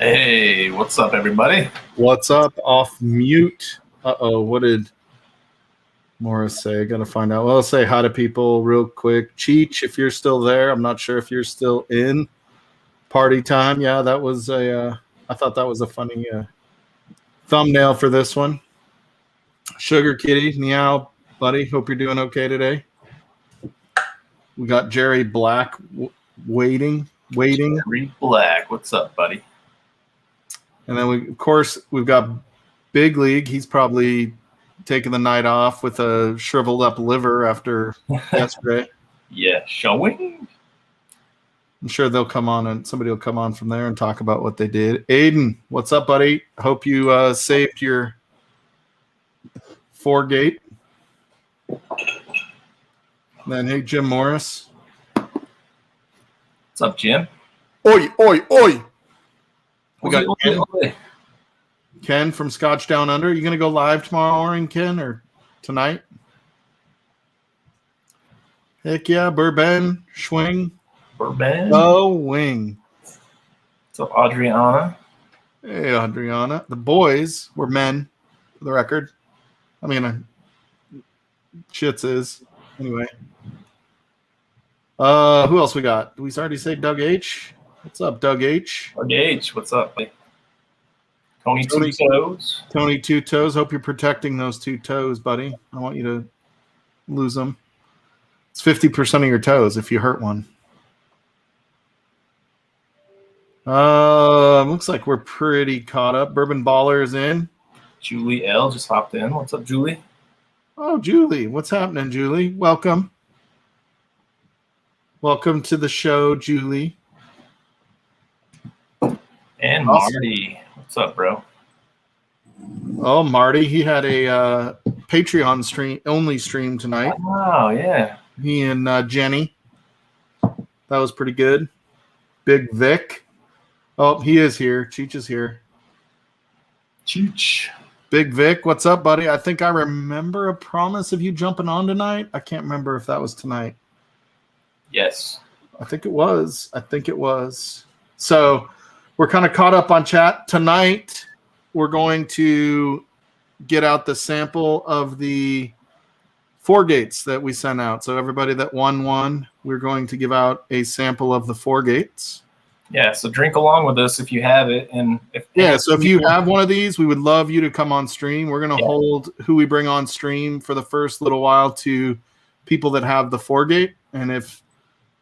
Hey, what's up, everybody? What's up? Off mute. Uh-oh, what did Morris say? I gotta find out. Well, I'll say hi to people real quick. Cheech, if you're still there. I'm not sure if you're still in. Party time. Yeah, that was I thought that was a funny thumbnail for this one. Sugar Kitty, meow, buddy. Hope you're doing okay today. We got Jerry Black waiting. Jerry Black, what's up, buddy? And then we've got Big League. He's probably taking the night off with a shriveled up liver after yesterday. Yeah, showing. I'm sure they'll come on and somebody will come on from there and talk about what they did. Aiden, what's up, buddy? Hope you saved your FourGate. Then hey, Jim Morris. What's up, Jim? Oi, oi, oi. We got Oi. Ken from Scotch Down Under. You gonna go live tomorrow morning, Ken, or tonight? Heck yeah, Bourbon, Schwing. Bourbon. Oh, wing. What's up, Adriana? Hey, Adriana. The boys were men, for the record. I mean, Shitz is. Anyway. Who else we got? Did we already say Doug H? What's up, Doug H? Doug H, what's up, buddy? Tony Two Toes. Tony Two Toes. Hope you're protecting those two toes, buddy. I don't want you to lose them. It's 50% of your toes if you hurt one. Looks like we're pretty caught up. Bourbon Baller is in. Julie L just hopped in. What's up, Julie? Oh, Julie. What's happening, Julie? Welcome. Welcome to the show, Julie. And Marty. What's up, bro? Oh, Marty. He had a Patreon only stream tonight. Oh, yeah. He and Jenny. That was pretty good. Big Vic. Oh, he is here. Cheech is here. Cheech. Big Vic, what's up, buddy? I think I remember a promise of you jumping on tonight. I can't remember if that was tonight. Yes. I think it was. So we're kind of caught up on chat. Tonight, we're going to get out the sample of the FourGates that we sent out. So everybody that won one, we're going to give out a sample of the FourGates. Yeah, so drink along with us if you have it. So if you have one of these, we would love you to come on stream. We're going to hold who we bring on stream for the first little while to people that have the FourGate. And if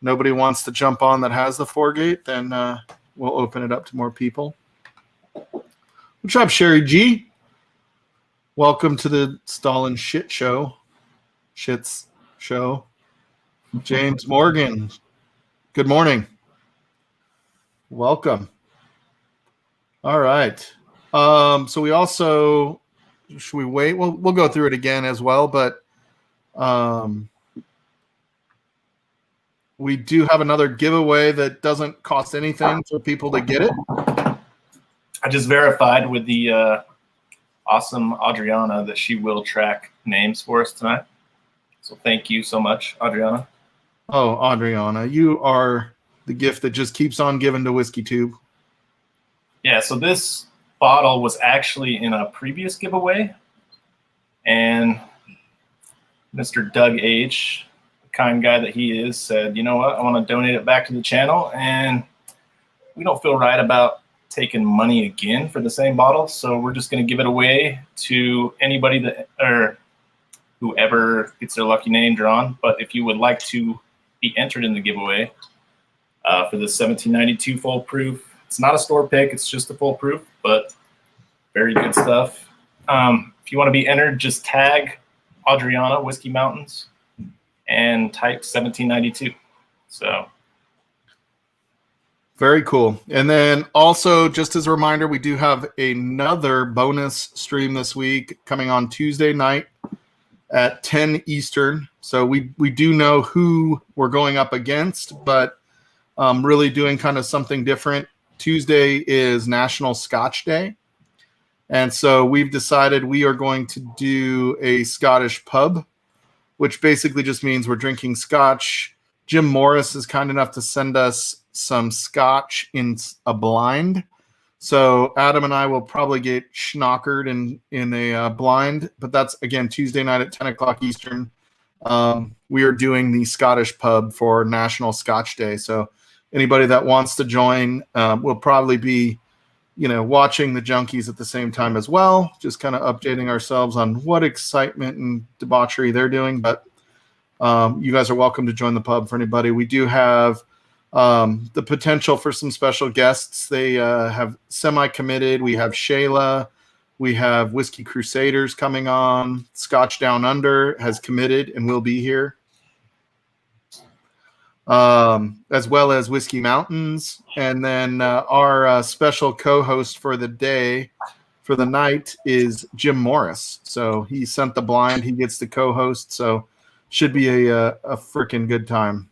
nobody wants to jump on that has the FourGate, then we'll open it up to more people. What's up, Sherry G? Welcome to the Stahl and Shitz show. James Morgan, good morning. Welcome. All right. So we also, should we wait? We'll go through it again as well, but we do have another giveaway that doesn't cost anything for people to get it. I just verified with the awesome Adriana that she will track names for us tonight. So thank you so much, Adriana. Oh, Adriana, you are the gift that just keeps on giving to Whiskey Tube. Yeah, so this bottle was actually in a previous giveaway. And Mr. Doug H., the kind guy that he is, said, you know what, I want to donate it back to the channel. And we don't feel right about taking money again for the same bottle. So we're just going to give it away to anybody that, or whoever gets their lucky name drawn. But if you would like to be entered in the giveaway, for the 1792 full proof. It's not a store pick, it's just a full proof, but very good stuff. If you want to be entered, just tag Adriana Whiskey Mountains and type 1792. So very cool. And then also, just as a reminder, we do have another bonus stream this week coming on Tuesday night at 10 Eastern. So we do know who we're going up against, but really doing kind of something different. Tuesday is National Scotch Day. And so we've decided we are going to do a Scottish pub, which basically just means we're drinking scotch. Jim Morris is kind enough to send us some scotch in a blind. So Adam and I will probably get schnockered in a blind, but that's again Tuesday night at 10 o'clock Eastern. We are doing the Scottish pub for National Scotch Day. So anybody that wants to join will probably be, watching the junkies at the same time as well, just kind of updating ourselves on what excitement and debauchery they're doing. But you guys are welcome to join the pub for anybody. We do have the potential for some special guests. They have semi-committed. We have Shayla. We have Whiskey Crusaders coming on. Scotch Down Under has committed and will be here. As well as Whiskey Mountains. And then our special co-host for the day, for the night, is Jim Morris. So he sent the blind. He gets the co-host. So should be a freaking good time.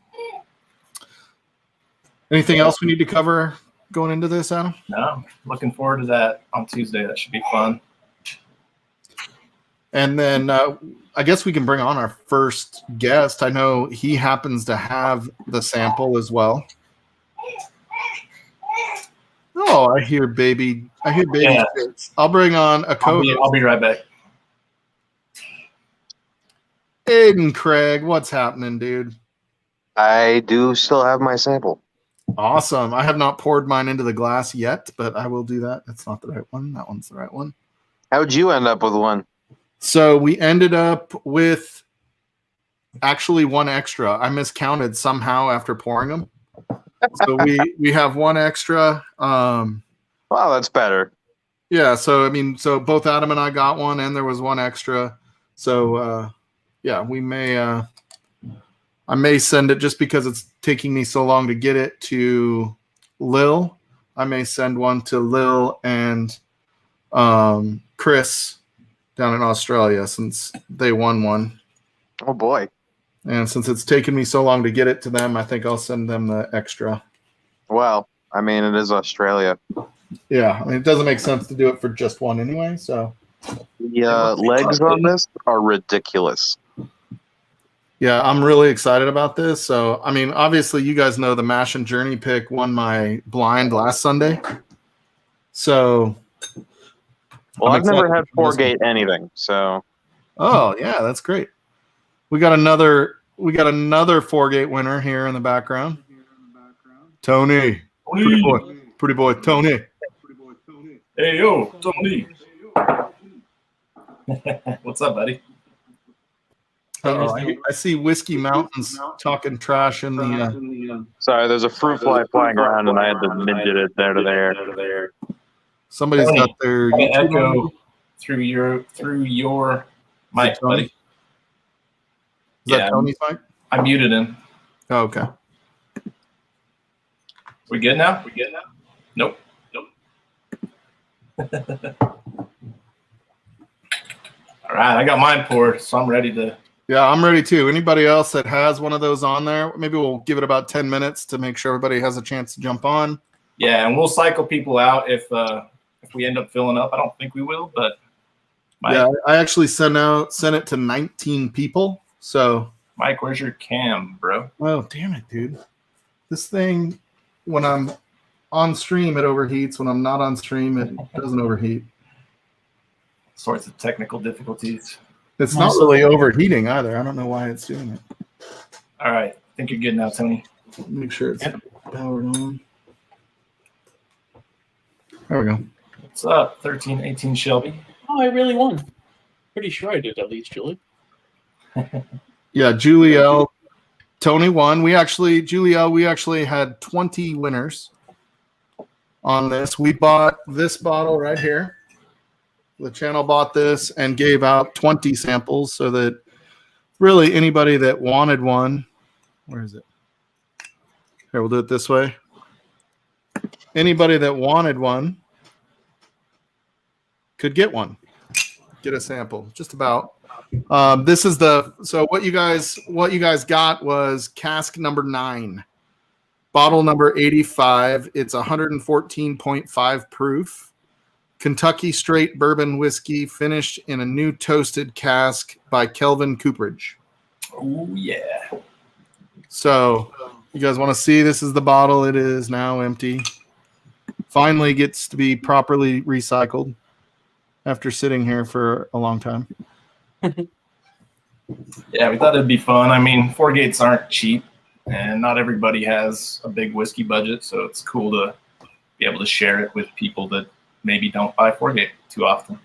Anything else we need to cover going into this, Adam? No, looking forward to that on Tuesday. That should be fun. And then I guess we can bring on our first guest. I know he happens to have the sample as well. Oh, I hear baby. Yeah. Shitz. I'll bring on a co-host. I'll be right back. Aiden Craig, what's happening, dude? I do still have my sample. Awesome. I have not poured mine into the glass yet, but I will do that. That's not the right one. That one's the right one. How'd you end up with one? So we ended up with actually one extra. I miscounted somehow after pouring them. So we have one extra. Wow, that's better. Yeah. So, so both Adam and I got one, and there was one extra. So, yeah, we may I may send it, just because it's taking me so long to get it, to Lil. I may send one to Lil and Chris down in Australia, since they won one. Oh boy. And since it's taken me so long to get it to them, I think I'll send them the extra. Well, it is Australia. Yeah, it doesn't make sense to do it for just one anyway, so. The legs on this are ridiculous. Yeah, I'm really excited about this. So, obviously, you guys know the Mash and Journey pick won my blind last Sunday. So, well, I've never had FourGate anything. So, oh yeah, that's great. We got another FourGate winner here in the background. Tony, pretty boy, Tony. Hey yo, Tony. What's up, buddy? I see Whiskey Mountains talking trash in the. Sorry, there's a fruit fly flying around, and I had to midget it there to there. Somebody's got their echo through your mic, buddy. Is that Tony's mic? I muted him. Oh, okay. We good now? Nope. All right, I got mine poured, so I'm ready to. Yeah, I'm ready too. Anybody else that has one of those on there, maybe we'll give it about 10 minutes to make sure everybody has a chance to jump on. Yeah, and we'll cycle people out if we end up filling up. I don't think we will, but yeah, I actually sent it to 19 people. So Mike, where's your cam, bro? Oh, damn it, dude. This thing, when I'm on stream, it overheats. When I'm not on stream, it doesn't overheat. Sorts of technical difficulties. It's not really overheating either. I don't know why it's doing it. All right. I think you're good now, Tony. Make sure it's powered on. There we go. What's up, 1318 Shelby? Oh, I really won. Pretty sure I did at least, Julie. Yeah, Julie L. Tony won. Julie L, we actually had 20 winners on this. We bought this bottle right here. The channel bought this and gave out 20 samples so that really anybody that wanted one, where is it? Here, we'll do it this way. Anybody that wanted one could get one, get a sample, just about. This is so what you guys got was cask number 9, bottle number 85. It's 114.5 proof. Kentucky straight bourbon whiskey finished in a new toasted cask by Kelvin Cooperage. Oh, yeah. So you guys want to see? This is the bottle. It is now empty. finally gets to be properly recycled after sitting here for a long time. Yeah, we thought it'd be fun. I mean, FourGates aren't cheap, and not everybody has a big whiskey budget, so it's cool to be able to share it with people that maybe don't buy FourGate too often.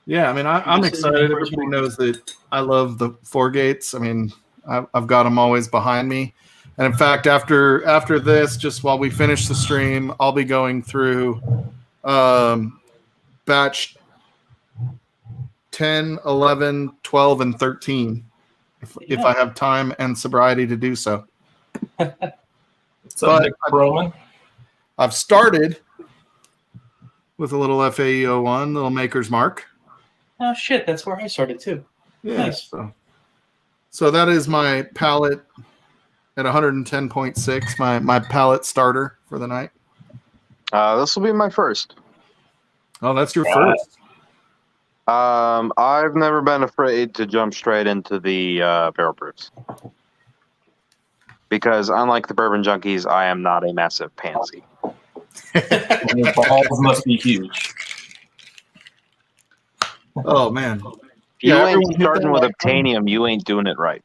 Yeah, I mean, I'm excited. Everybody knows that I love the FourGates. I mean, I've got them always behind me. And in fact, after this, just while we finish the stream, I'll be going through batch 10, 11, 12, and 13 if I have time and sobriety to do so. But Roman, I've started with a little FAE01, little Maker's Mark. Oh shit, that's where I started too. Yeah. Nice. So that is my palette at 110.6, my palette starter for the night. This will be my first. Oh, that's your first. I've never been afraid to jump straight into the barrel proofs. Because unlike the bourbon junkies, I am not a massive pansy. Your balls must be huge. Oh man! If you ain't everyone hit starting that with like button. obtanium, you ain't doing it right.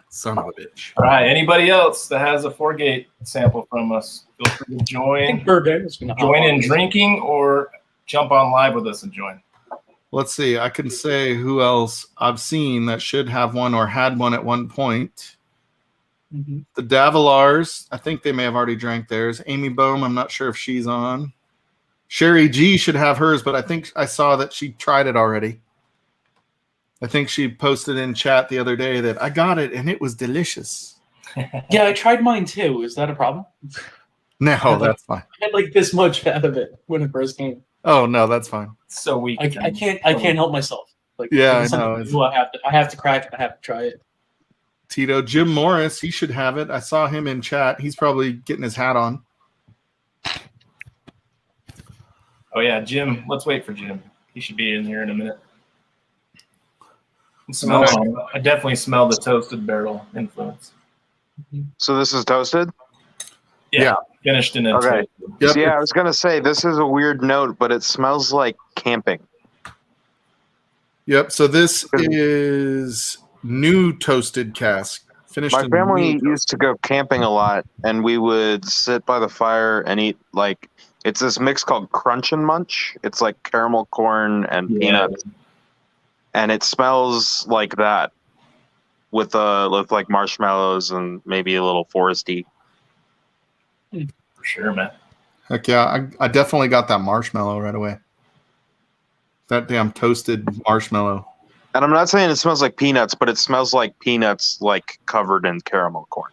Son of a bitch! All right, anybody else that has a FourGate sample from us, feel free to I join. think Bourbon is going to Join in drinking or jump on live with us and join. Let's see. I can say who else I've seen that should have one or had one at one point. Mm-hmm. The Davilars, I think they may have already drank theirs. Amy Bohm, I'm not sure if she's on. Sherry G should have hers, but I think I saw that she tried it already. I think she posted in chat the other day that I got it and it was delicious. Yeah, I tried mine too. Is that a problem? No, that's fine. I had like this much out of it when it first came. Oh no, that's fine. So we I can't help myself. Like Yeah, it's I know. something I have to crack it. I have to try it. Tito, Jim Morris, he should have it. I saw him in chat. He's probably getting his hat on. Oh yeah, Jim. Let's wait for Jim. He should be in here in a minute. I definitely smell the toasted barrel influence. So this is toasted? Yeah. Finished in a Okay. Yep. Yeah, I was going to say, this is a weird note, but it smells like camping. Yep. So this is new toasted cask. Finished. My family used to go camping a lot, and we would sit by the fire and eat, like, it's this mix called Crunch and Munch. It's like caramel corn and peanuts. And it smells like that with like marshmallows and maybe a little foresty. For sure, man. Heck yeah, I definitely got that marshmallow right away. That damn toasted marshmallow. And I'm not saying it smells like peanuts, but it smells like peanuts like covered in caramel corn.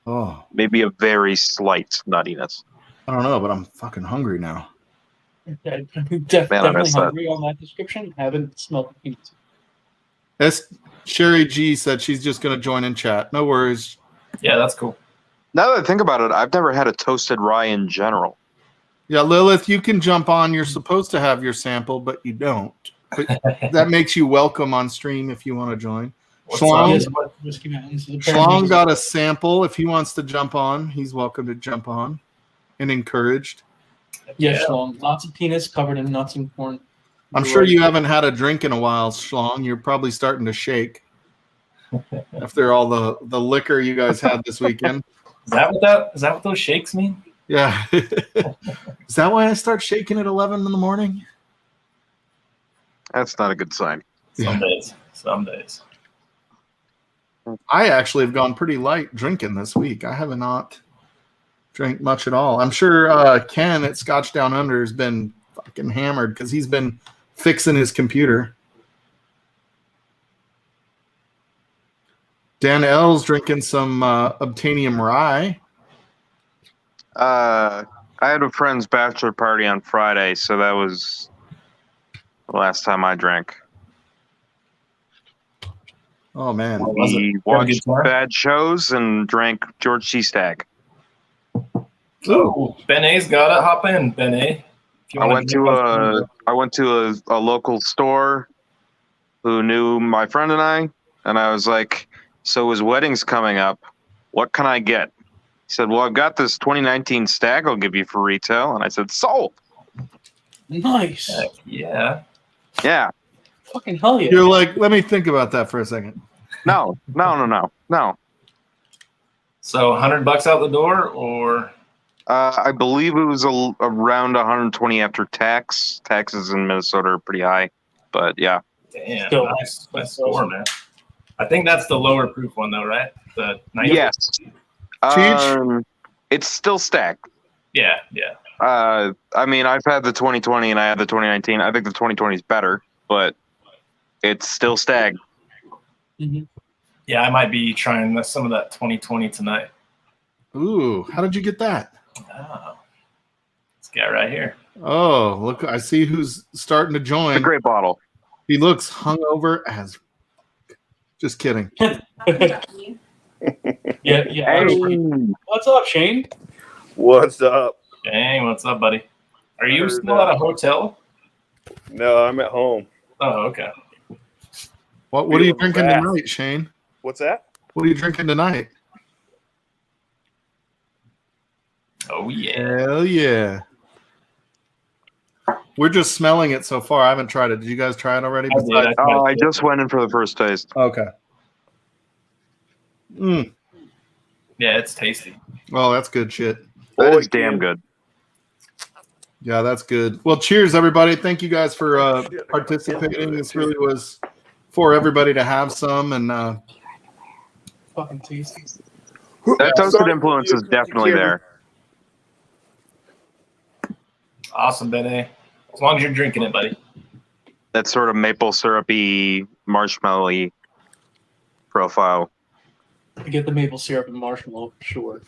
Oh, Maybe a very slight nuttiness. I don't know, but I'm fucking hungry now. Definitely missed that. hungry on that description. Haven't smelled the peanuts. Sherry G said she's just going to join in chat. No worries. Yeah, that's cool. Now that I think about it, I've never had a toasted rye in general. Yeah, Lilith, you can jump on. You're supposed to have your sample, but you don't. But that makes you welcome on stream if you want to join. Schlong got a sample. If he wants to jump on, he's welcome to jump on and encouraged. Yeah, Schlong. Lots of peanuts covered in nuts and corn. I'm sure you haven't had a drink in a while, Schlong. You're probably starting to shake after all the liquor you guys had this weekend. Is that what those shakes mean? Yeah. Is that why I start shaking at 11 in the morning? That's not a good sign. Some days. I actually have gone pretty light drinking this week. I have not drank much at all. I'm sure Ken at Scotch Down Under has been fucking hammered because he's been fixing his computer. Dan L's drinking some Obtanium Rye. I had a friend's bachelor party on Friday, so that was the last time I drank. Oh, man. We watched bad shows and drank George C. Stagg. Oh, Ben A's got it. Hop in, Ben A. I went to a local store who knew my friend and I was like, so his wedding's coming up. What can I get? He said, well, I've got this 2019 Stag I'll give you for retail. And I said, sold. Nice. Heck yeah. Yeah. Fucking hell yeah. You're like, let me think about that for a second. No. So $100 out the door, or I believe it was around 120 after tax. Taxes in Minnesota are pretty high. But yeah. damn, Still nice score, man. I think that's the lower proof one, though, right? The 90? Yes. It's still Stag. Yeah. I mean, I've had the 2020 and I had the 2019. I think the 2020 is better, but it's still Stag. Mm-hmm. Yeah, I might be trying some of that 2020 tonight. Ooh, how did you get that? Oh, this guy right here. Oh, look, I see who's starting to It's a join. great bottle. He looks hungover as. Just kidding. Yeah. Hey. What's up, Shane? What's up? Dang, what's up, buddy? Are you Heard still that. at a hotel? No, I'm at home. Oh, okay. What are you Feeling drinking fast. tonight, Shane? What's that? What are you drinking tonight? Oh, yeah. Hell yeah. We're just smelling it so far. I haven't tried it. Did you guys try it already? I did. Oh, I just went in for the first taste. Okay. Mm. Yeah, it's tasty. Oh, that's good shit. That Boy, is damn Ken. good. Yeah, that's good. Well, cheers, everybody. Thank you guys for participating. This really was for everybody to have some. And Fucking tasty. That toasted Sorry, influence is you definitely can't- there. Awesome, Benny. As long as you're drinking it, buddy. That sort of maple syrupy, marshmallowy profile. I get the maple syrup and marshmallow, sure.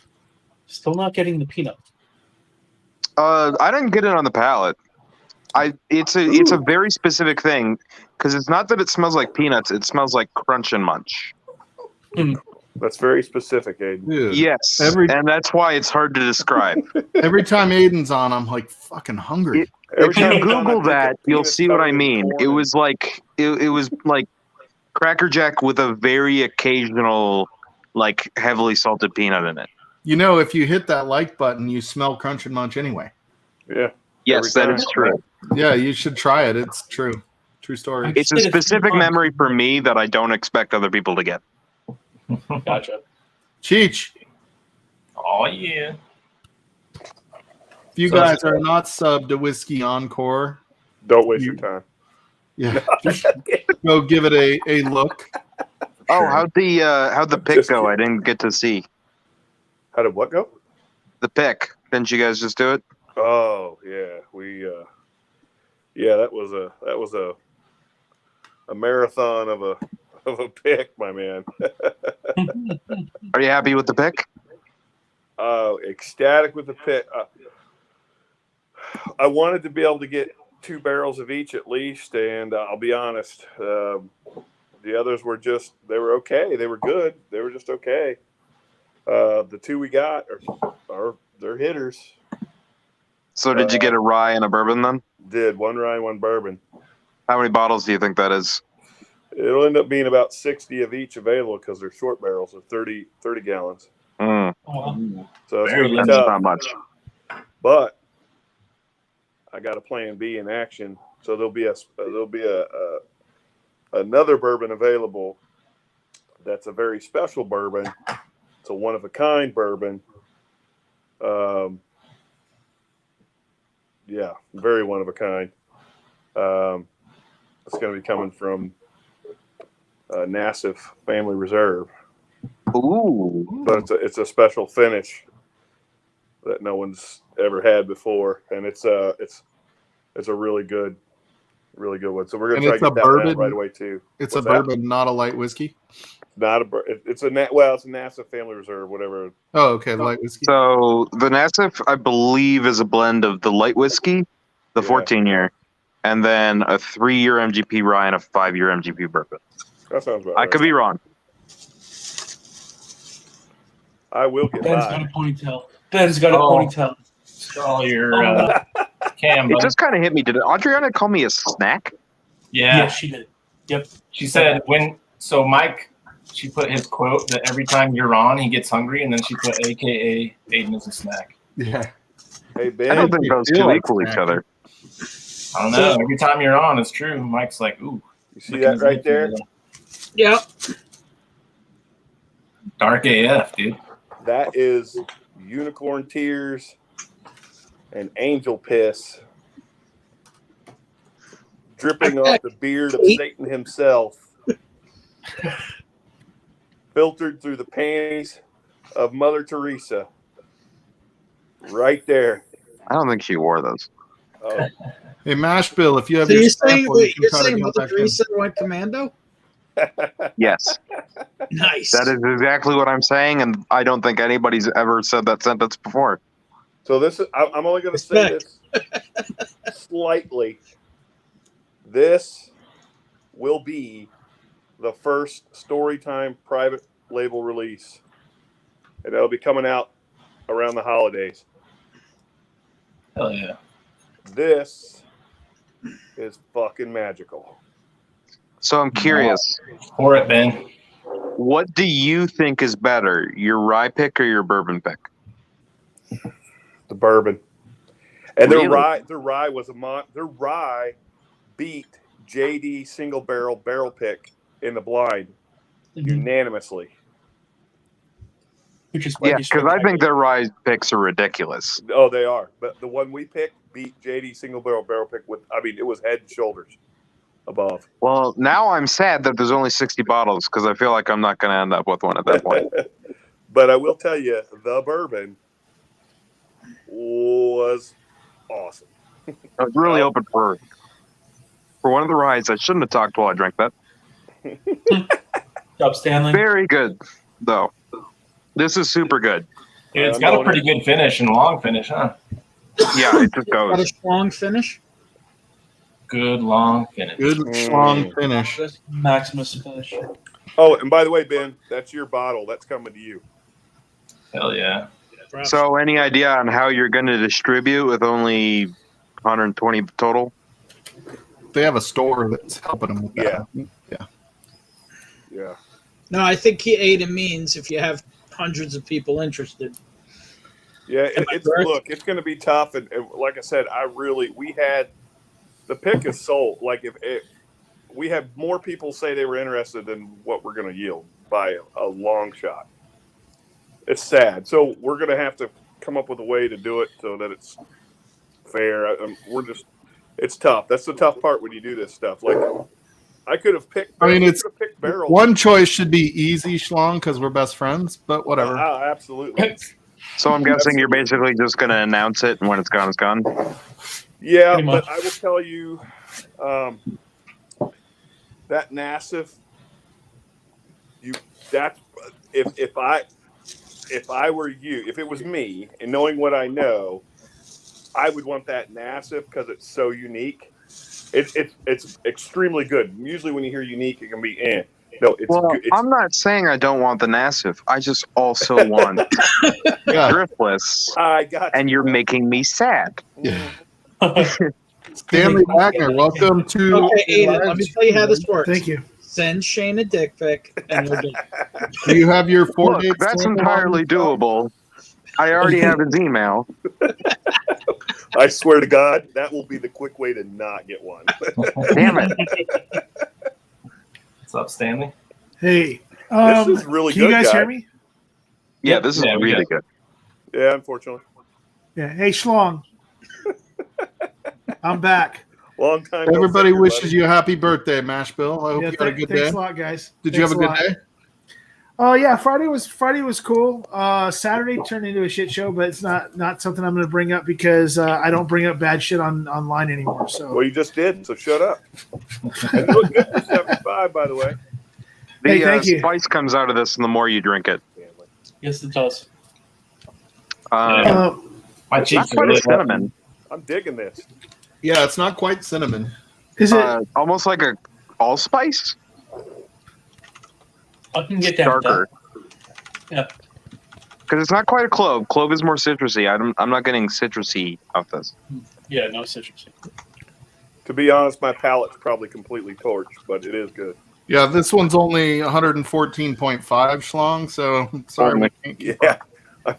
Still not getting the peanut. I didn't get it on the palate. It's a very specific thing because it's not that it smells like peanuts; it smells like Crunch and Munch. That's very specific, Aiden. dude, Yes, Every- and that's why it's hard to describe. every time Aiden's on, I'm like fucking hungry. Every If you time I Google drink that, it, you'll peanuts see what I covered in mean. corn It and- was like it was like Cracker Jack with a very occasional, like heavily salted peanut in it. You know, if you hit that like button, you smell Crunch and Munch anyway. Yeah. Yes, Every that is time. true. Yeah, you should try it. It's true. True story. It's a specific memory for me that I don't expect other people to get. Gotcha. Cheech, Oh, yeah. if you So- guys are not subbed to Whiskey Encore, Don't waste your time. yeah, just go give it a look. Oh, Sure. how'd the pick Just go? kidding. I didn't get to see How did what go? the pick. Didn't you guys just do it? Oh yeah, that was a marathon of a pick, my man. Are you happy with the pick? Ecstatic with the pick. I wanted to be able to get 2 barrels of each at least, and I'll be honest, the others were they were okay. They were good. They were just okay. The 2 we got they're hitters. So did you get a rye and a bourbon then? Did 1 rye, 1 bourbon. How many bottles do you think that is? It'll end up being about 60 of each available because they're short barrels of 30 gallons. Mm, So it's Very going to be that's tough. not much. But I got a plan B in action. So there'll be another bourbon available. That's a very special bourbon. It's a one of a kind bourbon. Yeah, very one of a kind. It's going to be coming from Nassif Family Reserve, Ooh. but it's a special finish that no one's ever had before, and it's a really good one. So we're going And to try it's to a get that one out bourbon? right away too. It's What's a that? bourbon, not a light whiskey. Not it's a Nassif Family Reserve, whatever. Oh, okay, light whiskey. So the Nassif, I believe, is a blend of the light whiskey, the Yeah. 14-year, and then a 3-year MGP rye and a 5-year MGP bourbon. That sounds about I right. could be wrong. I will get Ben's got by. a ponytail. Ben's got a Oh. ponytail. All your cam, It buddy. just kind of hit me. Did Adriana call me a snack? Yeah. Yeah, she did. Yep. She said so Mike she put his quote that every time you're on, he gets hungry, and then she put AKA Aiden as a snack. Yeah. Hey, I Ben. don't think those two equal each other. I don't know. Every time you're on, it's true. Mike's like, ooh. You see that right there? Yeah. Dark AF, dude. That is unicorn tears and angel piss dripping off the beard of Satan himself, filtered through the panties of Mother Teresa. Right there. I don't think she wore those. Oh, Hey, Mashbill, if you have So your you're saying, sample, you can you're try to saying go Mother back in. Teresa went commando? Yes, Nice. that is exactly what I'm saying, and I don't think anybody's ever said that sentence before. so this is, I'm only going to say this slightly. This will be the first Storytime private label release, and it'll be coming out around the holidays. Hell yeah. This is fucking magical. So I'm curious, Pour it, Ben. what do you think is better, your rye pick or your bourbon pick? The bourbon, and Really? their rye was their rye beat JD single barrel pick in the blind unanimously. Which is why Yeah, you because I think their rye picks are ridiculous. Oh, they are, but the one we picked beat JD single barrel pick with. I mean, it was head and shoulders above. Well, now I'm sad that there's only 60 bottles because I feel like I'm not going to end up with one at that point. But I will tell you, the bourbon was awesome. I was really open for one of the ryes. I shouldn't have talked while I drank that. Job Stanley. Very good, though. This is super good. Dude, it's got a pretty good finish and long finish, huh? Yeah, it just Got a goes. strong finish. Good long finish. Good, strong finish. Good Maximus finish. Oh, and by the way, Ben, that's your bottle. That's coming to you. Hell yeah. So, any idea on how you're going to distribute with only 120 total? They have a store that's helping them with that. Yeah. No, I think Aiden means if you have hundreds of people interested. Yeah, Am I it's correct? look, it's going to be tough, and like I said, we had the pick is sold. Like if we have more people say they were interested than what we're going to yield by a long shot. It's sad, so we're going to have to come up with a way to do it so that it's fair. It's tough. That's the tough part when you do this stuff. Like I could have picked. I mean, we it's could have picked barrel. one choice should be easy, Schlong, because we're best friends. But whatever. Absolutely. So, I'm guessing you're basically just going to announce it, and when it's gone, it's gone. Yeah, Pretty much. but I will tell you, that Nassif, if I were you, if it was me, and knowing what I know, I would want that Nassif because it's so unique. It's extremely good. Usually, when you hear unique, it can be No, it's Well, good. I'm not saying I don't want the Nassif. I just also want Yeah. Driftless, I got and you're making me sad. Stanley Wagner, welcome to. Okay, Aiden, let me tell you how this works. Thank you. Send Shane a dick pic, and you'll get it. Do you have your Look, FourGate? that's sample entirely on? doable. I already have his email. I swear to God, that will be the quick way to not get one. Damn it. What's up, Stanley? Hey, This is really can good, you guys guy. hear me? Yeah, this is Yeah, we really got- good. Yeah, unfortunately, Yeah. Hey, Schlong. I'm back. long time. no Everybody see, wishes buddy. you a happy birthday, Mashbill. I hope Yeah, you had a good thanks day. a lot, guys. Did you have a Thanks good lot. day? Oh yeah, Friday was cool. Saturday turned into a shit show, but it's not something I'm going to bring up because I don't bring up bad shit online anymore. So Well, you just did, so shut up. And you look good for 75, by the way. The Hey, thank you. spice comes out of this the more you drink it. Yes, it does. uh, My Not cheeks are quite a really cinnamon. I'm digging this. Yeah, it's not quite cinnamon. is it? Almost like a allspice. I can get down with Darker. that. Yeah. Because it's not quite a clove. Clove is more citrusy. I'm not getting citrusy off this. Yeah, no citrus. To be honest, my palate's probably completely torched, but it is good. Yeah, this one's only 114.5 schlong, so sorry we can't keep Yeah. up. I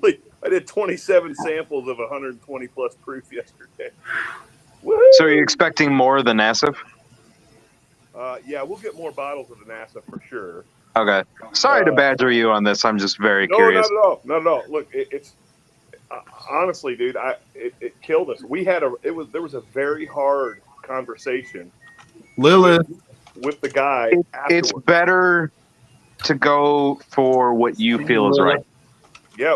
mean, I did 27 samples of 120 plus proof yesterday. Woo-hoo! So are you expecting more of the NASA? Yeah, we'll get more bottles of the NASA for sure. Okay. Sorry to badger you on this. I'm just very curious. No, not at all. Look, it's honestly, dude, it killed us. There was a very hard conversation Lilith. with the guy. It's afterwards. better to go for what you feel is right. Yeah,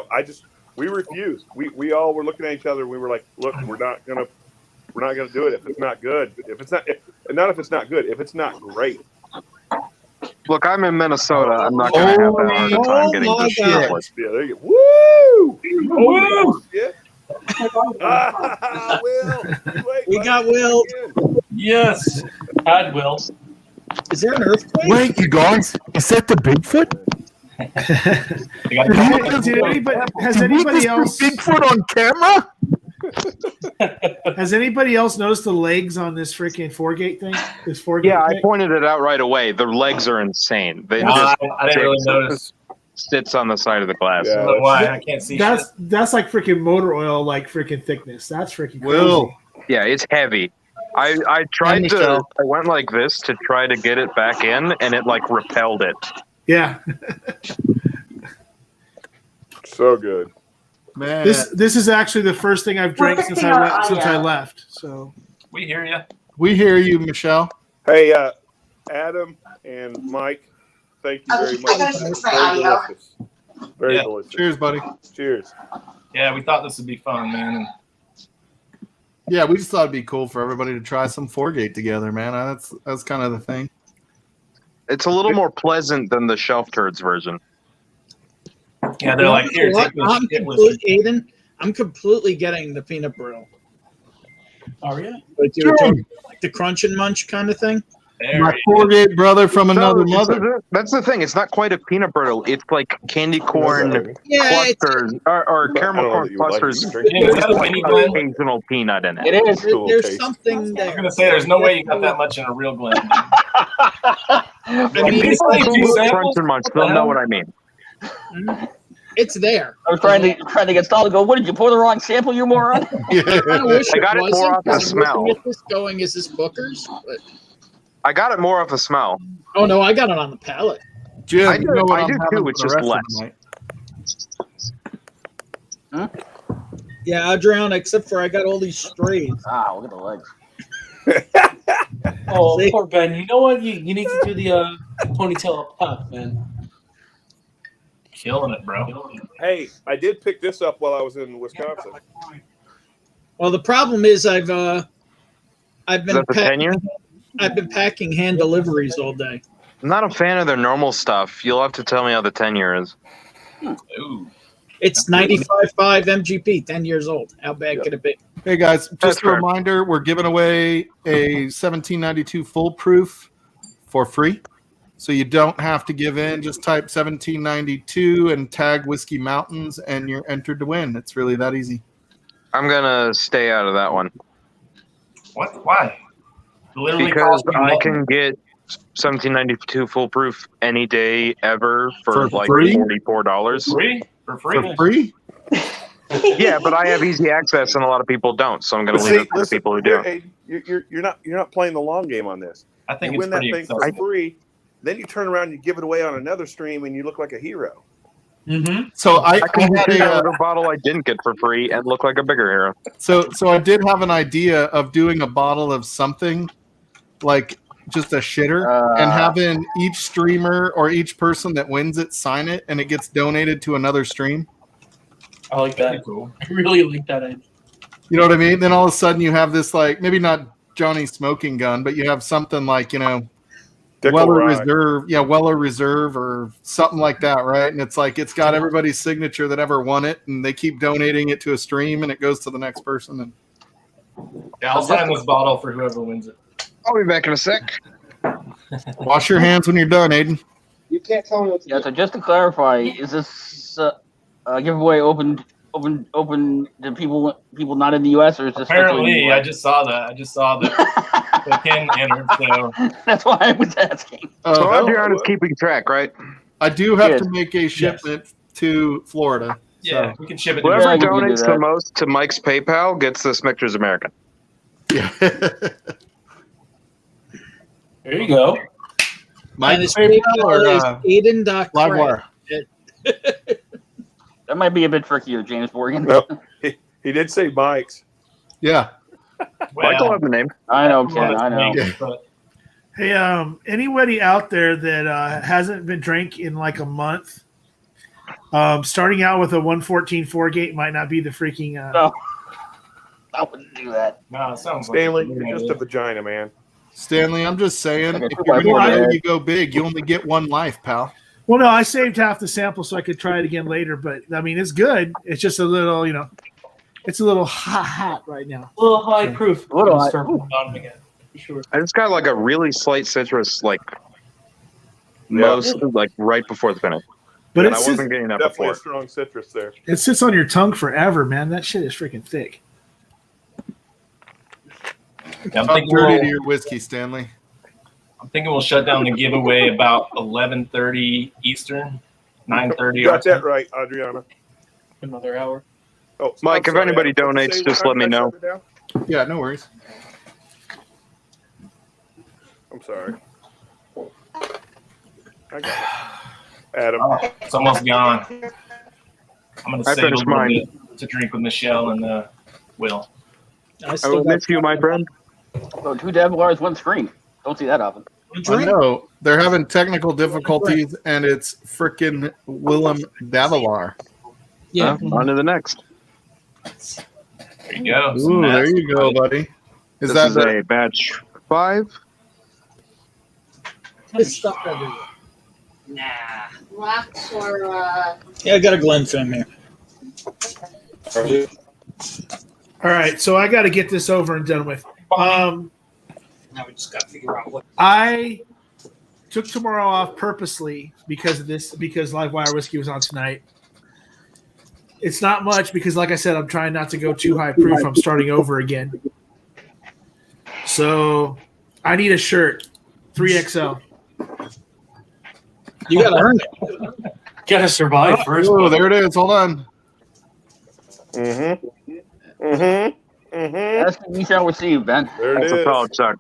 we refused. We all were looking at each other. And we were like, look, we're not gonna do it if it's not good. If it's not good, if it's not great. Look, I'm in Minnesota. I'm not going to have that hard a time getting this shit. Yeah, there you go. Woo! Woo! Yeah. Will. We got Will. Yes. Had Will. Is there an earthquake? Wait, you guys, is that the Bigfoot? Has anybody else Bigfoot on camera? Has anybody else noticed the legs on this freaking FourGate thing? This FourGate Yeah, I thing? pointed it out right away. The legs are insane. They I didn't really notice. sits on the side of the glass. Yeah. I don't know why I can't see. That's shit. that's like freaking motor oil, like freaking thickness. That's freaking crazy. Will. Yeah, it's heavy. I tried And to. Michelle. I went like this to try to get it back in, and it like repelled it. Yeah, So good. Man. this is actually the first thing I've drank since I left. So We hear you. We hear you, Michelle. Hey, Adam and Mike, thank you very much. I gotta fix my audio. Delicious. Very Yeah. delicious. Cheers, buddy. Cheers. Yeah, we thought this would be fun, man. And Yeah, we just thought it'd be cool for everybody to try some FourGate together, man. That's kind of the thing. It's a little more pleasant than the Shelf Turds version. yeah, they're like, here, take this shit with you. Aiden, I'm completely getting the peanut brittle. Are you? Like you were talking, like the crunch and munch kind of thing. There My you go. FourGate brother from another No, mother. That's the thing. It's not quite a peanut brittle. It's like candy corn Yeah, it's, clusters or I caramel don't know corn that you would like clusters. to drink Yeah, is that a mini blend? Occasional peanut in it. It is. Cool there's taste. something I was there. gonna say, there's no way you got that much in a real blend. I mean, It's like two Crunch samples. and munch. What the They'll know hell? what I mean. it's there. I was trying to get Stahl to go. What did you pour the wrong sample, you moron? I wish I got it more wasn't, off the 'cause I'm smell. looking at this going, is this Booker's? But, I got it more off the smell. oh no, I got it on the palate. Jim, I you do- know what I I'm do having too, for it's the just rest of less. the night. Yeah, Adrian, except for I got all these strays. Ah, look at the legs. Oh, See? poor Ben. You know what? You need to do the ponytail up top, man. Killing it, bro. Hey, I did pick this up while I was in Wisconsin. Well, the problem is I've Is been that the tenure? I've been packing hand deliveries all day. I'm not a fan of their normal stuff. You'll have to tell me how the tenure is. Ooh. It's 95.5 MGP, 10 years old. How bad could it be? Hey guys, That's just a fair. reminder: we're giving away a 1792 full proof for free, so you don't have to give in. Just type 1792 and tag Whiskey Mountains, and you're entered to win. It's really that easy. I'm gonna stay out of that one What? Why? Literally because cost me I nothing. can get 1792 full proof any day ever for For like free? $44. free for free. For free? Yeah, but I have easy access and a lot of people don't, so I'm gonna But leave see, it for the listen, people who do. hey, you're not playing the long game on this. I think You it's win that pretty thing for accessible. free, then you turn around and you give it away on another stream, and you look like a hero. Mm-hmm. So I I can had get a, another bottle I didn't get for free and look like a bigger hero. so I did have an idea of doing a bottle of something like just a shitter and having each streamer or each person that wins it sign it, and it gets donated to another stream. I like Pretty that. cool. I really like that idea. You know what I mean? Then all of a sudden you have this, like, maybe not Johnny's smoking gun, but you have something like, you know, Dickle Weller Rye. Reserve, Weller Reserve or something like that, right? And it's like it's got everybody's signature that ever won it, and they keep donating it to a stream, and it goes to the next person. And Yeah, I'll sign this bottle for whoever wins it. I'll be back in a sec. wash your hands when you're done, Aiden. You can't tell me what to do. Yeah, so just to clarify, is this giveaway open to people not in the U.S. or is this Apparently, I just saw that. So Ken entered. So That's why I was asking. So Uh, Adriana's keeping track, right? I do have Yes. to make a shipment to Florida. yeah, So, we can ship it. To Whoever Yeah, you can do donates the that. most to Mike's PayPal gets this Michter's American. yeah. There you go. Mike And his PayPal PayPal or is Aiden.Craig. Livewire? That might be a bit trickier, James Morgan. No, he did say Mike's. Yeah. Michael have the name. I know, Ken. I know. Yeah. But Hey, anybody out there that hasn't been drank in like a month, starting out with a 114 FourGate might not be the freaking. No. I wouldn't do that. no, it sounds Stanley, like you're just a vagina, man. Stanley, I'm just saying, Okay, if you're two by going to four, go, you go big. You only get one life, pal. Well, no, I saved half the sample so I could try it again later. But I mean, it's good. It's just a little, it's a little hot right now. A little high proof. A little Gonna high- start putting it on him again. For sure. I just got like a really slight citrus, like most like right before the finish. But And it I sits, wasn't getting that Definitely before. a strong citrus there. it sits on your tongue forever, man. That shit is freaking thick. yeah, Talk dirty to your whiskey, Stanley. I'm thinking we'll shut down the giveaway about 11:30 Eastern, 9:30. You got that right, Adriana. Another hour. Oh, Mike, I'm if anybody Adam, what'd you donates, say? just What let me time did I know. shut it down? Yeah, no worries. I'm sorry. I got it. Adam. Oh, it's almost gone. I'm gonna I save a finished little mine. bit to drink with Michelle and Will. I I still will got miss you, my friend. So 2 Davilars, 1 screen. Don't see that often. one I drink. know they're having technical difficulties, and it's frickin' Willem Davilar. Yeah. On to the next. There you go. Ooh, there you go, buddy. Is This that is the, a batch 5. Let's stop that video. Rocks or Yeah, I got a Glenfin here. All right, so I got to get this over and done with. Now we just got to figure out what. I took tomorrow off purposely because of this, because Livewire Whiskey was on tonight. It's not much because, like I said, I'm trying not to go too high proof. I'm starting over again. So I need a shirt, 3XL. You got to earn it. Gotta survive first. oh, there it is. Hold on. Mm-hmm. Mm-hmm. Mm-hmm. That's what you shall receive, Ben. There it That's a is. solid start.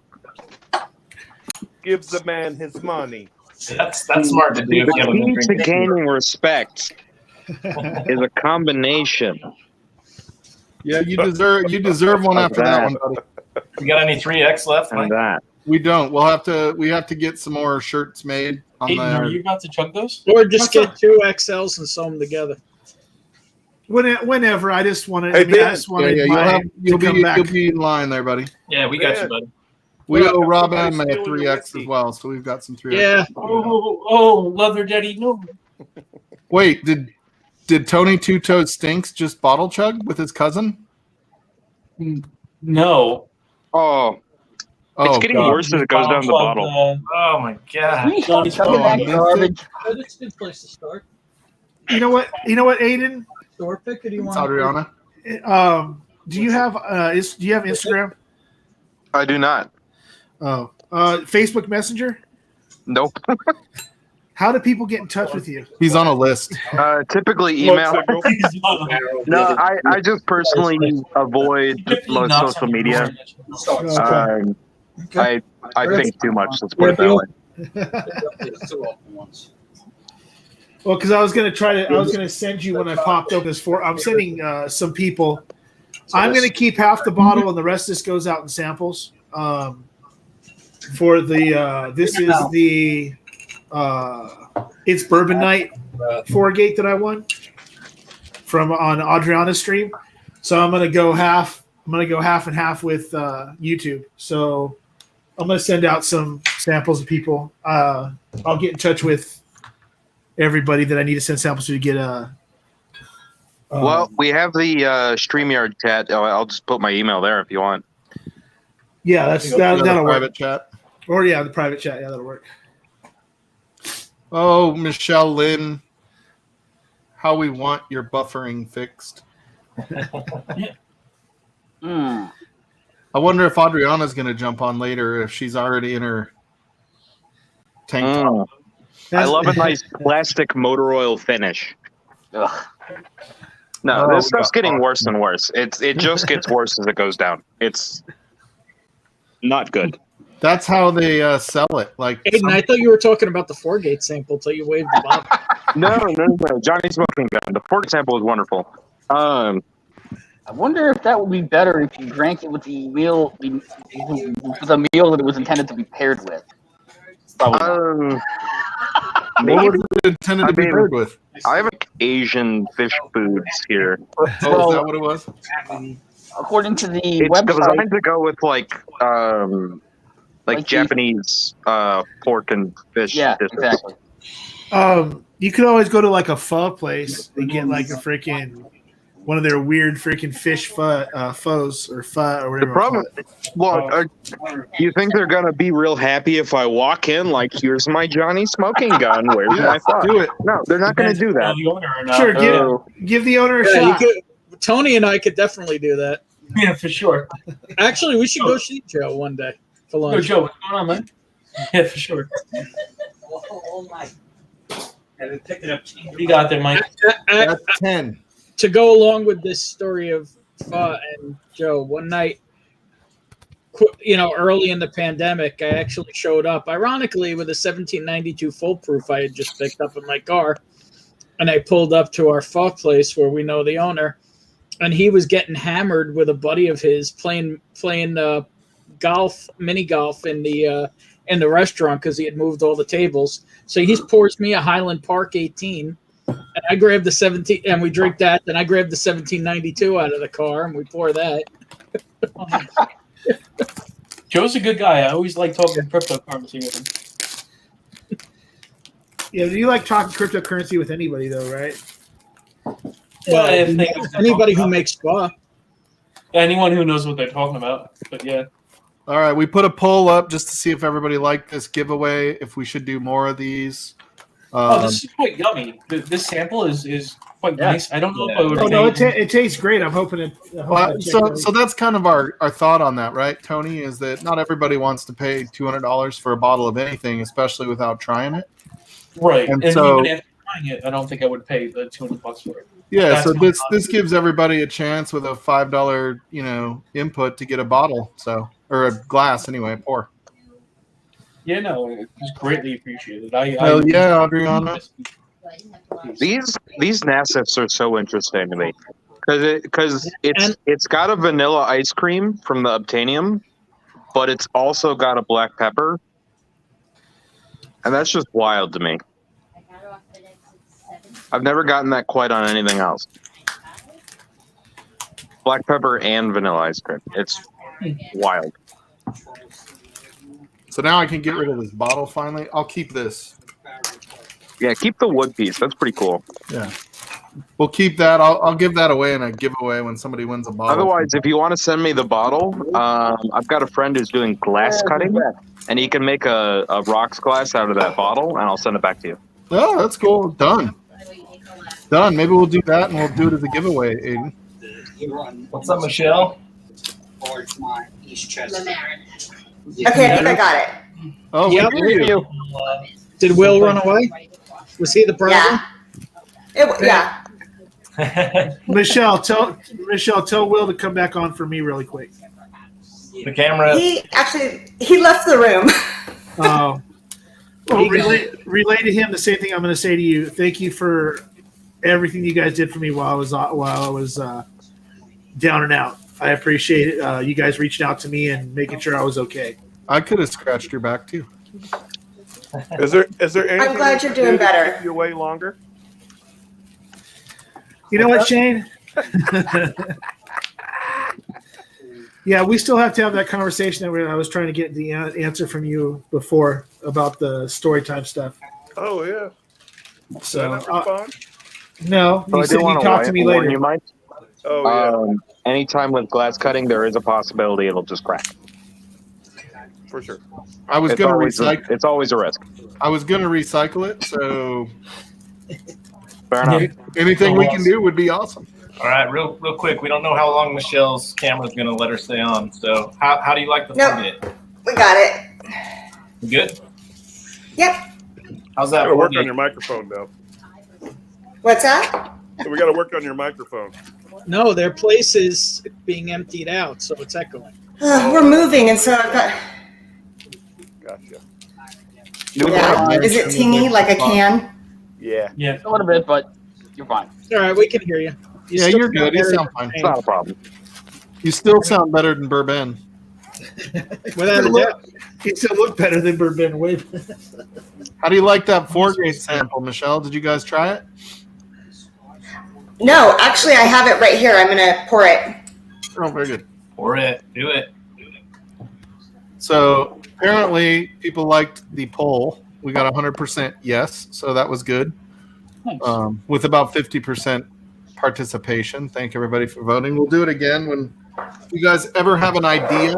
Gives the man his money. That's smart to do if The you haven't been key to drinking. gaining respect is a combination. Yeah, you deserve one after that one, buddy. We got any 3X left, Mike? And that. We don't. We have to get some more shirts made on Aiden, are the. you about to chug those? Or just get 2 XLs and sew them together. Whenever I just wanted, Hey, I Ben. just wanted You'll to come be back. you'll be in line there, buddy. Yeah, we got Yeah. you, buddy. We Well, owe Rob somebody's M a stealing your 3X whiskey. as well, so we've got some 3X. Yeah. Oh, Leather Daddy, no. Wait, did Tony Two Toes Stinks just bottle chug with his cousin? No. Oh, Oh, it's getting God. worse as it goes down the bottle. Oh my god. Please stop Johnny's chugging that phone. garbage. But it's a good place to start. You know what, Aiden? Store pick, or do you It's want Adriana. Do you have do you have Instagram? I do not. Oh, Facebook Messenger. Nope. How do people get in touch with you? He's on a list. Typically email. Smoke No, I just personally avoid most social media. Um, Okay. I think too much. Let's put it that way. Well, because I was gonna send you when I popped open this I'm sending some people. I'm gonna keep half the bottle and the rest of this goes out in samples. For the this is the it's Bourbon Night FourGate that I won from on Adriana's stream. So I'm gonna go half and half with YouTube. So I'm gonna send out some samples to people. I'll get in touch with everybody that I need to send samples to get Well, we have the StreamYard chat. I'll just put my email there if you want. yeah, that'll work. Private chat. Or the private chat. Yeah, that'll work. Oh, Michelle Lynn, how we want your buffering fixed. Mm. I wonder if Adriana's going to jump on later if she's already in her tank top. I love a nice plastic motor oil finish. Ugh. No, Oh, this we stuff's got getting worse and worse. It just gets worse as it goes down. It's not good. That's how they sell it. Like Aiden, I thought you were talking about the FourGate sample till you waved the bottle. No. Johnny Smoking Gun. The Ford sample is wonderful. I wonder if that would be better if you drank it with the meal, with a meal that it was intended to be paired with. Probably not. what would it intended to be paired with? I have Asian fish foods here. Oh, is that what it was? According to the It's website, designed to go with like Japanese pork and fish. yeah, dishes. exactly. You could always go to like a pho place and get like a freaking one of their weird freaking fish pho's or pho or whatever. The problem, you think they're gonna be real happy if I walk in like, here's my Johnny Smoking Gun, where's my pho? Do it. No, they're not gonna do that. The owner or not. Sure, give the owner a shot. Tony and I could definitely do that. Yeah, for sure. Actually, we should go see Joe one day for Yo, lunch. Joe, what's going on, man? Yeah, for sure. What do you got there, Mike? That's 10. To go along with this story of and Joe, one night, early in the pandemic, I actually showed up, ironically, with a 1792 foolproof I had just picked up in my car, and I pulled up to our pho place where we know the owner, and he was getting hammered with a buddy of his playing golf, mini golf in the restaurant because he had moved all the tables. So he pours me a Highland Park 18. And I grabbed the 17, and we drink that. Then I grabbed the 1792 out of the car, and we pour that. Joe's a good guy. I always like talking cryptocurrency with him. Yeah, you like talking cryptocurrency with anybody though, right? Well, Anybody who makes spa. anyone who knows what they're talking about. But yeah. All right, we put a poll up just to see if everybody liked this giveaway, if we should do more of these. This is quite yummy. This sample is quite nice. I don't know if I would. Oh no, it tastes great. I'm hoping it. So that's kind of our thought on that, right, Tony? Is that not everybody wants to pay $200 for a bottle of anything, especially without trying it. Right, and and so even after trying it, I don't think I would pay the $200 for it. yeah, That's so my this gives everybody a chance with a $5 input to get a bottle, or a glass anyway, pour. Yeah, no, it's greatly appreciated. Hell yeah, Adriana. These NASFs are so interesting to me because it's got a vanilla ice cream from the Obtainium, but it's also got a black pepper, and that's just wild to me. I've never gotten that quite on anything else. Black pepper and vanilla ice cream. It's wild. So now I can get rid of this bottle finally. I'll keep this. Yeah, keep the wood piece. That's pretty cool. Yeah. We'll keep that. I'll give that away in a giveaway when somebody wins a bottle. Otherwise, if you want to send me the bottle, I've got a friend who's doing glass cutting, and he can make a rocks glass out of that bottle, and I'll send it back to you. Oh, that's cool. Done. Maybe we'll do that, and we'll do it as a giveaway, Aiden. What's up, Michelle? Okay, I think I got it. Oh, Yep. we hear you. Did Will run away? Was he the problem? Yeah. Michelle, tell Will to come back on for me really quick. The camera. He left the room. Oh. Well, relay to him the same thing I'm going to say to you. Thank you for everything you guys did for me while I was down and out. I appreciate it. You guys reaching out to me and making sure I was okay. I could have scratched your back too. Is there anything? I'm glad you're we can doing do to better. keep you away longer. You know what, Shane? Yeah, we still have to have that conversation that I was trying to get the answer from you before about the story time stuff. Oh yeah. So Is that not fun? no, So you I said do you want talk to to me warn later. you, Mike. Oh yeah, Anytime with glass cutting, there is a possibility it'll just crack. for sure. I was It's going to always, recycle. it's always a risk. I was going to recycle it. So Fair enough. anything we can do would be awesome. All right, real quick. We don't know how long Michelle's camera's going to let her stay on. So how do you like the Nope. FourGate? We got it. You good? Yep. How's that? Got to work on FourGate? your microphone, though. What's that? So we got to work on your microphone. No, their place is being emptied out, so it's echoing. We're moving, and so I've got. Gotcha. Yeah. Is it tingy like a can? Yeah. Yeah. A little bit, but you're fine. All right, we can hear you. Yeah, still you're good. You better sound fine. It's not a problem. You still sound better than Bourbon. Without a doubt. It still look better than Bourbon. Way. How do you like that FourGate sample, Michelle? Did you guys try it? No, actually, I have it right here. I'm gonna pour it. Oh, very good. Pour it. Do it. So apparently people liked the poll. We got 100% yes, so that was good. Nice. With about 50% participation. Thank everybody for voting. We'll do it again when you guys ever have an idea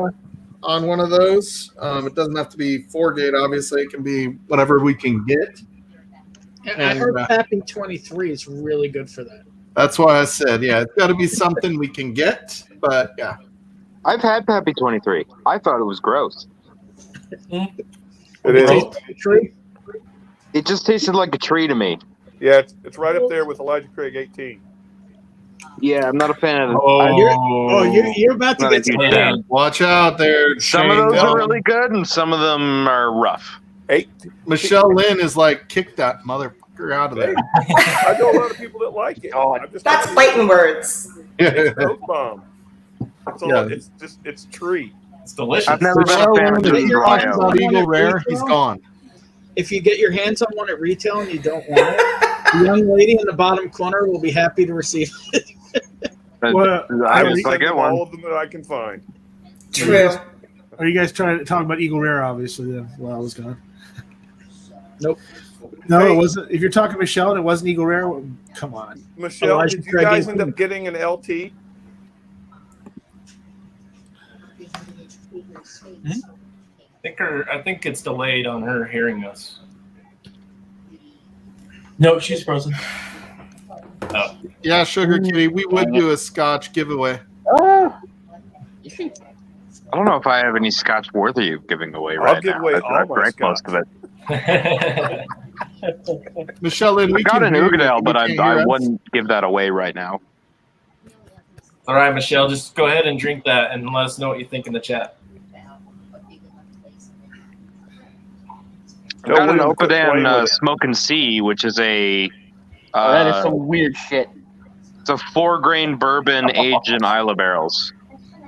on one of those. It doesn't have to be FourGate, obviously. It can be whatever we can get. I And, heard Pappy 23 is really good for that. That's why I said, yeah, it's got to be something we can get. But yeah, I've had Pappy 23. I thought it was gross. It is. Tree? It just tasted like a tree to me. Yeah, it's right up there with Elijah Craig 18. Yeah, I'm not a fan of it. You're about to Not a get some. huge fan. watch out there. Some of Shane. those are really good, and some of them are rough. Michelle Lynn is like, kick that motherfucker out of there. I know a lot of people that like it. God. I'm just That's telling you, fighting words. it's smoke bomb. It's, all, Yeah. it's tree. It's delicious. I've never been Michelle a fan Lynn, of if Jim you're talking Bryo. about Eagle Rare, he's gone. If you get your hands on one at retail and you don't want it, the young lady in the bottom corner will be happy to receive it. Well, I will just send like it them one. all of them that I can find. True. Are you guys trying to talk about Eagle Rare? Obviously, then while I was gone. Nope. No, Hey. it wasn't. If you're talking Michelle and it wasn't Eagle Rare, well, come on. Michelle, Elijah did you Craig guys 18. end up getting an LT? I think it's delayed on her hearing us. No, she's frozen. Yeah, Sugar Kitty, we would do a Scotch giveaway. Oh. I don't know if I have any scotch worthy of giving away I'll right give now. away all I've my drank scotch. most of it. Michelle Lynn, I we got can an hear you. Ugadale, You but can't hear I us? wouldn't give that away right now. All right, Michelle, just go ahead and drink that and let us know what you think in the chat. I've got an William, quit playing Opadan with it. Smoke and Sea, which is a That is some weird shit. it's a 4-grain bourbon aged in Isla barrels.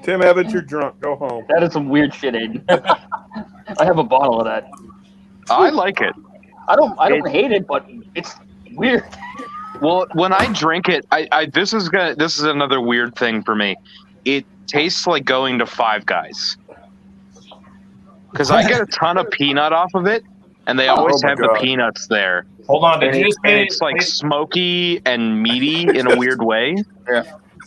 Tim Evans, you're drunk. Go home. That is some weird shit, Aiden. I have a bottle of that. I like it. I don't hate it, but it's weird. Well, when I drink it, this is another weird thing for me. It tastes like going to Five Guys because I get a ton of peanut off of it, and they always my have God. the peanuts there. Hold on, did And, you just and say it's like smoky and meaty in a weird way.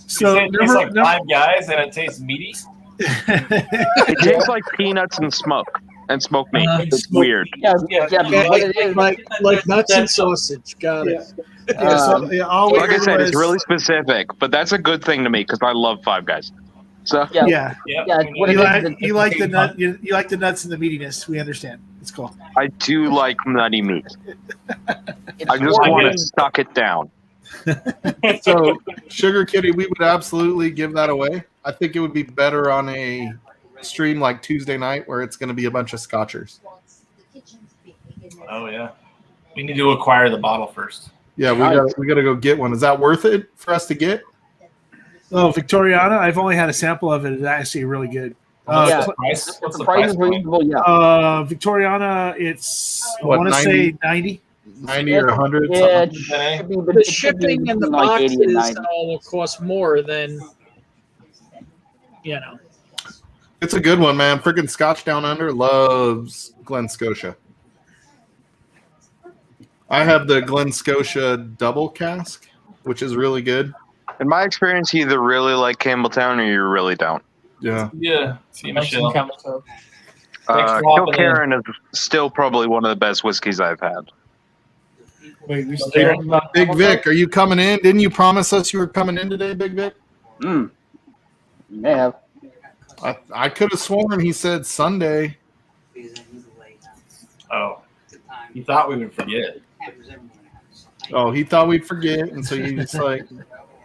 So it tastes like Five Guys and it tastes meaty? It tastes like peanuts and smoke and smoked meat. It's weird. Yeah, Yeah, yeah. Yeah, What it is, like nuts and sausage. Got it. always Like I said, it's was- really specific, but that's a good thing to me because I love Five Guys. So yeah, Yeah, Yep. yeah. What it is, you like the nut. You like the nuts and the meatiness. We understand. It's cool. I do like nutty meat. it's I just more- want to suck it down. So, Sugar Kitty, we would absolutely give that away. I think it would be better on a stream like Tuesday night where it's going to be a bunch of scotchers. Oh, yeah. We need to acquire the bottle first. Yeah, we got to go get one. Is that worth it for us to get? Oh, Victoriana. I've only had a sample of it. It's actually really good. What's yeah. the price? What's the the price price is point? reasonable. Yeah. Victoriana. It's What, I want to 90? say 90. 90 or 100? Yeah, something? it should be, but The it should be shipping and the like 80 and boxes 90. all will cost more than, you know. It's a good one, man. Freaking Scotch Down Under loves Glen Scotia. I have the Glen Scotia double cask, which is really good. In my experience, you either really like Campbelltown or you really don't. Yeah. Yeah. See you, Michelle. Thanks for hopping in. Kilkerran is still probably one of the best whiskeys I've had. Wait, we still about Big Vic, are you coming in? Didn't you promise us you were coming in today, Big Vic? You may have. I could have sworn he said Sunday. Oh, you thought we would forget. Oh, he thought we'd forget, and so he's like,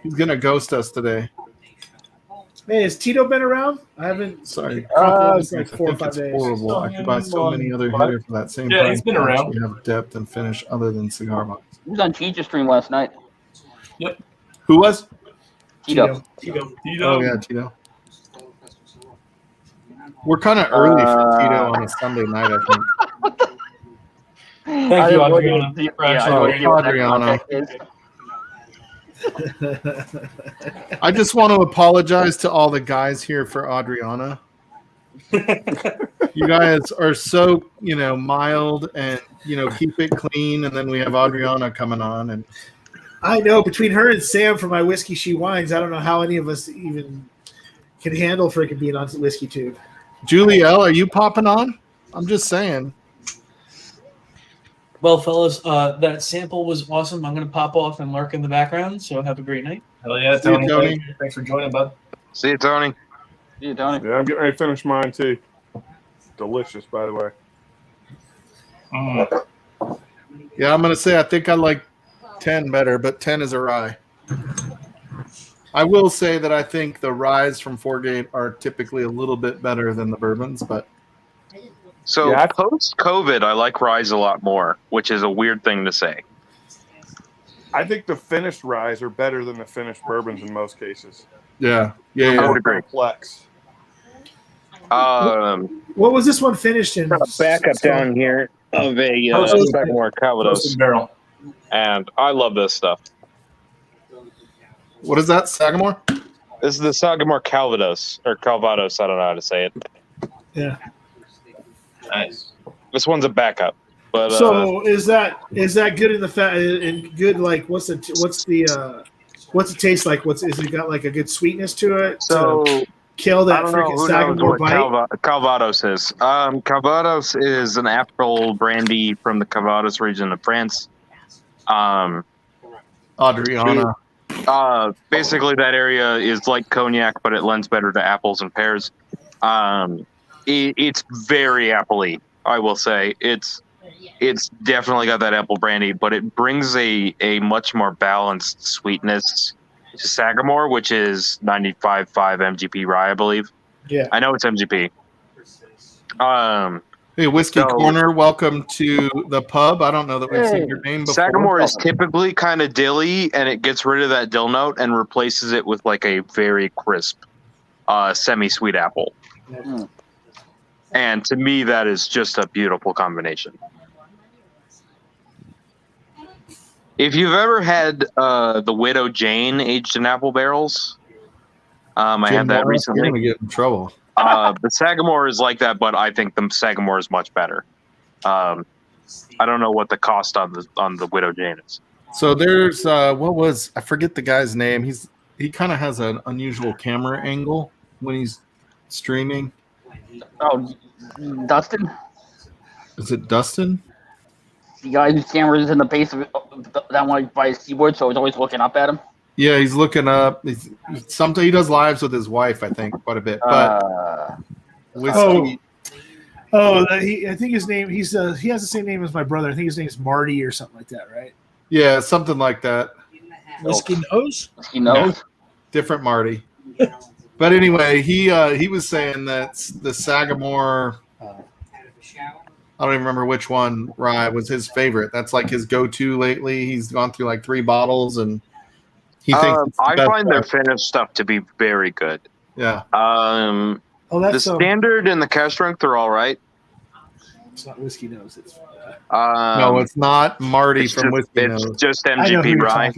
he's gonna ghost us today. Hey, has Tito been around? I haven't. Sorry, It's I like 4 or think 5 it's days. horrible. I could buy so many other hitters for that same Yeah, price. he's been that around. actually have depth and finish other than cigar box. He was on Cheetah's stream last night. Who was? Tito. Oh yeah, Tito. We're kind of early for Tito on a Sunday night, I think. Thank you, Adriana. Adriana. I just want to apologize to all the guys here for Adriana. You guys are so, mild and, keep it clean. And then we have Adriana coming on. And I know between her and Sam for my Whiskey She Wines, I don't know how any of us even can handle freaking being on Whiskey Tube. Julie L, are you popping on? I'm just saying. Well, fellas, that sample was awesome. I'm going to pop off and lurk in the background, so have a great night. Hell yeah, See you, Tony. Tony. Thanks for joining, bud. See you, Tony. See you, Tony. Yeah, I'm getting ready to finish mine too. Delicious, by the way. Yeah, I'm going to say I think I like 10 better, but 10 is a rye. I will say that I think the ryes from FourGate are typically a little bit better than the bourbons, but So post-COVID, I like ryes a lot more, which is a weird thing to say. I think the finished ryes are better than the finished bourbons in most cases. yeah. I would agree. Complex. What was this one finished in? Backup down here of a Sagamore Calvados, Barrel. and I love this stuff. What is that, Sagamore? This is the Sagamore Calvados, or Calvados, I don't know how to say it. Yeah. Nice. This one's a backup. But So is that good in the fat and good like what's it taste like? Is it got like a good sweetness to it? So to kill that I don't know freaking who knows Sagamore what bite. Calvados is. Calvados is an apple brandy from the Calvados region of France. Adriana. Basically, that area is like cognac, but it lends better to apples and pears. It's very apple-y, I will say. It's definitely got that apple brandy, but it brings a much more balanced sweetness to Sagamore, which is 95.5 MGP rye, I believe. Yeah. I know it's MGP. Hey, Whiskey Corner, welcome to the pub. I don't know that we've seen your name before. Sagamore is typically kind of dilly, and it gets rid of that dill note and replaces it with like a very crisp, semi-sweet apple. Mm. And to me, that is just a beautiful combination. If you've ever had the Widow Jane aged in apple barrels, I had that recently. You're going to get in trouble. The Sagamore is like that, but I think the Sagamore is much better. I don't know what the cost on the Widow Jane is. So there's I forget the guy's name. He kind of has an unusual camera angle when he's streaming. Oh, Dustin? Is it Dustin? The guy whose camera is in the base of that one by his keyboard, so he's always looking up at him. Yeah, he's looking up. Sometimes he does lives with his wife, I think, quite a bit. But Whiskey. I think his name. He has the same name as my brother. I think his name is Marty or something like that, right? Yeah, something like that. Whiskey nose? Whiskey nose? Different Marty. But anyway, he was saying that the Sagamore, I don't even remember which one rye was his favorite. That's like his go-to lately. He's gone through like 3 bottles, and he thinks I find their finished stuff to be very good. Yeah. The standard and the cash strength are all right. It's not Whiskey Nose. It's no, it's not Marty from Whiskey Nose. It's just MGP rye.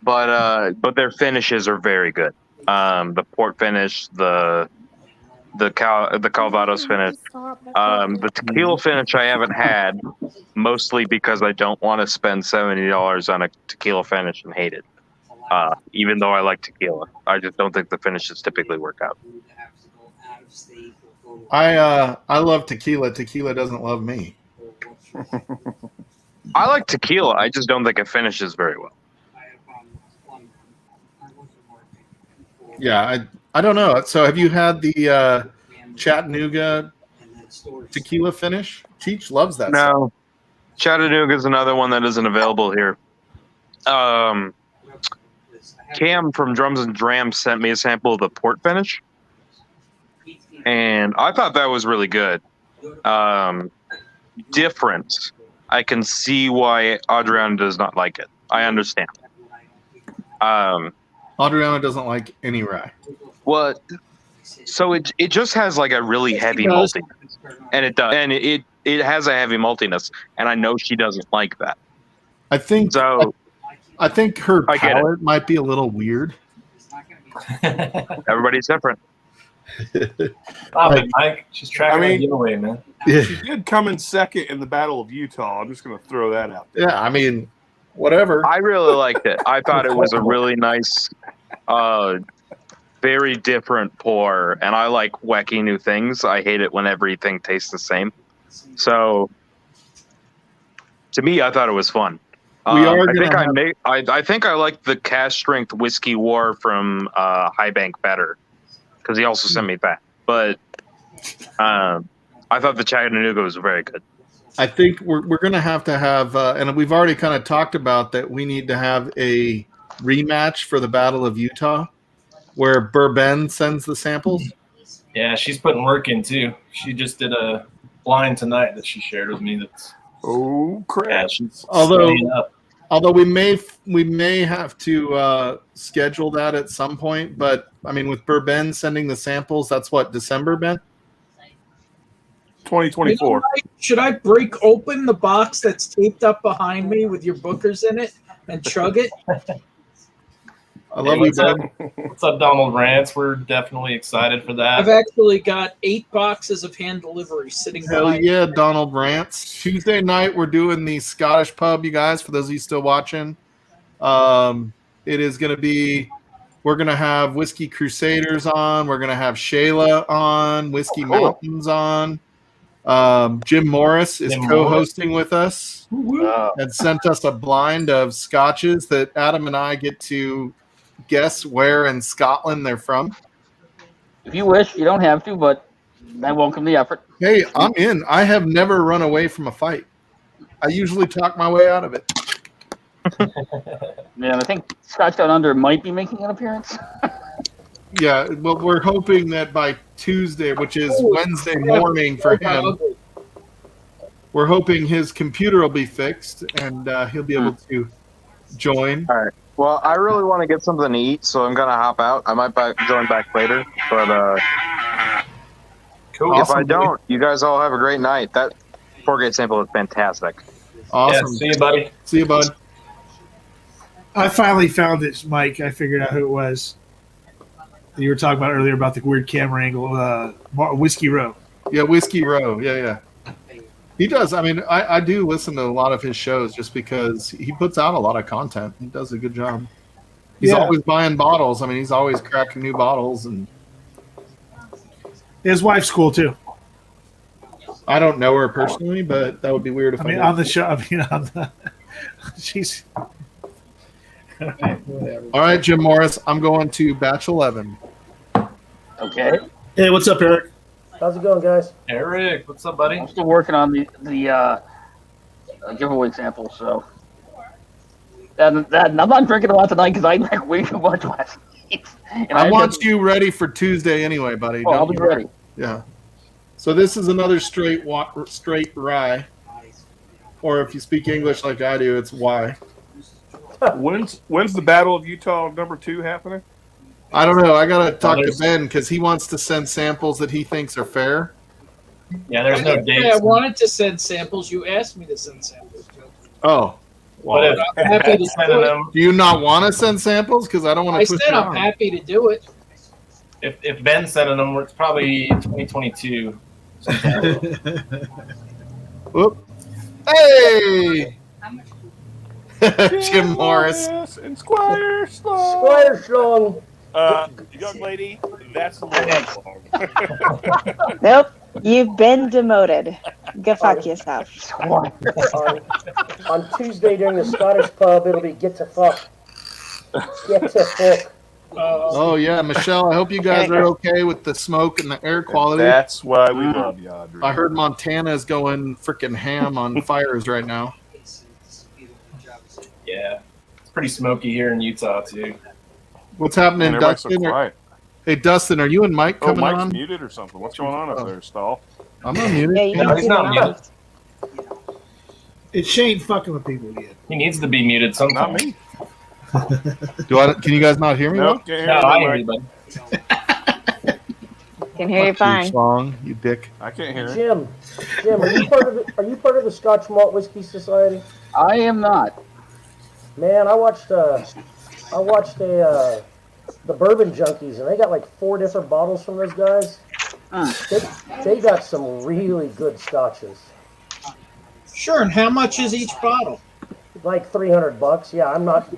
But their finishes are very good. The port finish, the Calvados finish, the tequila finish I haven't had, mostly because I don't want to spend $70 on a tequila finish and hate it. Even though I like tequila, I just don't think the finishes typically work out. I love tequila. Tequila doesn't love me. I like tequila. I just don't think it finishes very well. Yeah, I don't know. So have you had the Chattanooga tequila finish? Cheech loves that stuff. No. Chattanooga is another one that isn't available here. Cam from Drums and Drams sent me a sample of the port finish, and I thought that was really good. Different. I can see why Adriana does not like it. I understand. Adriana doesn't like any rye. Well, so it just has like a really heavy maltiness, and it does, and it has a heavy maltiness, and I know she doesn't like that. I think So I think her I get it. palate might be a little weird. everybody's different. Stop it, Mike. She's tracking the giveaway, man. Yeah, She did come in second in the Battle of Utah. I'm just going to throw that out there. yeah. I mean, whatever. I really liked it. I thought it was a really nice, very different pour, and I like wacky new things. I hate it when everything tastes the same. So, to me, I thought it was fun. We are I think gonna I think I like the cask strength whiskey war from High Bank better, because he also sent me that. But I thought the Chattanooga was very good. I think we're going to have, and we've already kind of talked about that. We need to have a rematch for the Battle of Utah, where Bourbon sends the samples. Yeah, she's putting work in too. She just did a blind tonight that she shared with me. That's crap! Yeah, she's Although studying up. Although we may have to schedule that at some point, but I mean, with Bourbon sending the samples, that's what, December, Ben? 2024. Should I break open the box that's taped up behind me with your bookers in it and chug it? I love you, what's up? Ben. What's up, Donald Rance? We're definitely excited for that. I've actually got 8 boxes of hand delivery sitting Hell behind yeah, Donald Rance. Tuesday night, we're doing the Scottish pub, you guys, for those of you still watching. It is going to be, we're going to have Whiskey Crusaders on. We're going to have Shayla on, Whiskey Mountains on. Jim Morris is co-hosting with us and sent us a blind of scotches that Adam and I get to guess where in Scotland they're from. If you wish, you don't have to, but I welcome the effort. Hey, I'm in. I have never run away from a fight. I usually talk my way out of it. Yeah, I think Scotch Down Under might be making an appearance. Yeah, well, we're hoping that by Tuesday, which is Wednesday morning for him, we're hoping his computer will be fixed and he'll be able to join. All right. Well, I really want to get something to eat, so I'm gonna hop out. I might join back later, but cool. If I don't, you guys all have a great night. That FourGate sample is fantastic. Awesome. Yeah, see you, buddy. See you, bud. I finally found it, Mike. I figured out who it was. You were talking about earlier about the weird camera angle. Whiskey Row. Yeah, Whiskey Row. Yeah. He does. I mean, I do listen to a lot of his shows just because he puts out a lot of content. He does a good job. He's always buying bottles. I mean, he's always cracking new bottles. And his wife's cool, too. I don't know her personally, but that would be weird if I mean, did. on the show. I mean, on the... She's... All right, Jim Morris, I'm going to batch 11. Okay. Hey, what's up, Eric? How's it going, guys? Eric, what's up, buddy? I'm still working on the giveaway sample, so. And I'm not drinking a lot tonight because I drank way too much last night. And I want you ready for Tuesday anyway, buddy. Oh, I'll be ready. Yeah. So this is another straight rye. Or if you speak English like I do, it's Y. When's the Battle of Utah #2 happening? I don't know. I gotta talk to Ben because he wants to send samples that he thinks are fair. Yeah, there's no dates. I wanted to send samples. You asked me to send samples. Oh. Well, I'm happy to send them. Do you not want to send samples? Because I don't want to push said you I'm on. happy to do it. If Ben's sending them, it's probably 2022. Whoop. Hey! Jim Morris. And Squire Sloan. Squire Sloan. Young lady, that's the long. Yep. You've been demoted. Go fuck yourself. On Tuesday during the Scottish pub, it'll be get to fuck. Get to fuck. Oh yeah, Michelle. I hope you guys are okay with the smoke and the air quality. That's why we love you, Audrey. I heard Montana is going freaking ham on fires right now. Yeah, it's pretty smoky here in Utah too. What's happening, Man, everybody's so Dustin? quiet. Hey, Dustin, are you and Mike Oh, coming Mike's on? muted or something. What's going on up there, Stahl? I'm unmuted. Yeah, you No, can he's see not the muted. mouth. It's Shane fucking with people again. He needs to be muted Not sometimes. me. Can you guys not hear me? No, well? can't hear No, you, I hear Mike. you, bud. Can hear you fine. Schlong, you dick. I can't hear. Jim, are you part of the Scotch Malt Whiskey Society? I am not. Man, I watched the Bourbon Junkies, and they got like 4 different bottles from those guys. They got some really good scotches. Sure, and how much is each bottle? Like $300. Yeah, I'm not.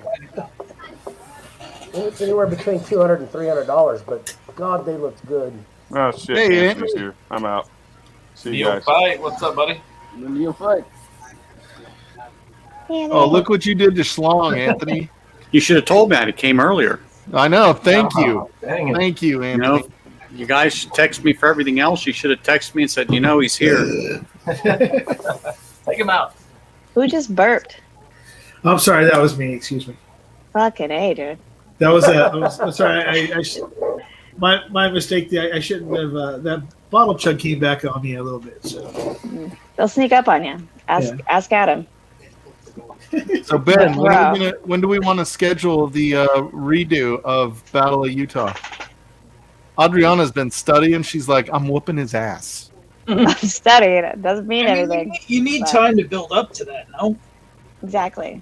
It's anywhere between $200 and $300, but God, they looked good. Oh shit, Hey, Anthony's here. I'm out. See you Neil guys. Fight, what's up, buddy? You'll fight. Oh, look what you did to Schlong, Anthony. You should have told me that. It came earlier. I know. Thank you. Dang it. Thank you, You Anthony. know, you guys should text me for everything else. You should have texted me and said, he's here. Take him out. Who just burped? I'm sorry, that was me. Excuse me. Fucking A, dude. That was I'm sorry. My mistake. I shouldn't have. That bottle chug came back on me a little bit. So They'll sneak up on you. Ask Adam. So Ben, Wow. when do we want to schedule the redo of Battle of Utah? Adriana's been studying. She's like, I'm whooping his ass. I'm studying it. Doesn't mean I mean, anything. you need but- time to build up to that, no? Exactly.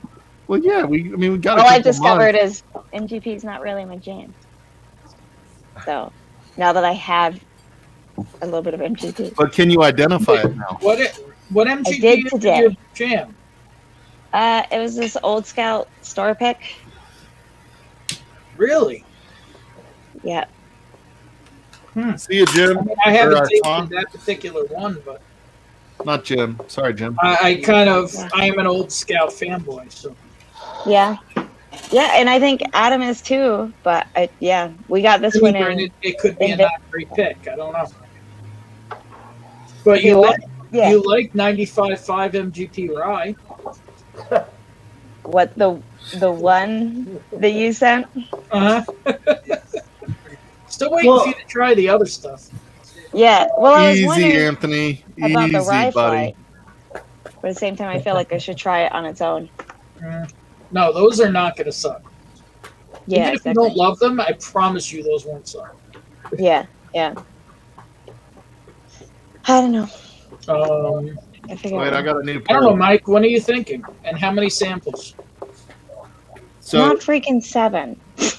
Well, yeah, we got. All I've discovered is MGP is not really my jam. So now that I have a little bit of MGP, But can you identify it now? What I MGP did is today. your jam? It was this Old Scout store pick. Really? Yeah. See you, Jim. I mean, I haven't Or, taken Tom. that particular one, but Not Jim. Sorry, Jim. I am an Old Scout fanboy, so. Yeah. Yeah, and I think Adam is too. But we got this one in. It could be a in not great pick. I don't know. But you what? Yeah. you like 95.5 MGP rye. What the one that you sent? Uh huh. Still waiting for you to try the other stuff. Yeah. Well, I was Easy, wondering Anthony. about the Easy, rye buddy. flight. But at the same time, I feel like I should try it on its own. No, those are not going to suck. Yeah, Even if you don't love them, I promise you those won't suck. Yeah. I don't know. I figure Wait, I got a new I don't know, pair. Mike. What are you thinking? And how many samples? So not freaking 7. You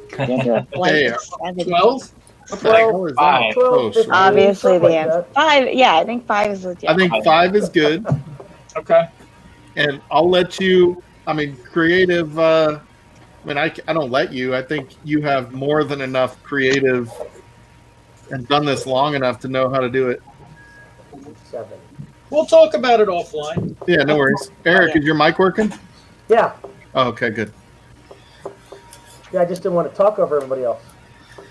can't do a blanket 7. 12? 12. Five. Close, right? Obviously, Something the like answer. 5. Yeah, I think 5 is legit. I think 5 is good, Okay. and I'll let you. I mean, creative. I don't let you. I think you have more than enough creative, and done this long enough to know how to do it. 7. We'll talk about it offline. Yeah, no worries. Eric, is your mic working? Yeah. Oh, okay, good. Yeah, I just didn't want to talk over everybody else.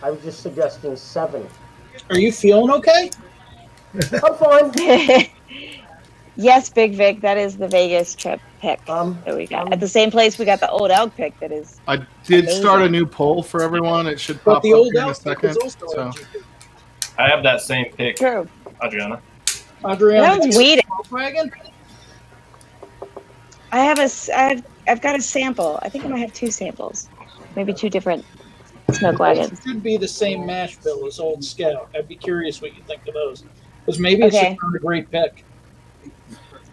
I was just suggesting 7. Are you feeling okay? I'm fine. Yes, Big Vic, that is the Vegas trip pick that we got. At the same place we got the Old Elk pick that is. I did amazing. start a new poll for everyone. It should But pop the up old here in a Elk pick second. is also So. MGP. I have that same pick, True. Adriana. Adriana, That was weed. Volkswagen? I've got a sample. I think I might have 2 samples. Maybe 2 different smoke wagons. It should be the same mash bill as Old Scout. I'd be curious what you think of those. Because maybe it's Okay. just not a great pick.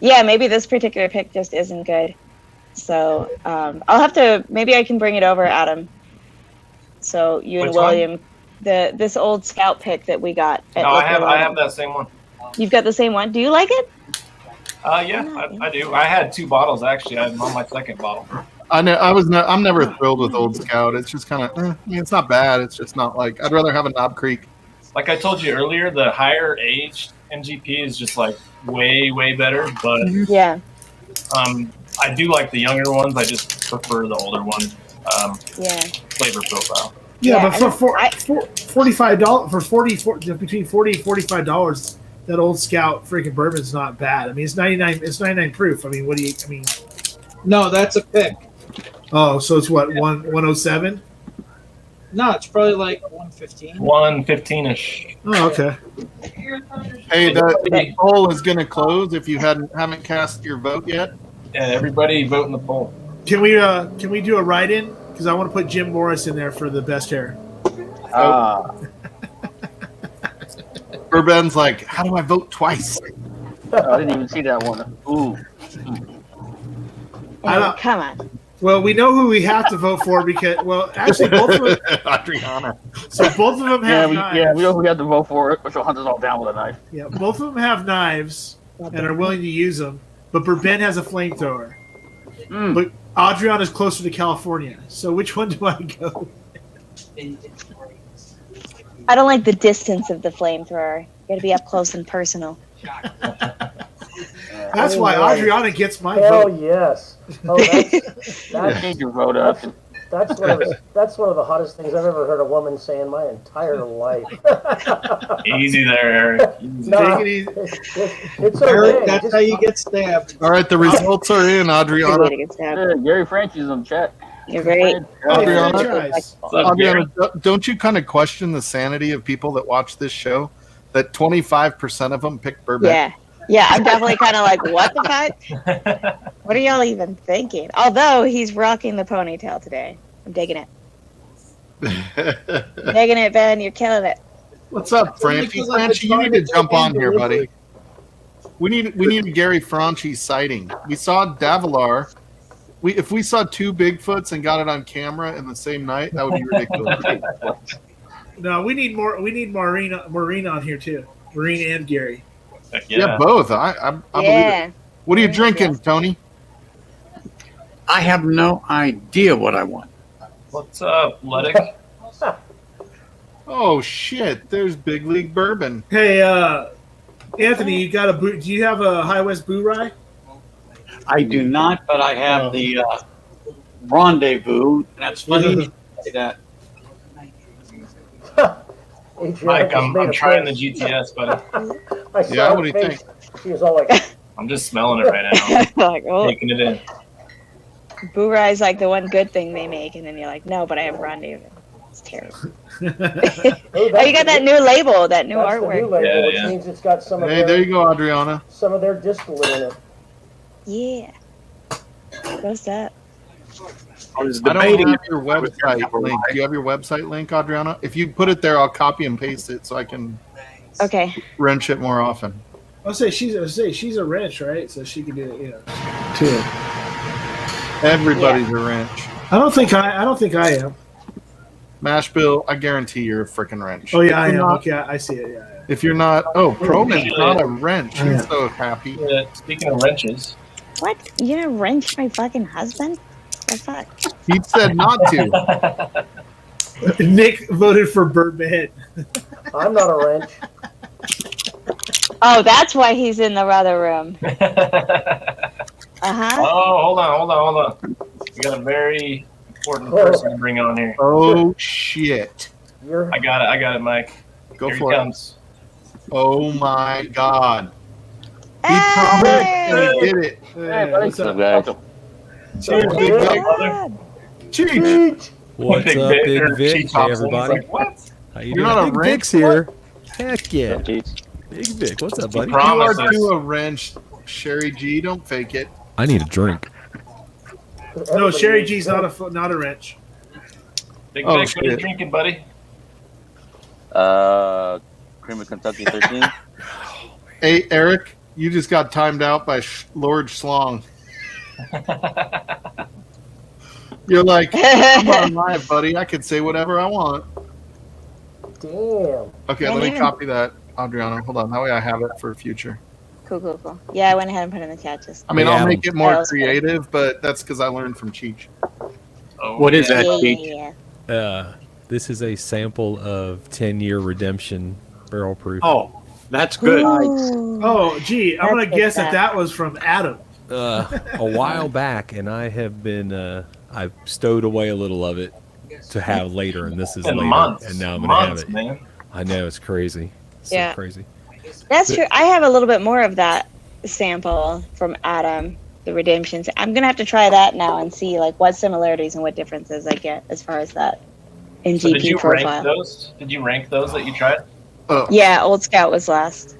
Yeah, maybe this particular pick just isn't good. So I'll have to. Maybe I can bring it over, Adam. So you and Which one? William, this Old Scout pick that we got. At No, I Liquor have Lounge. that same one. You've got the same one. Do you like it? Yeah, I do. I had 2 bottles actually. I'm on my 2nd bottle. I'm never thrilled with Old Scout. It's just kind of. I mean, it's not bad. It's just not like. I'd rather have a Knob Creek. Like I told you earlier, the higher aged NGP is just like way better, but Yeah. I do like the younger ones. I just prefer the older one. Yeah. Flavor profile. Yeah, Yeah, but for $45 between $40 and $45, that old Scout freaking bourbon's not bad. I mean, it's 99. It's 99 proof. I mean, what do you? I mean, No, that's a pick. oh, so it's what 107? No, it's probably like 115. 115-ish. Oh, okay. Hey, the poll is going to close if you haven't cast your vote yet. Yeah, everybody vote in the poll. Can we do a write-in? Because I want to put Jim Morris in there for the best hair. Burben's like, how do I vote twice? I didn't even see that one. Ooh. Come on. Well, we know who we have to vote for because, well, actually, both of them. Adriana. So both of them have knives. We know who we have to vote for, which will hunt us all down with a knife. Yeah, both of them have knives and are willing to use them. But Burben has a flamethrower. But Adriana's closer to California. So which one do I go? I don't like the distance of the flamethrower. You got to be up close and personal. That's why Adriana gets my Hell vote. yes. Oh, Change your vote up. That's one of the hottest things I've ever heard a woman say in my entire life. Easy there, Eric. Take it easy. It's Eric, okay. that's how you get stabbed. All right, the results are in, Adriana. Gary Franchi's on chat. You're right. Adriana, don't you kind of question the sanity of people that watch this show? That 25% of them pick Burbank. Yeah, I'm definitely kind of like, what the fuck? What are y'all even thinking? Although he's rocking the ponytail today. I'm digging it. Digging it, Ben. You're killing it. What's up, Franchi? Franchi, you need to jump on here, buddy. We need a Gary Franchi sighting. We saw Davilar. If we saw two Bigfoots and got it on camera in the same night, that would be ridiculous. No, we need more. We need Maureen on here too. Maureen and Gary. Yeah, both. I believe it. What are you drinking, Tony? I have no idea what I want. What's up, Luddick? Oh shit! There's Big League Bourbon. Hey, Anthony, you got a do you have a High West Boo Rye? I do not, but I have the Rendezvous. That's funny you say that. Mike, I'm trying the GTS, buddy. Yeah, what do you think? She was all like, I'm just smelling it right now. Like, oh, Taking it in. Boo Rye is like the one good thing they make, and then you're like, no, but I have Rendezvous. It's terrible. Oh, you got that new label, that new that's artwork. the new label, which means it's got some of Hey, there you go, Adriana. some of their distillate in it. Yeah. What's that? I was I don't debating. have your website link. Do you have your website link, Adriana? If you put it there, I'll copy and paste it so I can Okay. wrench it more often. I'll say she's a wrench, right? So she can do it, too. Everybody's a wrench. I don't think I am. Mashbill, I guarantee you're a freaking wrench. Oh yeah, I If am. you're not- Okay, I see it. Yeah. If you're not, Proman's not a wrench. He's so happy. Speaking of wrenches, What? You gonna wrench my fucking husband? The fuck? He said not to. Nick voted for Birdman. I'm not a wrench. Oh, that's why he's in the other room. Oh, hold on. We got a very important person to bring on here. Oh shit! I got it, Mike. Go Here for he it. comes. Oh my god! He Hey! did it. Hey, buddy. What's up? Welcome. Cheers, Big Vic. Cheers. What's Big up, Vic, Big or Vic? Chief Hey, Thompson. everybody. He's like, what? How you You're doing? not a Big wrench? Vic's here. Heck yeah. Big Jeez. Vic, what's up, buddy? You are Promises. too a wrench, Sherry G. Don't fake it. I need a drink. No, Sherry G's not a wrench. Big Oh, Vic, what are you shit. drinking, buddy? Cream of Kentucky 13. Hey, Eric, you just got timed out by Lord Schlong. You're like, I'm on live, buddy. I can say whatever I want. Damn. Okay, let me copy that, Adriana. Hold on. That way I have it for future. Cool. Yeah, I went ahead and put it in the chat just. I mean, Yeah. I'll make it more That was good. creative, but that's because I learned from Cheech. Oh, What is that, Yeah, Cheech? yeah. This is a sample of 10-year redemption barrel proof. Oh, That's good. Oh, gee, I'm gonna That's guess good that was from Adam. A while back, and I have been I've stowed away a little of it to have later, and this is Been later, months, and now I'm gonna have it. man. I know, it's crazy. It's Yeah. so crazy. That's true. I have a little bit more of that sample from Adam, the redemptions. I'm gonna have to try that now and see like what similarities and what differences I get as far as that in So did GP you profile. rank those? Did you rank those that you tried? Oh, Yeah, Old Scout was last.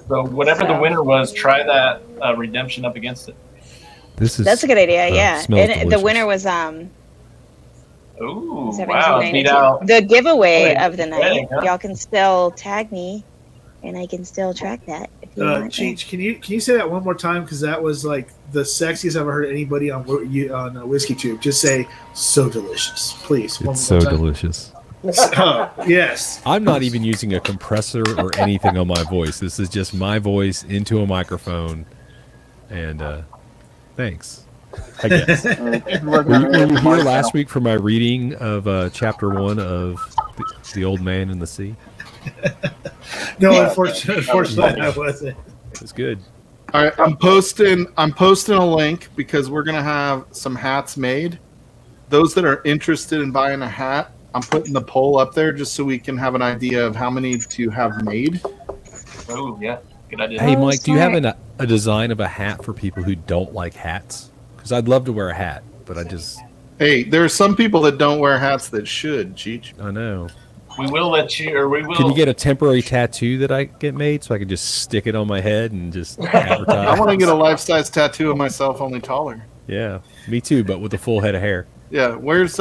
So whatever the So- winner was, try that redemption up against it. This is That's a good idea. Yeah, smells and the delicious. winner was Ooh, 1792. wow, beat out. The giveaway Oh, of the yeah, night. yeah. Y'all can still tag me, and I can still track that if you want. Cheech, can you say that one more time? Because that was like the sexiest I've ever heard anybody on Whiskey Tube. Just say "so delicious," please. One It's so more time. delicious. Yes. I'm not even using a compressor or anything on my voice. This is just my voice into a microphone, and thanks. I guess. Were you here last week for my reading of Chapter 1 of the Old Man in the Sea? No, unfortunately, I wasn't. It's good. All right, I'm posting a link because we're gonna have some hats made. Those that are interested in buying a hat, I'm putting the poll up there just so we can have an idea of how many to have made. Oh yeah, good idea. Hey, Mike, do you have a design of a hat for people who don't like hats? Because I'd love to wear a hat, but I just... Hey, there are some people that don't wear hats that should, Cheech. I know. We will let you, or we will. Can you get a temporary tattoo that I get made so I can just stick it on my head and just advertise? I want to get a life-size tattoo of myself, only taller. Yeah, me too, but with a full head of hair. Yeah, where's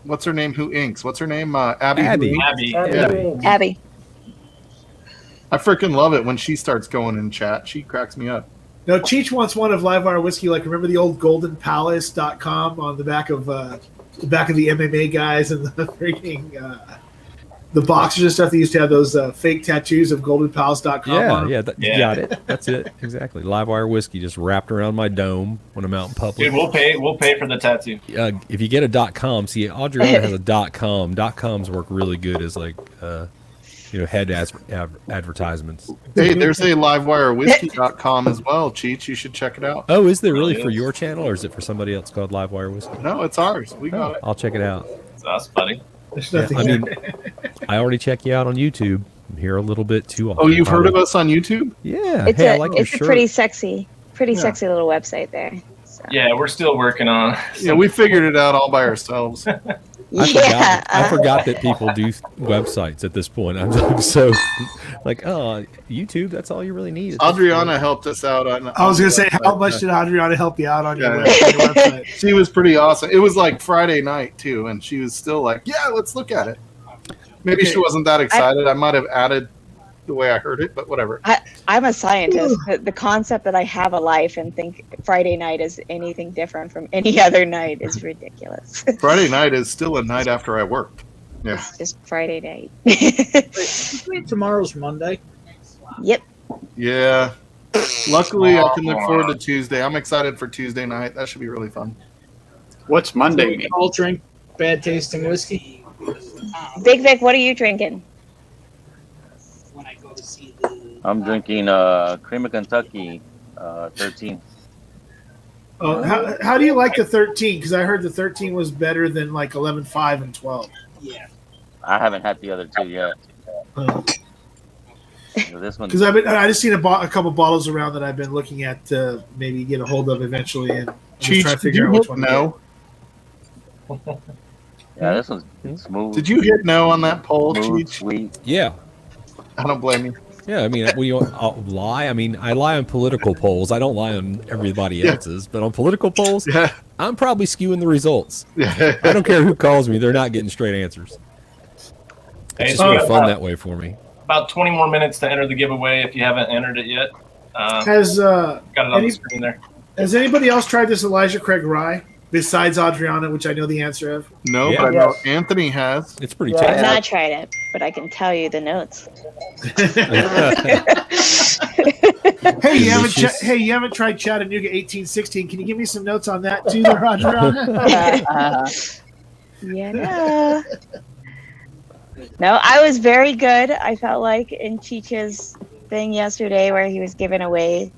what's her name? Who inks? What's her name? Abby. Abby. Who inks? Abby. Yeah. Abby. I freaking love it when she starts going in chat. She cracks me up. No, Cheech wants one of Livewire Whiskey. Like, remember the old goldenpalace.com on the back of the MMA guys and the freaking the boxers and stuff. They used to have those fake tattoos of goldenpalace.com. on them. You got it. That's it. Exactly. Livewire whiskey just wrapped around my dome when I'm out in public. Dude, we'll pay for the tattoo. If you get a .com, see, Adriana has a .com. .coms work really good as like head advertisements. Hey, there's a livewirewhiskey.com as well, Cheech. You should check it out. Oh, is there really for your channel, or is it for somebody else called Livewire Whiskey? No, it's ours. We got it. I'll check it out. That's funny. Yeah, I mean, I already check you out on YouTube. I'm here a little bit too often. Oh, you've heard of us on YouTube? Yeah. It's hey, I like your it's a shirt. pretty sexy little website there. Yeah, we're still working on it. Yeah, we figured it out all by ourselves. I forgot that people do websites at this point. I'm so like, oh, YouTube, that's all you really need. Adriana helped us out on. I was going to say, how much did Adriana help you out on your website? She was pretty awesome. It was like Friday night too, and she was still like, "Yeah, let's look at it." Maybe she wasn't that excited. I might have added the way I heard it, but whatever. I'm a scientist. The concept that I have a life and think Friday night is anything different from any other night is ridiculous. Friday night is still a night after I worked. Yeah. It's just Friday night. Wait, tomorrow's Monday. Yep. Yeah. Luckily, I can look forward to Tuesday. I'm excited for Tuesday night. That should be really fun. What's Monday mean? All drink bad tasting whiskey. Big Vic, what are you drinking? I'm drinking Cream of Kentucky 13. How do you like the 13? Because I heard the 13 was better than like 11, 5, and 12. Yeah. I haven't had the other two yet. So this one, Because I just seen a couple bottles around that I've been looking at to maybe get a hold of eventually, and I'm just trying to figure out which one. No. yeah, this one's smooth. Did you hit no on that poll, Smooth, Cheech? sweet. Yeah. I don't blame you. Yeah, I mean, I'll lie? I mean, I lie on political polls. I don't lie on everybody else's, but on political polls, I'm probably skewing the results. I don't care who calls me; they're not getting straight answers. It's just more fun that way for me. About 20 more minutes to enter the giveaway if you haven't entered it yet. Has got it on the screen there. Has anybody else tried this Elijah Craig rye besides Adriana, which I know the answer of? No, but I know Anthony has. It's pretty I've not tried it, but I can tell you the notes. Hey, you haven't tried Chattanooga 1816. Can you give me some notes on that too, there, Adriana? Yeah. No, I was very good. I felt like in Chicha's thing yesterday where he was giving away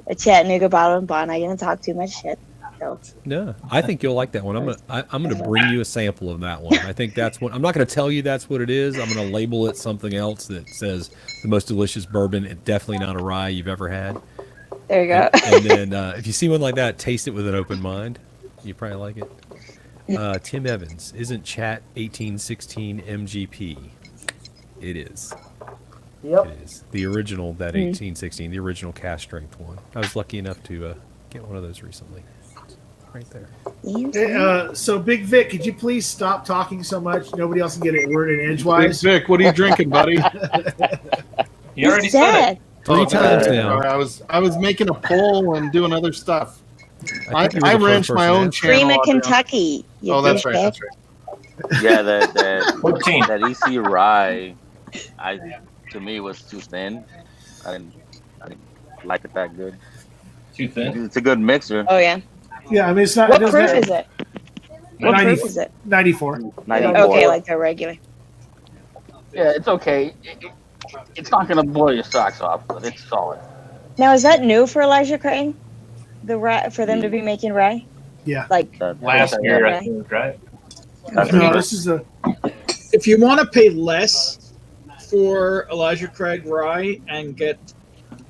a Chattanooga bottle and bond. I didn't talk too much shit. So. No, I think you'll like that one. I'm gonna bring you a sample of that one. I think that's what I'm not gonna tell you that's what it is. I'm gonna label it something else that says the most delicious bourbon. It's definitely not a rye you've ever had. There you go. And then if you see one like that, taste it with an open mind. You probably like it. Tim Evans, isn't Chat 1816 MGP? It is. Yep. It is the original, that 1816, the original cast strength one. I was lucky enough to get one of those recently. Right there. So, Big Vic, could you please stop talking so much? Nobody else can get it worded edgewise. Big Vic, what are you drinking, buddy? You already said it. Three times now. I was making a poll and doing other stuff. I wrenched my own channel. Cream of Kentucky. Oh, that's right. That's right. Yeah, that EC rye, to me was too thin. I didn't like it that good. Too thin. It's a good mixer. Oh yeah. Yeah, I mean it's not. What proof is it? What 90, proof is it? 94. 94. Okay, like the regular. Yeah, it's okay. It's not gonna blow your socks off, but it's solid. Now is that new for Elijah Craig? The rye for them to be making rye? Yeah. Like last year, I think, right? No, this is a. If you want to pay less for Elijah Craig rye and get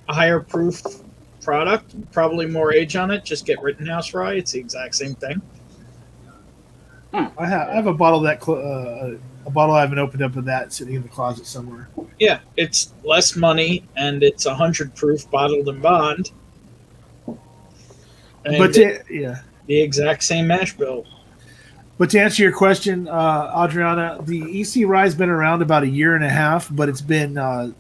a higher proof product, probably more age on it, just get Rittenhouse rye. It's the exact same thing. I have a bottle that a bottle I haven't opened up of that sitting in the closet somewhere. Yeah, it's less money and it's 100 proof bottled and bond. And But the exact same mash bill. But to answer your question, Adriana, the EC rye's been around about 1.5 years, but it's been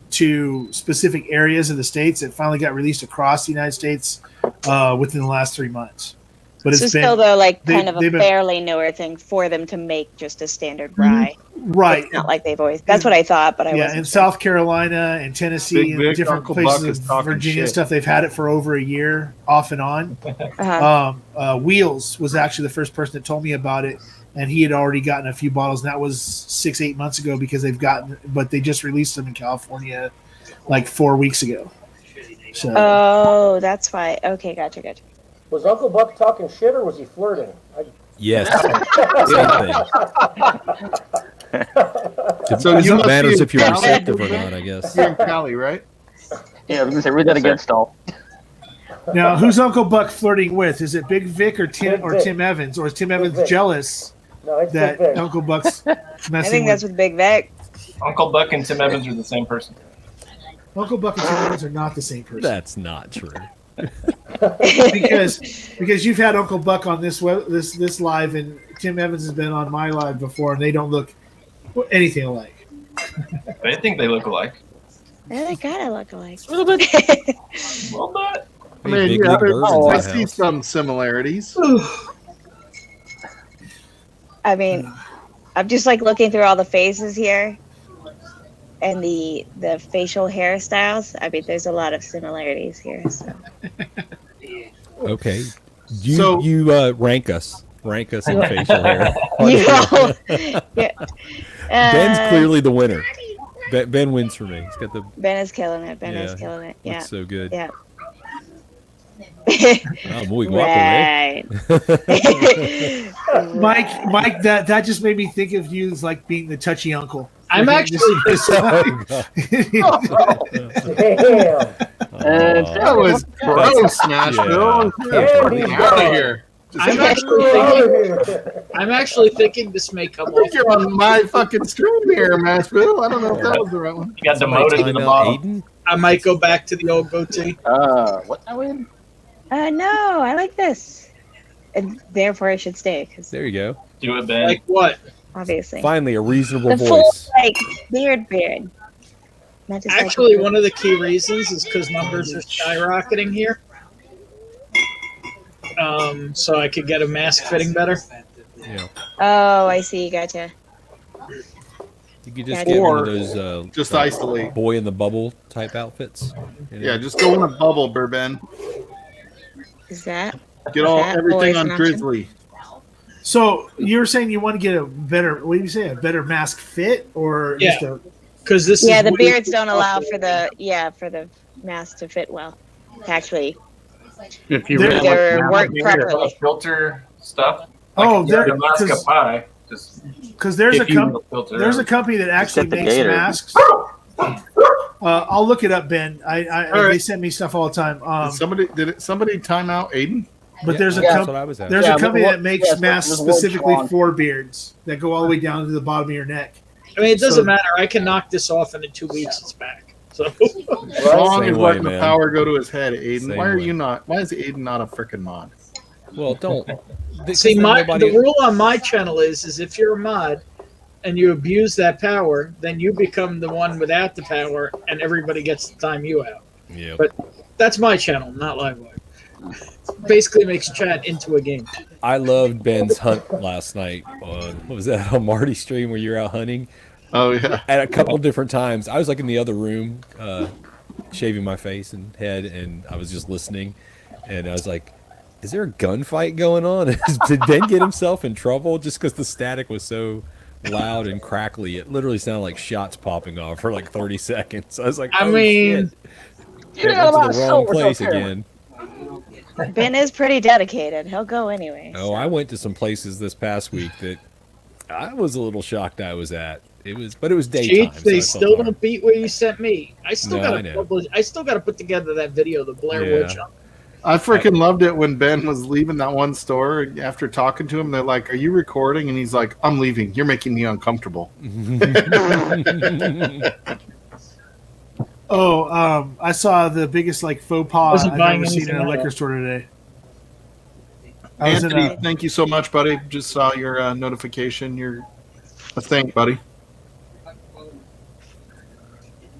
to specific areas of the states. It finally got released across the United States within the last 3 months. But it's still though like kind of a fairly newer thing for them to make just a standard rye. Right. It's not like they've always. That's what I thought, but I wasn't. In South Carolina and Tennessee and different Uncle places Buck of Virginia and stuff, they've had it for over 1 year, off and on. Wheels was actually the first person that told me about it, and he had already gotten a few bottles, and that was 6-8 months ago because but they just released them in California like 4 weeks ago. So. Oh, that's why. Okay, gotcha. Was Uncle Buck talking shit or was he flirting? Yes. So you it matters be if you're Cali, receptive or not, I guess. You're in Cali, right? Yeah, I was gonna say read that again, Stahl. Now, who's Uncle Buck flirting with? Is it Big Vic or Tim Evans, or is Tim Evans jealous that Uncle Buck's messing? I think that's with Big Vic. Uncle Buck and Tim Evans are the same person. Uncle Buck and Tim Evans are not the same person. That's not true. because you've had Uncle Buck on this live, and Tim Evans has been on my live before, and they don't look anything alike. They think they look alike. Yeah, they gotta look alike. A little bit. I mean, I see some similarities. I mean, I'm just like looking through all the faces here and the facial hairstyles. I mean, there's a lot of similarities here. So. Okay. You rank us. Rank us in facial hair. Ben's clearly the winner. Ben wins for me. He's got the. Ben is killing it. Yeah. Looks so good. Yeah. Muy guapo, right. Mike, that just made me think of you as like being the touchy uncle. I'm actually. That was gross, Nashville. Get out of here. I'm actually thinking this may come off. You're on my fucking stream here, Nashville. I don't know if that was the right one. You got demoted to the bottom. I might go back to the old goatee. What's that win? No, I like this, and therefore I should stay. There you go. Do it, Ben. Like what? Obviously. Finally, a reasonable the voice. Full, like beard. Not just Actually, like one of the key reasons is because numbers are skyrocketing here. So I could get a mask fitting better. Yeah. Oh, I see. Gotcha. You could just get one of those just isolate boy in the bubble type outfits. You know? Yeah, just go in a bubble, Bourbon. Is that? Get everything on Drizzly. So you were saying you want to get a better, what do you say, a better mask fit, or just a? Because this Yeah, is the way- beards don't allow for the mask to fit well. Actually, If you There- really they're want work Beard, properly. filter stuff. Oh, Like there- the Alaska pie. Just Because there's if a you filter there's a out. company that actually get the makes gator. masks. I'll look it up, Ben. All They right. send me stuff all the time. Did somebody time out Aiden? But there's a that's what I was asking. there's Yeah, a company but that makes yes, masks there's one specifically strong. for beards that go all the way down to the bottom of your neck. I mean, it doesn't So- matter. I can knock this off, and in 2 weeks it's back. So As long Same as way, letting the man. power go to his head, Aiden. Same Why are way. you not? Why is Aiden not a freaking mod? Well, don't. see, then nobody- the rule on my channel is if you're a mod and you abuse that power, then you become the one without the power, and everybody gets to time you out. Yeah. But that's my channel, not Livewire. Basically makes chat into a game. I loved Ben's hunt last night on, what was that, on Marty's stream where you're out hunting? Oh, yeah. At a couple different times. I was like in the other room, shaving my face and head, and I was just listening. And I was like, is there a gunfight going on? Did Ben get himself in trouble just because the static was so loud and crackly? It literally sounded like shots popping off for like 30 seconds. I was like, I oh, mean, shit. It went to the wrong place again. Ben is pretty dedicated. He'll go anyway. Oh, I went to some places this past week that I was a little shocked I was at. But it was daytime. Cheats, they so I still felt don't beat where you sent me. I still No, I gotta know. publish. I still gotta put together that video, the Blair Yeah. Witch. I freaking loved it when Ben was leaving that one store. After talking to him, they're like, "Are you recording?" And he's like, "I'm leaving. You're making me uncomfortable." I saw the biggest faux pas Wasn't I've buying ever seen in anything a at liquor all. store today. I was in Anthony, a- thank you so much, buddy. Just saw your notification. Your thing, buddy.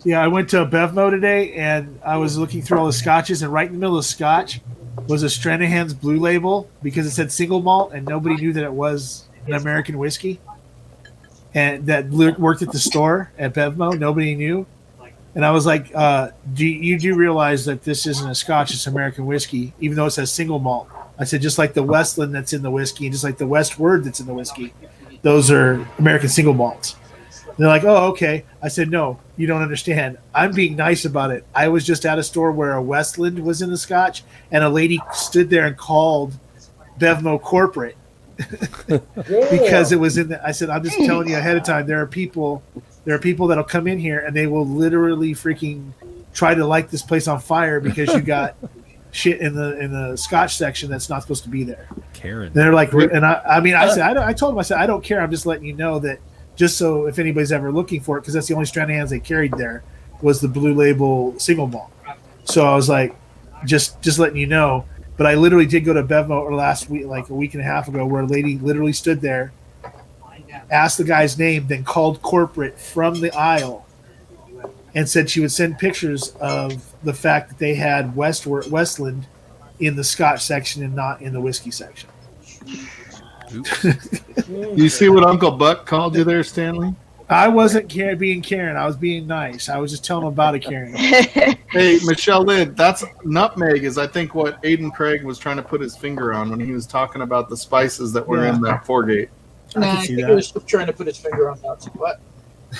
Yeah, I went to a Bevmo today, and I was looking through all the scotches, and right in the middle of the scotch was a Stranahan's Blue Label because it said single malt, and nobody knew that it was an American whiskey. And that worked at the store at Bevmo, nobody knew. And I was like, you do realize that this isn't a scotch, it's American whiskey, even though it says single malt. I said, just like the Westland that's in the whiskey, and just like the Westward that's in the whiskey, those are American single malts. And they're like, oh, okay. I said, no, you don't understand. I'm being nice about it. I was just at a store where a Westland was in the scotch, and a lady stood there and called Bevmo corporate because it was in the. I said, I'm just telling you ahead of time. There are people that'll come in here and they will literally freaking try to light this place on fire because you got shit in the scotch section that's not supposed to be there. Karen. And they're like, and I said, I told them, I said, I don't care. I'm just letting you know that. Just so if anybody's ever looking for it, because that's the only Stranahan's they carried there was the Blue Label single malt. So I was like, just letting you know. But I literally did go to Bevmo last week, like a week and a half ago, where a lady literally stood there, asked the guy's name, then called corporate from the aisle, and said she would send pictures of the fact that they had Westland in the Scotch section and not in the whiskey section. You see what Uncle Buck called you there, Stanley? I wasn't being Karen. I was being nice. I was just telling him about it, Karen. Hey, Michelle Lynn, that's nutmeg is I think what Aiden Craig was trying to put his finger on when he was talking about the spices that were in that FourGate. I think he was trying to put his finger on that. What?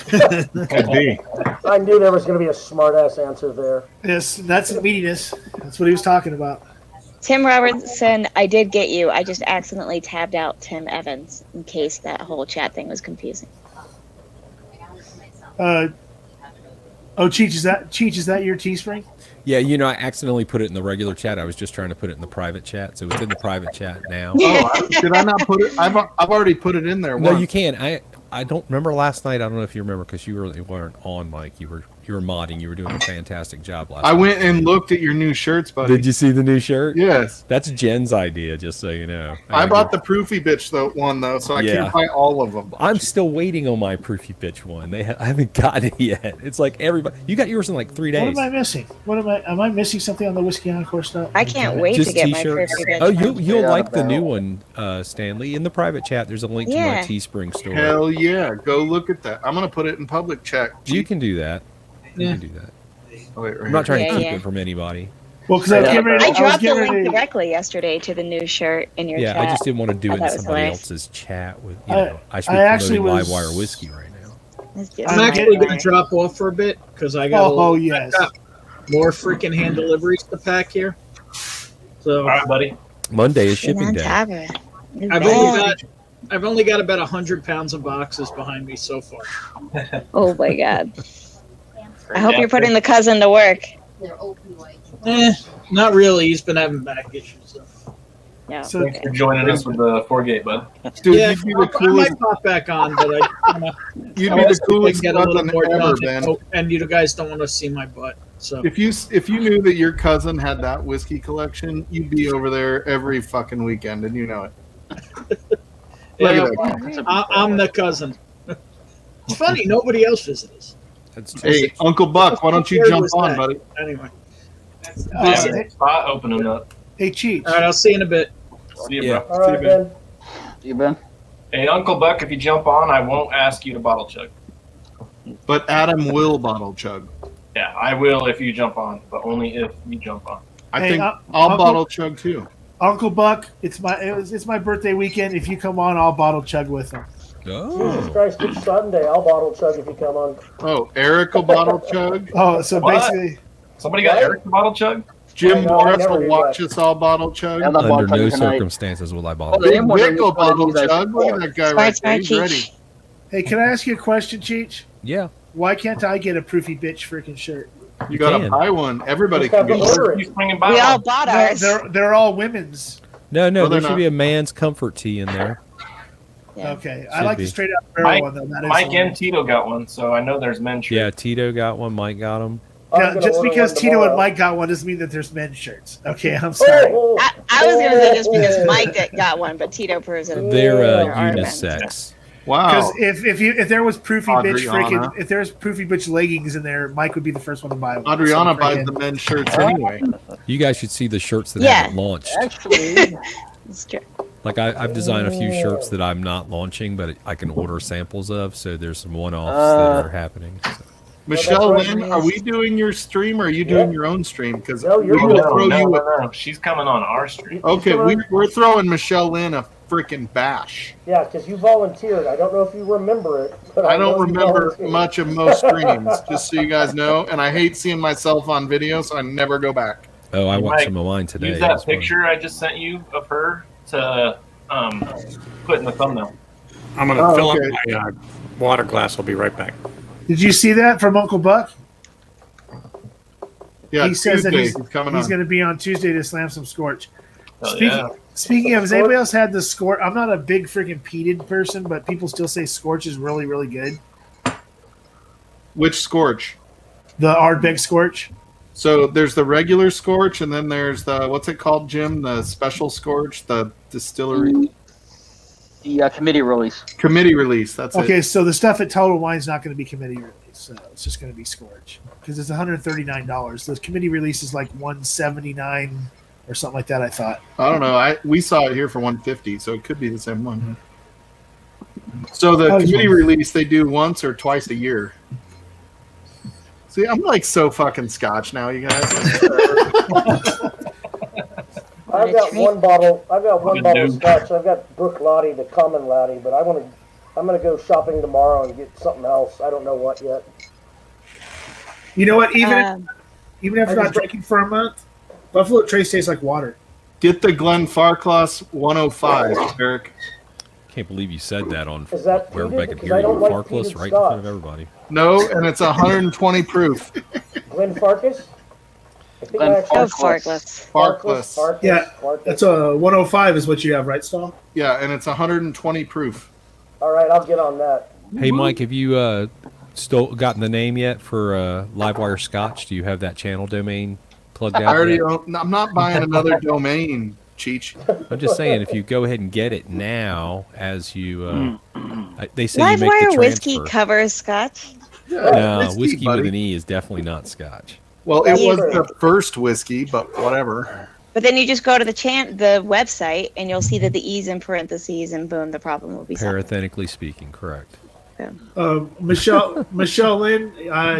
Could be. I knew there was going to be a smart-ass answer there. Yes, that's meatiness. That's what he was talking about. Tim Robertson, I did get you. I just accidentally tabbed out Tim Evans in case that whole chat thing was confusing. Cheech, is that your Teespring? Yeah, I accidentally put it in the regular chat. I was just trying to put it in the private chat, so it's in the private chat now. Did I not put it? I've already put it in there. No, once. you can. I don't remember last night. I don't know if you remember because you really weren't on, Mike. You were modding. You were doing a fantastic job last night. I went and looked at your new shirts, buddy. Did you see the new shirt? Yes. That's Jen's idea, just so you know. I bought the Proofy Bitch one though, so I can't buy all of them. I'm still waiting on my Proofy Bitch one. I haven't gotten it yet. It's like everybody. You got yours in like 3 days. What am I missing? Am I missing something on the Whiskey Encore stuff? I can't wait Just to get t-shirts. my first. Oh, you'll like the new one, Stanley. In the private chat, there's a link to my Yeah. Teespring store. Hell yeah, go look at that. I'm gonna put it in public chat. You can do that. You Yeah. can do that. Oh, wait, right I'm not trying to here. keep Yeah. it from anybody. Well, because I was getting ready. I I was dropped the getting link ready. directly yesterday to the new shirt in your Yeah, chat. I just didn't want to do I it thought in it was somebody hilarious. else's chat with. I should I be actually promoting was- Livewire whiskey right now. I'm actually going to drop off for a bit because I got, yes. I've got more freaking hand deliveries to pack here. So, All right, buddy. Monday is shipping day. I've only got about 100 pounds of boxes behind me so far. Oh my god! I hope you're putting the cousin to work. Not really. He's been having back issues. So. Yeah. So, Thanks for joining us with the FourGate, bud. Dude, Yeah, you'd be the I coolest. might pop back on, but You'd be the coolest get a little cousin more ever, done. Ben. And you guys don't want to see my butt. So If you knew that your cousin had that whiskey collection, you'd be over there every fucking weekend, and you know it. Look yeah, at that guy. I'm the cousin. It's funny, nobody else visits. Hey, Uncle Buck, why don't you jump on, buddy? Anyway. Spot opening up. Hey, Cheech. All right, I'll see you in a bit. See you, Yeah. bro. All right, Ben. See you, Ben. Hey, Uncle Buck, if you jump on, I won't ask you to bottle chug. But Adam will bottle chug. Yeah, I will if you jump on, but only if you jump on. I Hey, think Uncle- I'll bottle chug too. Uncle Buck, it's my birthday weekend. If you come on, I'll bottle chug with him. Jesus Christ, it's Sunday. I'll bottle chug if you come on. Oh, Eric will bottle chug. Oh, so What? basically, Somebody got Eric to bottle chug? Jim No, I Morris never will do watch that. us all bottle chug. I'm not Under bottle no tonight. circumstances will I Oh, bottle. they Big am wondering Wick will which one of bottle you guys chug. Look at that guy right there. He's Cheech. ready. hey, can I ask you a question, Cheech? Yeah. Why can't I get a Proofy Bitch freaking shirt? You gotta can. buy one. Everybody Just have can to get one. order You it. swinging by We all one. bought No, ours. they're all women's. No, No, there they're should be a man's comfort tee in there. Yeah. Okay, I Should like be. the straight out barrel Mike, one though. That is Mike the and one. Tito got one, so I know there's men's shirts. Yeah, Tito got one. Mike got them. I'm Now, gonna just order because one Tito tomorrow. and Mike got one doesn't mean that there's men's shirts. Okay, I'm sorry. Oh, I was gonna say just because Mike got one, but Tito proves it. They're There are men's. unisex. Wow. Because if there was Proofy Bitch Adriana. if there was Proofy Bitch leggings in there, Mike would be the first one to buy one. Adriana So buys freaking- the men's shirts anyway. You guys should see the shirts that Yeah. haven't launched. Actually, It's true. Like I've designed a few shirts that I'm not launching, but I can order samples of. So there's some one-offs that are happening. So. Michelle that's right. Lynn, are we doing your stream or are you doing your own stream? Because No, we you're will doing- throw you. No. She's coming on our street. Okay, we're throwing Michelle Lynn a freaking bash. yeah, because you volunteered. I don't know if you remember it, but I know don't you remember volunteered. much of most streams, just so you guys know. And I hate seeing myself on video, so I never go back. Oh, I You watched might some of mine today. Use It that was fun. picture I just sent you of her to put in the thumbnail. I'm going to Oh, fill okay. up my water glass. I'll be right back. Did you see that from Uncle Buck? Yeah, He says that Tuesday, coming he's on. going to be on Tuesday to slam some Scorch. Hell Speaking, yeah. speaking of, has anybody else had the Scorch? I'm not a big freaking peated person, but people still say Scorch is really, really good. Which Scorch? The Ardbeg Scorch. So there's the regular Scorch, and then there's the, what's it called, Jim? The special Scorch, the distillery the committee release. committee release. That's Okay, it. so the stuff at Total Wine's not going to be committee release, so it's just going to be Scorch because it's $139. The committee release is like $179 or something like that. I thought. I don't know. We saw it here for $150, so it could be the same one. So the committee release they do once or twice a year. See, I'm like so fucking Scotch now, you guys. I've got one bottle. I've got one Good bottle of dude. scotch. I've got Brook Lottie, the common Lottie, but I'm gonna go shopping tomorrow and get something else. I don't know what yet. You know what? Even Um, if you're not drinking for a month, Buffalo Trace tastes like water. Get the Glen Farclas 105, Eric. Can't believe you said that on Is that where peated? everybody could Because hear I you. don't like Farkless peated right in front of scotch. everybody. No, and it's 120 proof. Glen Farkas? I think Glen I actually Oh, Farkless. Farkless. Yeah, Farkas. that's a 105 is what you have, right, Stahl? Yeah, and it's 120 proof. All right, I'll get on that. Hey, Mike, have you gotten the name yet for Livewire Scotch? Do you have that channel domain plugged I out already yet? own, I'm not buying another domain, Cheech. I'm just saying, if you go ahead and get it now, as you, they say you make the Livewire whiskey transfer. covers Scotch. No, whiskey buddy. with an E is definitely not Scotch. Well, it was Yeah. the first whiskey, but whatever. But then you just go to the website and you'll see that the E's in parentheses and boom, the problem will be solved. Parenthetically speaking, correct. Michelle Lynn,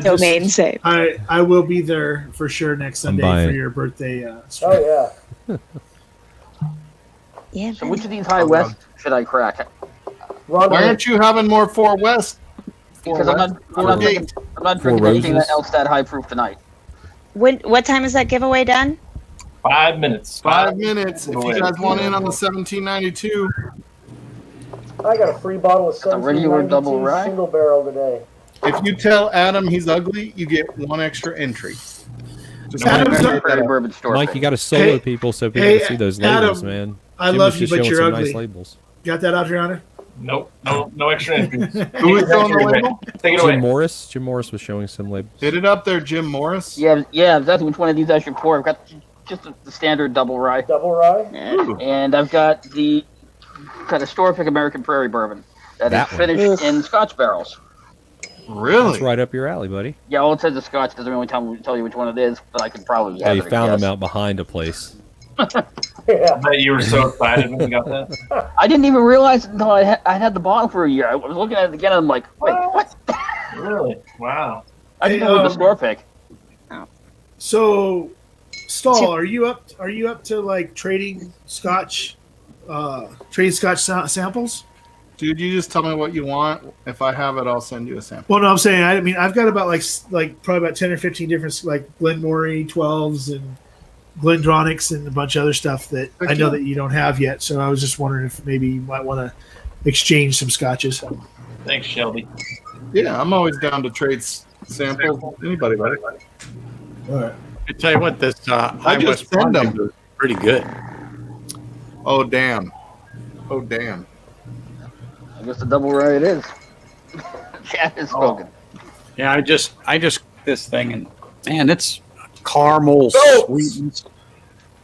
Domain saved. I will be there for sure next Sunday for buying. your birthday. Stream. Oh yeah. Yeah. So which of these high west should I crack? Ron, Why aren't you having more 4 West? Because I'm not drinking Four anything Roses. else that high proof tonight. What time is that giveaway done? 5 minutes. 5 minutes. If you guys want in on the 1792, I got a free bottle of A regular 1792 double rye? single barrel today. if you tell Adam he's ugly, you get 1 extra entry. Just Adam's remember Prairie that. Bourbon store. Mike, you got to solo Hey- people so people hey, can see those Adam, labels, man. I Jim love was you, just but showing you're some ugly. Nice labels. Got that, Adriana? Nope. No extra entries. Who is on the label? Take it away. Jim Morris was showing some labels. Hit it up there, Jim Morris. Yeah, that's which one of these I should pour. I've got just the standard double rye, Double rye? and I've got a store pick American Prairie Bourbon that That is one. finished in Scotch barrels. Really? That's right up your alley, buddy. Yeah, all it says is Scotch. Doesn't really tell you which one it is, but I can probably. Yeah, you hazard a found them guess. out behind a place. Yeah. I bet you were so excited when you got that. I didn't even realize until I had the bottle for a year. I was looking at it again. And I'm like, wait, what? Really? Wow. I didn't know it was a store pick. So, Stahl, are you up to like trading Scotch samples? Dude, you just tell me what you want. If I have it, I'll send you a sample. Well, no, I'm saying I mean I've got about like probably about 10 or 15 different like Glenmorangie 12s and Glendronics and a bunch of other stuff that I know that you don't have yet. So I was just wondering if maybe you might want to exchange some scotches. Thanks, Shelby. Yeah, I'm always down to trade samples. Anybody, buddy. All right. I tell you what, this High just West send Blonde them. is pretty good. Oh damn. Oh damn. I guess the double rye it is. Chat is spoken. Yeah, I just this thing, and man, it's caramel sweetness.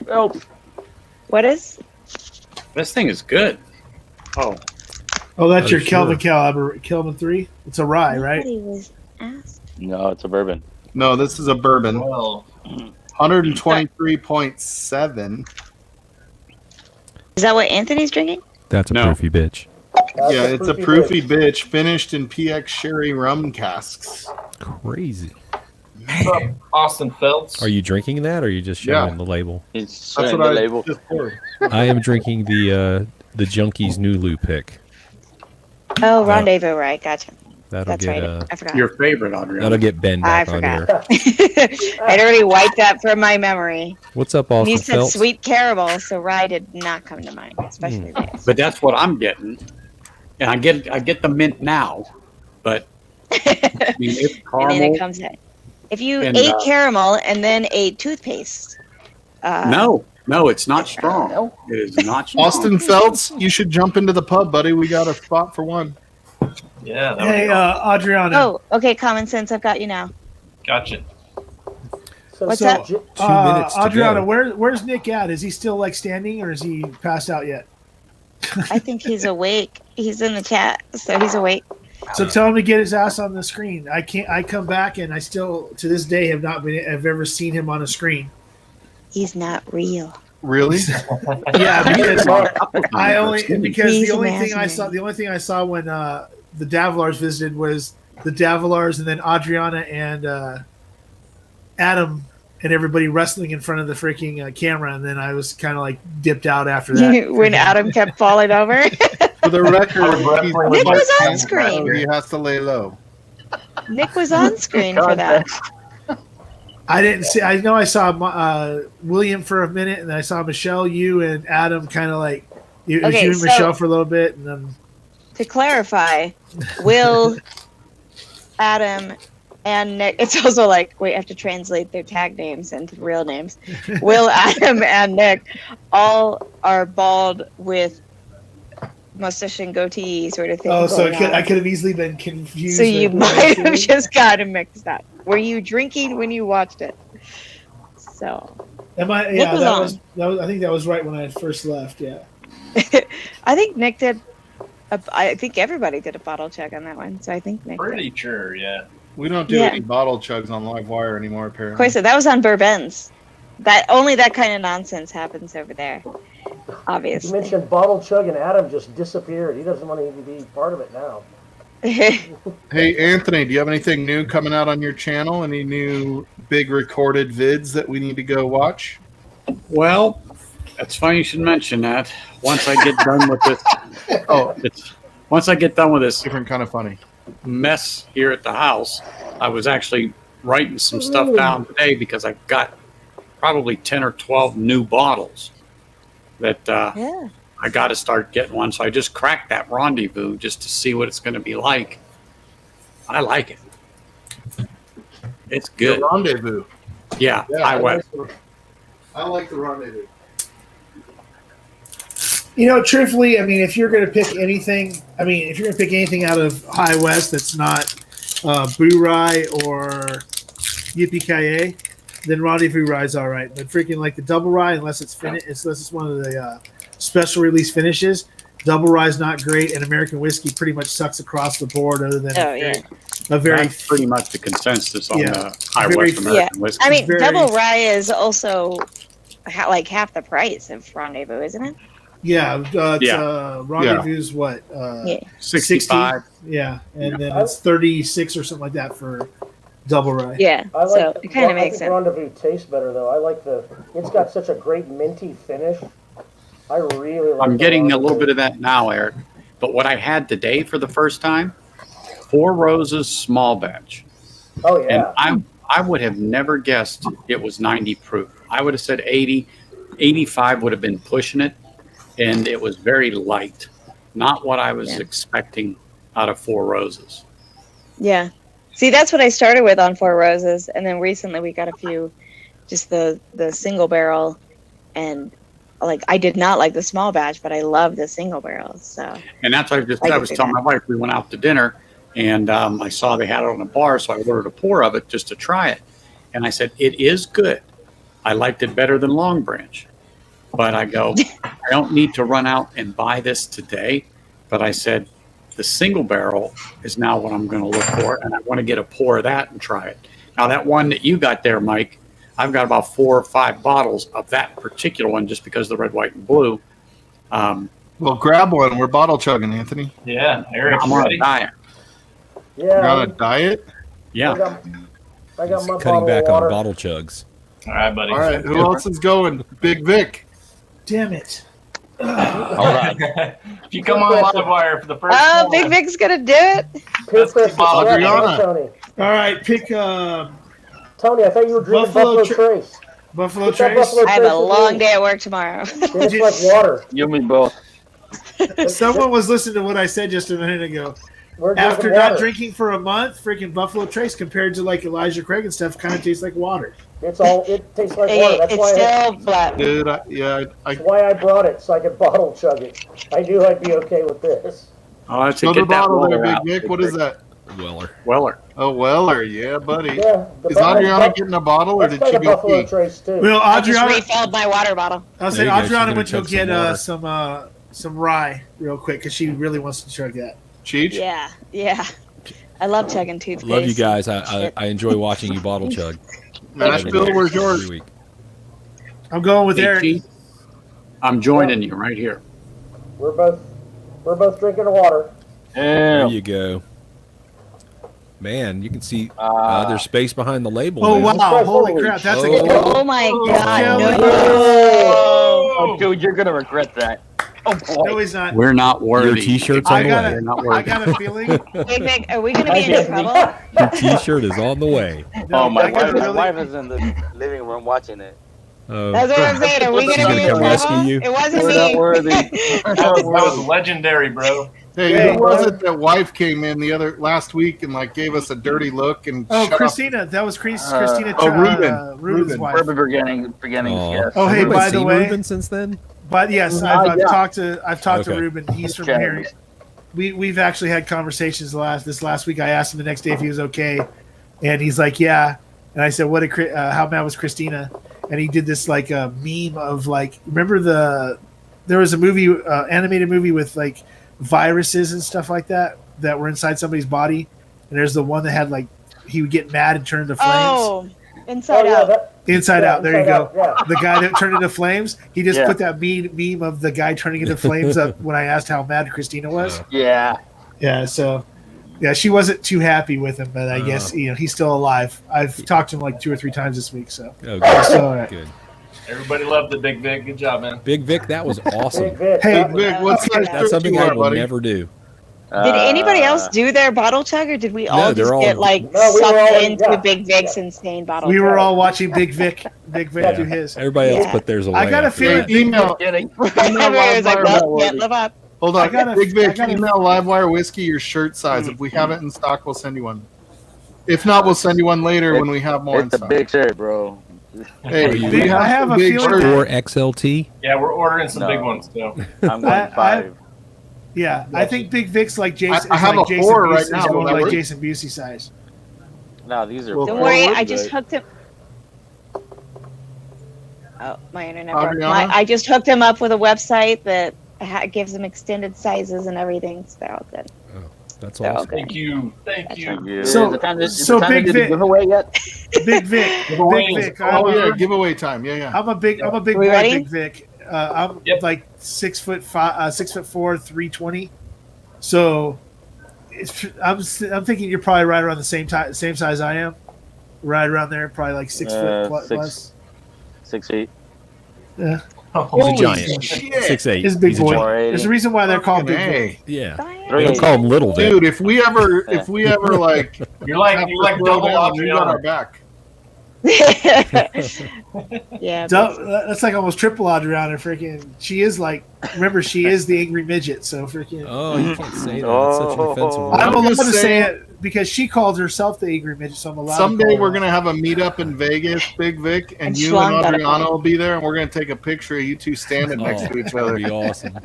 Oh, What is? This thing is good. Oh, Oh, that's Oh, your sure. Kelvin 3. It's a rye, right? Nobody was asked. No, it's a bourbon. No, this is a bourbon. Well, 123.7. Is that what Anthony's drinking? That's a No. proofy bitch. That's Yeah, it's a proofy bitch finished in PX sherry rum casks. Crazy. what's up, Austin Phelps? Are you drinking that, or are you just showing Yeah. the label? It's That's showing what the I label. just poured. I am drinking the Junkies Nulu pick. Oh, Rendezvous, right? Gotcha. That'll That's get right. I forgot. your favorite, Adriana. that'll get Ben I back on forgot. here. I'd already wiped that from my memory. What's up, Austin You said Phelps? sweet caramel, so rye did not come to mind, especially this. But that's what I'm getting, and I get the mint now, but I mean, it's And then caramel. it comes in. If you And, ate caramel and then ate toothpaste, No, it's not strong. No. It is not strong. Austin Phelps, you should jump into the pub, buddy. We got a spot for one. Yeah, that Hey, Adriana. Oh, okay, common sense. I've got you now. gotcha. So, What's that? 2 minutes to Adriana, go. where's Nick at? Is he still like standing or is he passed out yet? I think he's awake. He's in the chat, so he's awake. So tell him to get his ass on the screen. I come back and I still to this day have ever seen him on a screen. He's not real. Really? Yeah, because He's the only thing I saw when the Davlars visited was the Davlars and then Adriana and Adam and everybody wrestling in front of the freaking camera, and then I was kind of like dipped out after that. When Adam kept falling over. For the record, he's Nick was on so screen. he has to lay low. Nick was on screen for that. I didn't see. I know I saw William for a minute, and then I saw Michelle, you, and Adam kind of like it was Okay, you and so- Michelle for a little bit, and then To clarify, Will, Adam, and Nick. It's also like we have to translate their tag names into real names. Will, Adam, and Nick all are bald with mustache and goatee sort of thing. so going I on. could have easily been confused. So you with what I might was have doing. just gotten mixed up. Were you drinking when you watched it? So Am I? Nick Yeah, was that on. was. I think that was right when I first left. Yeah. I think Nick did. I think everybody did a bottle check on that one. So I think Nick. Pretty sure, yeah. We don't do Yeah. any bottle chugs on live wire anymore, apparently. Of course, that was on Bourbons. That only that kind of nonsense happens over there. You Obviously. mentioned bottle chug, and Adam just disappeared. He doesn't want to be part of it now. Hey, Anthony, do you have anything new coming out on your channel? Any new big recorded vids that we need to go watch? Well, that's funny you should mention that. Once I get done with this, once I get done with this different kind of funny mess here at the house, I was actually writing some stuff down today because I got probably 10 or 12 new bottles that I got to start getting one. So I just cracked that Rendezvous just to see what it's going to be like. I like it. It's good. The Rendezvous. Yeah, I like the Rendezvous. You know, truthfully, I mean, if you're going to pick anything, out of High West that's not Boo Rye or Yippee-Ki-Yay, then Rendezvous Rye's all right. But freaking like the Double Rye, unless it's one of the special release finishes, Double Rye's not great, and American whiskey pretty much sucks across the board. Other than that's pretty much the consensus on the High West American whiskey. I mean, Double Rye is also like half the price of Rendezvous, isn't it? Yeah, Rendezvous what? 65. 60? Yeah, and then it's 36 or something like that for Double Rye. Yeah, so it kind of makes sense. Rendezvous tastes better though. I like it's got such a great minty finish. I really like. I'm getting a little bit of that now, Eric. But what I had today for the first time, Four Roses small batch. Oh yeah. And I would have never guessed it was 90 proof. I would have said 80, 85 would have been pushing it. And it was very light. Not what I was expecting out of Four Roses. Yeah. See, that's what I started with on Four Roses. And then recently we got a few, just the single barrel. And like, I did not like the small batch, but I love the single barrel. So. And that's what I was telling my wife. We went out to dinner and I saw they had it on a bar. So I ordered a pour of it just to try it. And I said, it is good. I liked it better than Long Branch. But I go, I don't need to run out and buy this today. But I said, the single barrel is now what I'm going to look for. And I want to get a pour of that and try it. Now, that one that you got there, Mike, I've got about 4 or 5 bottles of that particular one just because of the red, white, and blue. Well, grab one. We're bottle chugging, Anthony. Yeah, Eric. I'm on a diet. Yeah. You're on a diet? Yeah. I got my Cutting bottle back of water. on bottle chugs. All right, buddy. All right, who else is going? Big Vic. Damn it. Hold on. If you come on live wire for the first Oh, Big Vic's going to do it. Adriana. All right, pick Tony, I thought you were drinking Buffalo Trace. Buffalo Trace. I have a long day at work tomorrow. It's like water. You and me both. Someone was listening to what I said just a minute ago. After not drinking for a month, freaking Buffalo Trace compared to like Elijah Craig and stuff kind of tastes like water. It tastes like water. That's why still flat. Dude, that's why I brought it, so I could bottle chug it. I knew I'd be okay with this. Oh, that's Fill the get that bottle there, Weller Big out. Vic. What is that? Weller. Oh, Weller. Yeah, buddy. Yeah, Is Adriana getting a bottle, or That's did she kind of go Buffalo pee? Trace too. Well, I just Adriana, refilled my water bottle. I'll say There you go. She's Adriana gonna went to go chug get some some rye real quick because she really wants to chug that. Cheech? Yeah. I love chugging toothpaste. Love you guys. I enjoy watching you bottle chug. Nashville, where's yours? Every week. I'm going with Eric. Keith, I'm joining you right here. We're both drinking the water. There you go. Man, you can see there's space behind the label. Oh, man. wow. Holy crap. That's a good Oh my God. Oh, dude, you're gonna regret that. Oh boy. No, he's not. We're not worthy. Your T-shirt's on the way. We're not I worthy. got a feeling. Big Vic, are we going to be in trouble? Your T-shirt is on the way. Oh, my I got a wife feeling. is in the living room watching it. That's what I'm saying. Are we going to be in come rescue trouble? you? It wasn't We're me. not worthy. That was legendary, bro. Hey, who was it that wife came in last week and like gave us a dirty look and Oh, shut up? Christina. That was Christina. Ruben. Ruben's wife. Urban beginnings, Aw. yes. Oh, hey, Everybody by the seen way, Ruben since then? but yes, I've talked to Okay. Ruben. He's from Okay. here. We've actually had conversations this last week. I asked him the next day if he was okay, and he's like, yeah. And I said, how mad was Christina? And he did this like a meme of like, remember there was a movie, animated movie with like viruses and stuff like that were inside somebody's body, and there's the one that had like he would get mad and turn into flames. Oh, Inside Out. Inside Out. There you go. Yeah. The guy that turned into flames. He just Yeah. put that meme of the guy turning into flames up when I asked how mad Christina was. Yeah. Yeah. So Yeah, she wasn't too happy with him, but I guess he's still alive. I've talked to him like 2 or 3 times this week, so. Oh, good. So, Good. Everybody loved the Big Vic. Good job, man. Big Vic, that was awesome. Big Vic. Hey, Big Vic, what's That's something I will never do. Did anybody else do their bottle chug, or did we all they're just all- get like No, we were sucked all- into yeah, Big Vic's insane bottle? we were chug? all watching Big Vic do his. Everybody else Yeah. put theirs away. I got a after feeling. Email. Everybody was like, well, can't live up. Hold I on. gotta- Big Vic, I gotta- email Livewire Whiskey your shirt size. If we have it in stock, we'll send you one. If not, we'll send you one later when we have more in It's a stock. big shirt, bro. Hey, Big- we I have some a big feeling shirts. that- 4XLT. Yeah, we're ordering some No. big ones too. I'm going 5. Yeah, I think Big Vic's like Jason. I have is like a Jason 4 right Busey, now. is going Will that like work? Jason Busey size. No, these are. Well, Don't Well, worry, we're I just good. hooked him. Oh, my internet Adriana? broke. I just hooked him up with a website that gives him extended sizes and everything. So they're all good. That's They're all awesome. good. Thank you. Thank you. Yeah. So- Is the time to so do Big the Vic- giveaway yet? Big Vic. Giveaways. Big Vic. Oh yeah, giveaway time. Yeah. I'm a big We boy, ready? Big Vic. I'm Yep. like 6'5", 6'4", 320. So I'm thinking you're probably right around the same size I am. Right around there, probably like 6 foot plus. 6 feet. Yeah, He's a giant. shit. 6'8". he's a big He's boy. 480. There's a reason why they're called Big Vic. Hey, Yeah. Fine. They don't call him Little Vic. dude, if we ever like You're like have you're to like throw double down, you got our Adriana. back. Yeah. That's like almost triple Adriana. Freaking, she is like. Remember, she is the angry midget. So freaking. Oh, you can't say that. It's such an offensive word. I'm I'm allowed just to say saying- it because she called herself the angry midget. So I'm allowed. Someday to call we're her. gonna have a meetup in Vegas, Big Vic, and And you Schlong and got a Adriana point. will be there, and we're gonna take a picture of you two standing next to each That'd other. be awesome.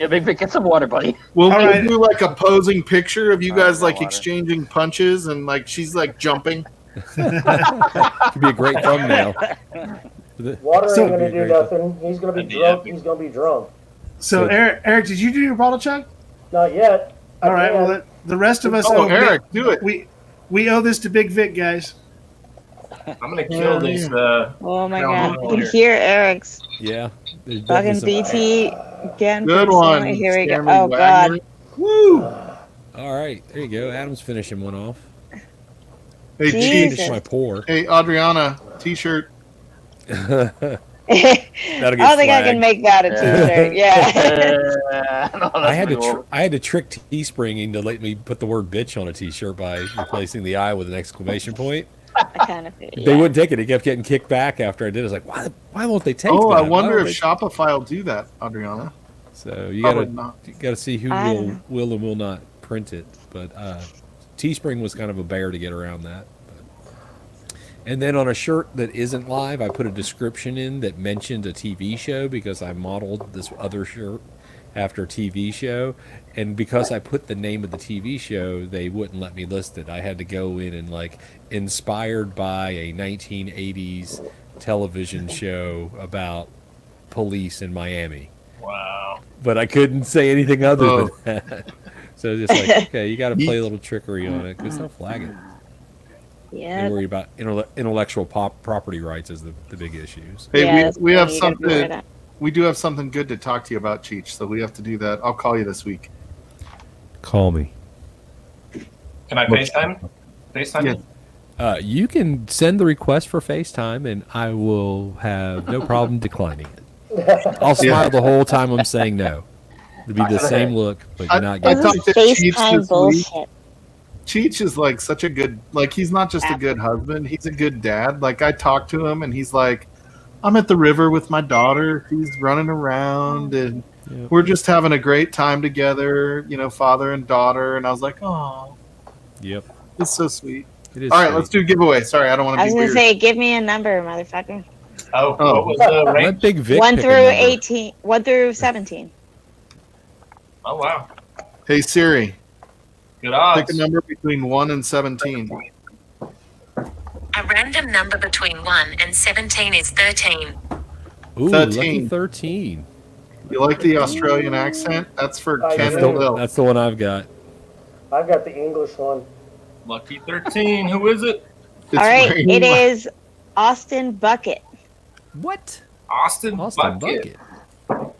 Yeah, Big Vic, get some water, buddy. We'll All right. do like a posing picture of you guys like water. exchanging punches, and like she's like jumping. Could be a great thumbnail. Water So- ain't gonna do nothing. He's gonna be That'd be drunk. epic. He's gonna be drunk. So Eric, did you do your bottle chug? Not yet. All right. Yeah. Well, the rest of us. Oh, owe Eric, do it. We owe this to Big Vic, guys. I'm gonna kill these. Oh my No, god! no, I can here. hear Eric's Yeah. There's fucking definitely some- BT again. Good pretty one. soon. Here we go. Stanley Oh Wagner. god! Woo! All right. There you go. Adam's finishing one off. Hey, Jesus. Cheech. Finish my pour. Hey, Adriana, t-shirt. That'll get I don't think I can flagged. make that a t-shirt. Yeah. No, I had to that's I had to trick Teespring into let me put the word bitch on a t-shirt by replacing the I with an exclamation point. I kind of feel. They Yeah. wouldn't take it. It kept getting kicked back after I did. I was like, why won't they take Oh, that? I Why wonder won't if they-" Shopify will do that, Adriana. So you Probably gotta not. you gotta see who I don't know. will and will not print it. But Teespring was kind of a bear to get around that. But. And then on a shirt that isn't live, I put a description in that mentioned a TV show because I modeled this other shirt after a TV show. And because I put the name of the TV show, they wouldn't let me list it. I had to go in and like inspired by a 1980s television show about police in Miami. Wow. But I couldn't say anything other Oh. than that. So just like, okay, you got to play a little trickery on it because they'll flag it. Yeah. They worry about intellectual property rights as the big issues. Hey, Yeah, that's we have funny. You gotta be aware of something. that. We do have something good to talk to you about, Cheech. So we have to do that. I'll call you this week. Call me. Can I FaceTime? FaceTime? Yeah. You can send the request for FaceTime, and I will have no problem declining it. I'll smile the whole time I'm saying no. It'll be the same look, but you're not I getting talked to This is Cheech FaceTime this week. bullshit. Cheech is like such a good, like he's not just a good husband, he's a good dad. Like I talked to him and he's like, I'm at the river with my daughter. He's running around and Yep. we're just having a great time together, you know, father and daughter. And I was like, oh, Yep. it's so sweet. It is All right, sweet. let's do giveaway. Sorry, I don't want I to was be gonna weird. say, give me a number, motherfucker. Oh, Oh. what was the Let range? Big Vic 1 pick a through number. 18. 1 through 17. Oh wow. Hey Siri, Good odds. pick a number between 1 and 17. A random number between 1 and 17 is 13. Ooh, 13. lucky 13. You like the Australian accent? That's for I Ken do. and Will. That's the one I've got. I've got the English one. Lucky 13. Who is it? It's All right, Rain- it is Austin Bucket. What? Austin Austin Bucket. Bucket.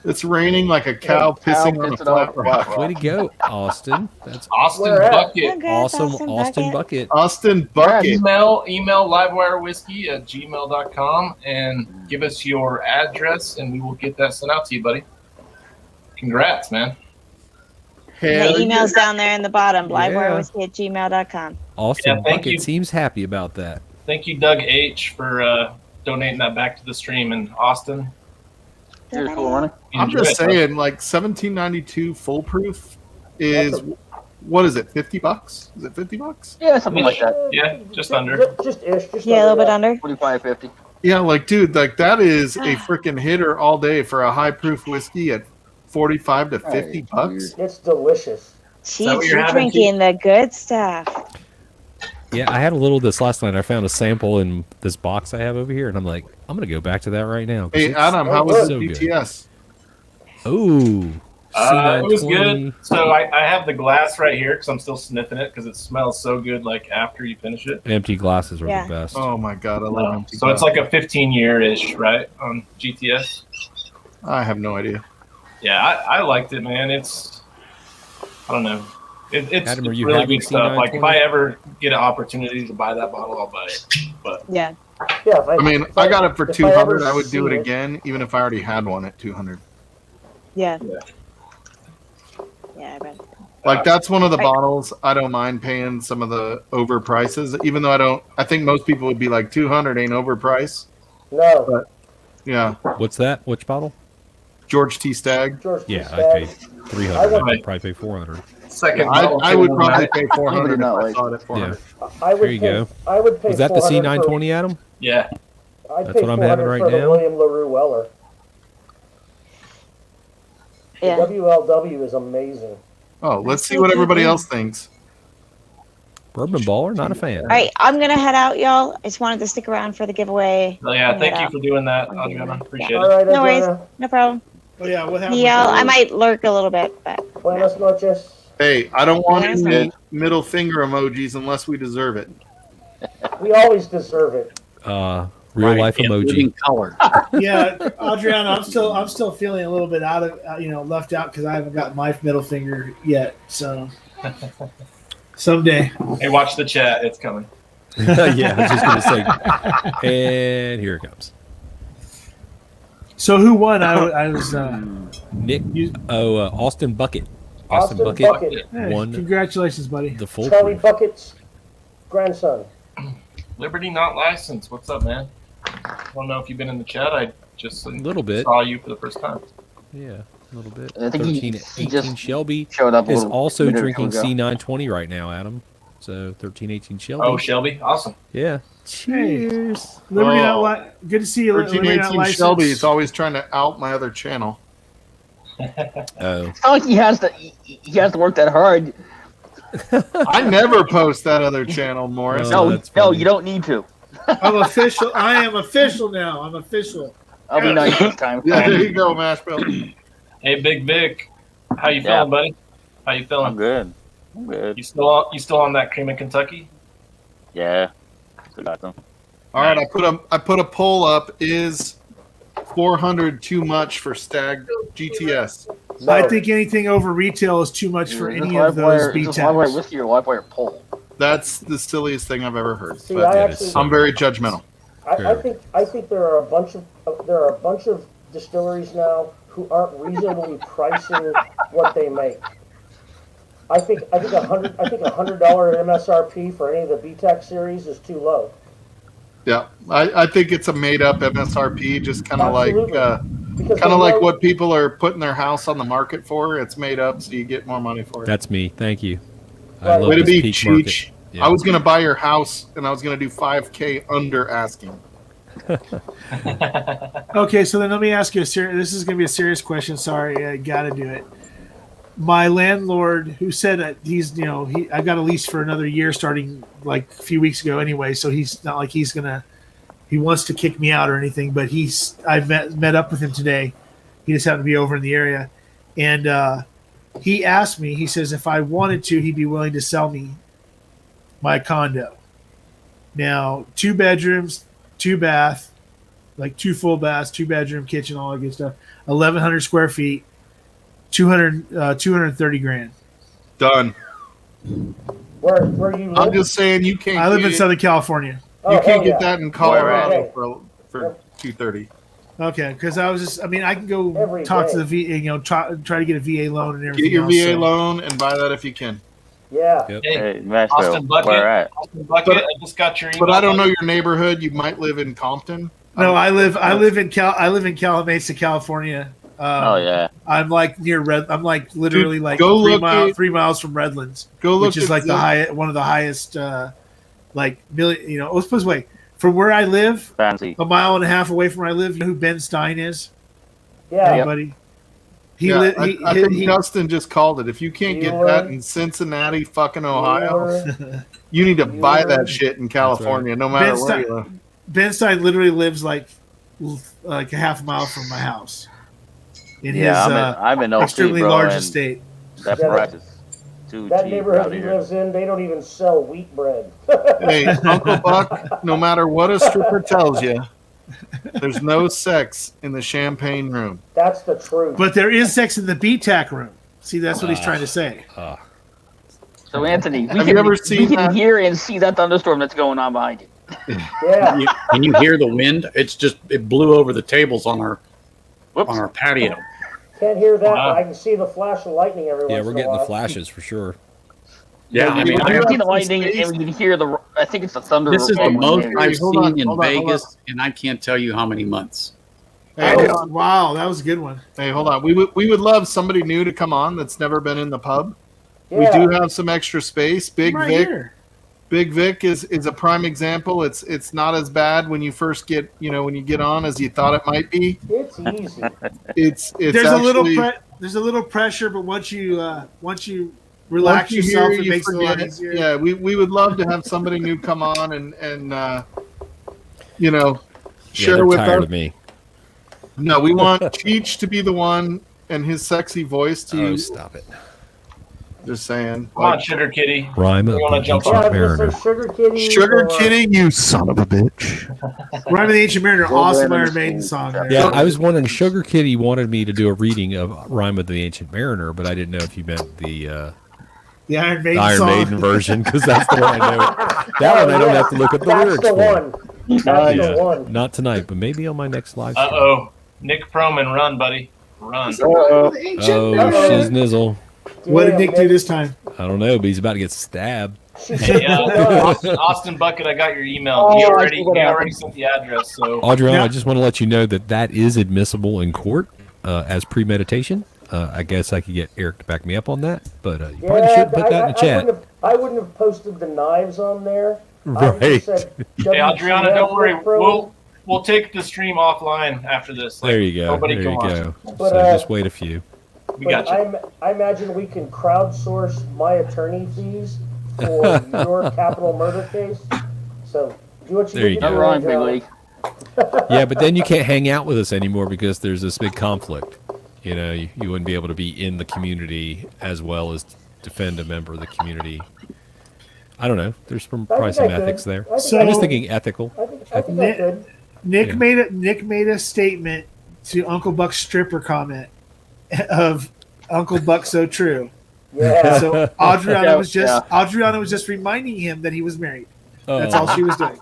It's raining like a cow pissing on a flat rock. Way to go, Austin. That's Austin Where at? Bucket. Congrats, awesome. Austin Bucket. Austin Bucket. Email livewirewhiskey@gmail.com and give us your address, and we will get that sent out to you, buddy. Congrats, man. The email's down there in the bottom, Yeah. livewirewhiskey@gmail.com. Austin thank Bucket you. seems happy about that. Thank you, Doug H, for donating that back to the stream. And Austin, Here's cool running. I'm just saying, like 1792 full proof is what is it? $50? Is it $50? Yeah, something like that. Yeah, just under. Just ish. Just Yeah, a little bit under. 45, 50. Yeah, like dude, like that is a freaking hitter all day for a high proof whiskey at $45 to $50. It's delicious. Jeez, you're drinking the good stuff. Yeah, I had a little of this last night. I found a sample in this box I have over here, and I'm like, I'm going to go back to that right now. 'cause Hey it's Adam, how was the so good. GTS? Oh, It was good. So I have the glass right here because I'm still sniffing it because it smells so good. Like after you finish it, Empty glasses are Yeah. the best. Oh my god, I love empty. So it's like a 15-year-ish, right, on GTS. I have no idea. Yeah, I liked it, man. It's I don't know. It's Adam, are you really having good stuff. Like if C920? I ever get an opportunity to buy that bottle, I'll buy it. But Yeah. Yeah. I mean, I got it for if I 200. ever I would do it see again, even if I already had one at 200. Yeah. Yeah, I bet. Like that's one of the I- bottles I don't mind paying some of the over prices, even though I don't. I think most people would be like 200 ain't overpriced. No. But yeah, What's that? Which bottle? George T. Stagg. George T. Yeah, Stagg. I paid 300. would- I'd probably pay 400. second, I would probably pay 400 if not I like- saw it at 400. I would There you pay, go. I would pay. Was that the 400 C920, Adam? Yeah. I'd That's pay what I'm having 400 right for the now? William LaRue Weller. The Yeah. WLW is amazing. Oh, let's see what everybody else thinks. Bourbon Baller? Not a fan. All right, I'm gonna head out, y'all. I just wanted to stick around for the giveaway. So yeah, thank Head you out. for doing that, Adriana. Appreciate All it. right, No worries, Adriana. no problem. Oh yeah, what happened? Yeah, I might lurk a little bit, but Buenas noches. Hey, I don't want There's any one. middle finger emojis unless we deserve it. We always deserve it. Real Right, life in emoji. living color. Yeah, Adriana, I'm still feeling a little bit out of left out because I haven't got my middle finger yet. So someday. Hey, watch the chat. It's coming. Yeah, I was just going to say. And here it comes. So who won? I was. Nick. Austin Bucket. Austin Bucket. Hey, won congratulations, buddy. the full Charlie proof. Bucket's grandson. Liberty not licensed. What's up, man? I don't know if you've been in the chat. I just Little bit. saw you for the first time. Yeah, a little bit. I think 13, he 18 just Shelby showed up a is little also minute drinking ago. C920 right now, Adam. So 13, 18 Shelby. Oh, Shelby, awesome. Yeah. Cheers. Liberty Oh. good to see you. Liberty not 1318 licensed. Shelby is always trying to out my other channel. Oh. It's not like he has to work that hard. I never post that other channel, Morris. Oh, No, that's no, funny. you don't need to. I'm official. I am official now. I'm official. I'll be nice this time. Yeah, there you go, Mashbill. Hey, Big Vic, how you Yeah. feeling, buddy? How you I'm feeling? good. I'm good. You still on that cream in Kentucky? Yeah. Still got them. All right, I put a poll up. Is 400 too much for Stag GTS? No. I think anything over retail is too much for Is this any of those Livewire- is this Livewire BTACs. whiskey or Livewire pole? That's the silliest thing I've ever heard. See, But I it actually, is. I'm very judgmental. I think there are a bunch of distilleries now who aren't reasonably pricing what they make. I think $100 MSRP for any of the BTEC series is too low. Yeah, I think it's a made up MSRP, just kind of like Absolutely. Because kind they of like know- what people are putting their house on the market for. It's made up, so you get more money for it. That's me. Thank you. I Right. love Way to this be, peak market. Cheech. Yeah. I was gonna buy your house, and I was gonna do 5K under asking. Okay, so then let me ask you this is going to be a serious question. Sorry, I got to do it. My landlord, who said that I got a lease for another year starting like a few weeks ago anyway, so he's not like he wants to kick me out or anything, but I met up with him today. He just happened to be over in the area, and he asked me, he says if I wanted to, he'd be willing to sell me my condo. Now, 2 bedrooms, 2 bath, like 2 full baths, 2-bedroom, kitchen, all that good stuff. 1,100 square feet, 230 grand. Done. Where you live? I'm just saying you can't. I live in get- Southern California. You can't hell get yeah. that in Colorado for 230. Okay, because I can go Every talk to day. the VA, try to get a VA loan and everything. Get your else, VA so. loan and buy that if you can. Yeah. Hey, Hey, Nashville, Austin Bucket. where at? Austin Bucket. I just got your email. But I don't know your neighborhood. You might live in Compton. No, I live in Calamasa, California. Oh yeah. I'm like near I'm like literally Dude, like go look 3 miles from Redlands. Go look which is at like one of the highest like million. You know, let's put it this way: from where I live, Fancy. a mile and a half away from where I live. You know who Ben Stein is? Yeah. Everybody. I think Justin just called it. If you can't get that in Cincinnati, fucking Ohio, you need to buy that shit in California, no matter where you live. Ben Stein literally lives like a half mile from my house. In his I'm in OC, extremely bro, large and estate. That price is too That cheap neighborhood out he here. lives in, they don't even sell wheat bread. Hey, Uncle Buck, no matter what a stripper tells you, there's no sex in the champagne room. That's the truth. But there is sex in the BTAC room. See, that's what he's trying to say. So Anthony, we Have you ever seen can that? hear and see that thunderstorm that's going on behind you. Yeah. Can you hear the wind? It blew over the tables on our patio. Can't hear that, Wow. but I can see the flash of lightning every Yeah, once we're in a getting the while. flashes for sure. Yeah, I mean, I can see the lightning and we can hear the. I think it's the thunder. this is the rolling most in. I've Hold seen on, in hold on, hold Vegas, and I can't tell you how many months. Hey, Wow, that was a good one. Hey, hold on. We would love somebody new to come on that's never been in the pub. Yeah. We do have some extra space. Big Right Vic. here. Big Vic is a prime example. It's not as bad when you first get when you get on as you thought it might be. It's easy. It's There's actually, there's a little pressure, but once you once relax you yourself, hear, it you makes it a lot forget. easier. Yeah, we would love to have somebody new come on and share they're with tired us. of me. No, we want Cheech to be the one and his sexy voice to Oh, you. stop it. Just saying. Come on, Sugar Kitty. Rhyme of You wanna the jump Ancient on? Yeah, I was Mariner. gonna say Sugar Kitty. Sugar or- Kitty, you son of a bitch. Rhyme of the Ancient Mariner, Go awesome Brandon Iron Maiden School. song. There. Yeah, I was wondering. Sugar Kitty wanted me to do a reading of Rhyme of the Ancient Mariner, but I didn't know if you meant the The Iron Maiden Iron song. Maiden version because that's the one I know. That one I don't have to look at the That's lyrics the for. one. That's Yeah, the one. not tonight, but maybe on my next live stream. Uh-oh. Nick Proman, run, buddy. Run. Oh, Mariner. shiznizzle. What did Damn, Nick do this time? I don't know, but he's about to get stabbed. Hey, Austin Bucket, I got your email. Oh, He I already see what happened. sent the address. So Adriana, I just want to let you know that is admissible in court as premeditation. I guess I could get Eric to back me up on that, but you probably should put that in the chat. I wouldn't have posted the knives on there. I Right. just said, hey, Adriana, don't worry. WTF, bro. We'll take the stream offline after this. There you go. Nobody There can you watch go. it. But, So just wait a few. We got you. I imagine we can crowdsource my attorney fees for your capital murder case. So do what you There need you to go. do. Wrong, Big Joe. League. Yeah, but then you can't hang out with us anymore because there's this big conflict. You know, you wouldn't be able to be in the community as well as defend a member of the community. I don't know. There's probably some ethics there. So- I'm just thinking ethical. I think I Nick, could. Nick Yeah. made a statement to Uncle Buck's stripper comment of Uncle Buck so true. Yeah. So Adriana Yeah, was just reminding him that he was married. That's Oh. all she was doing.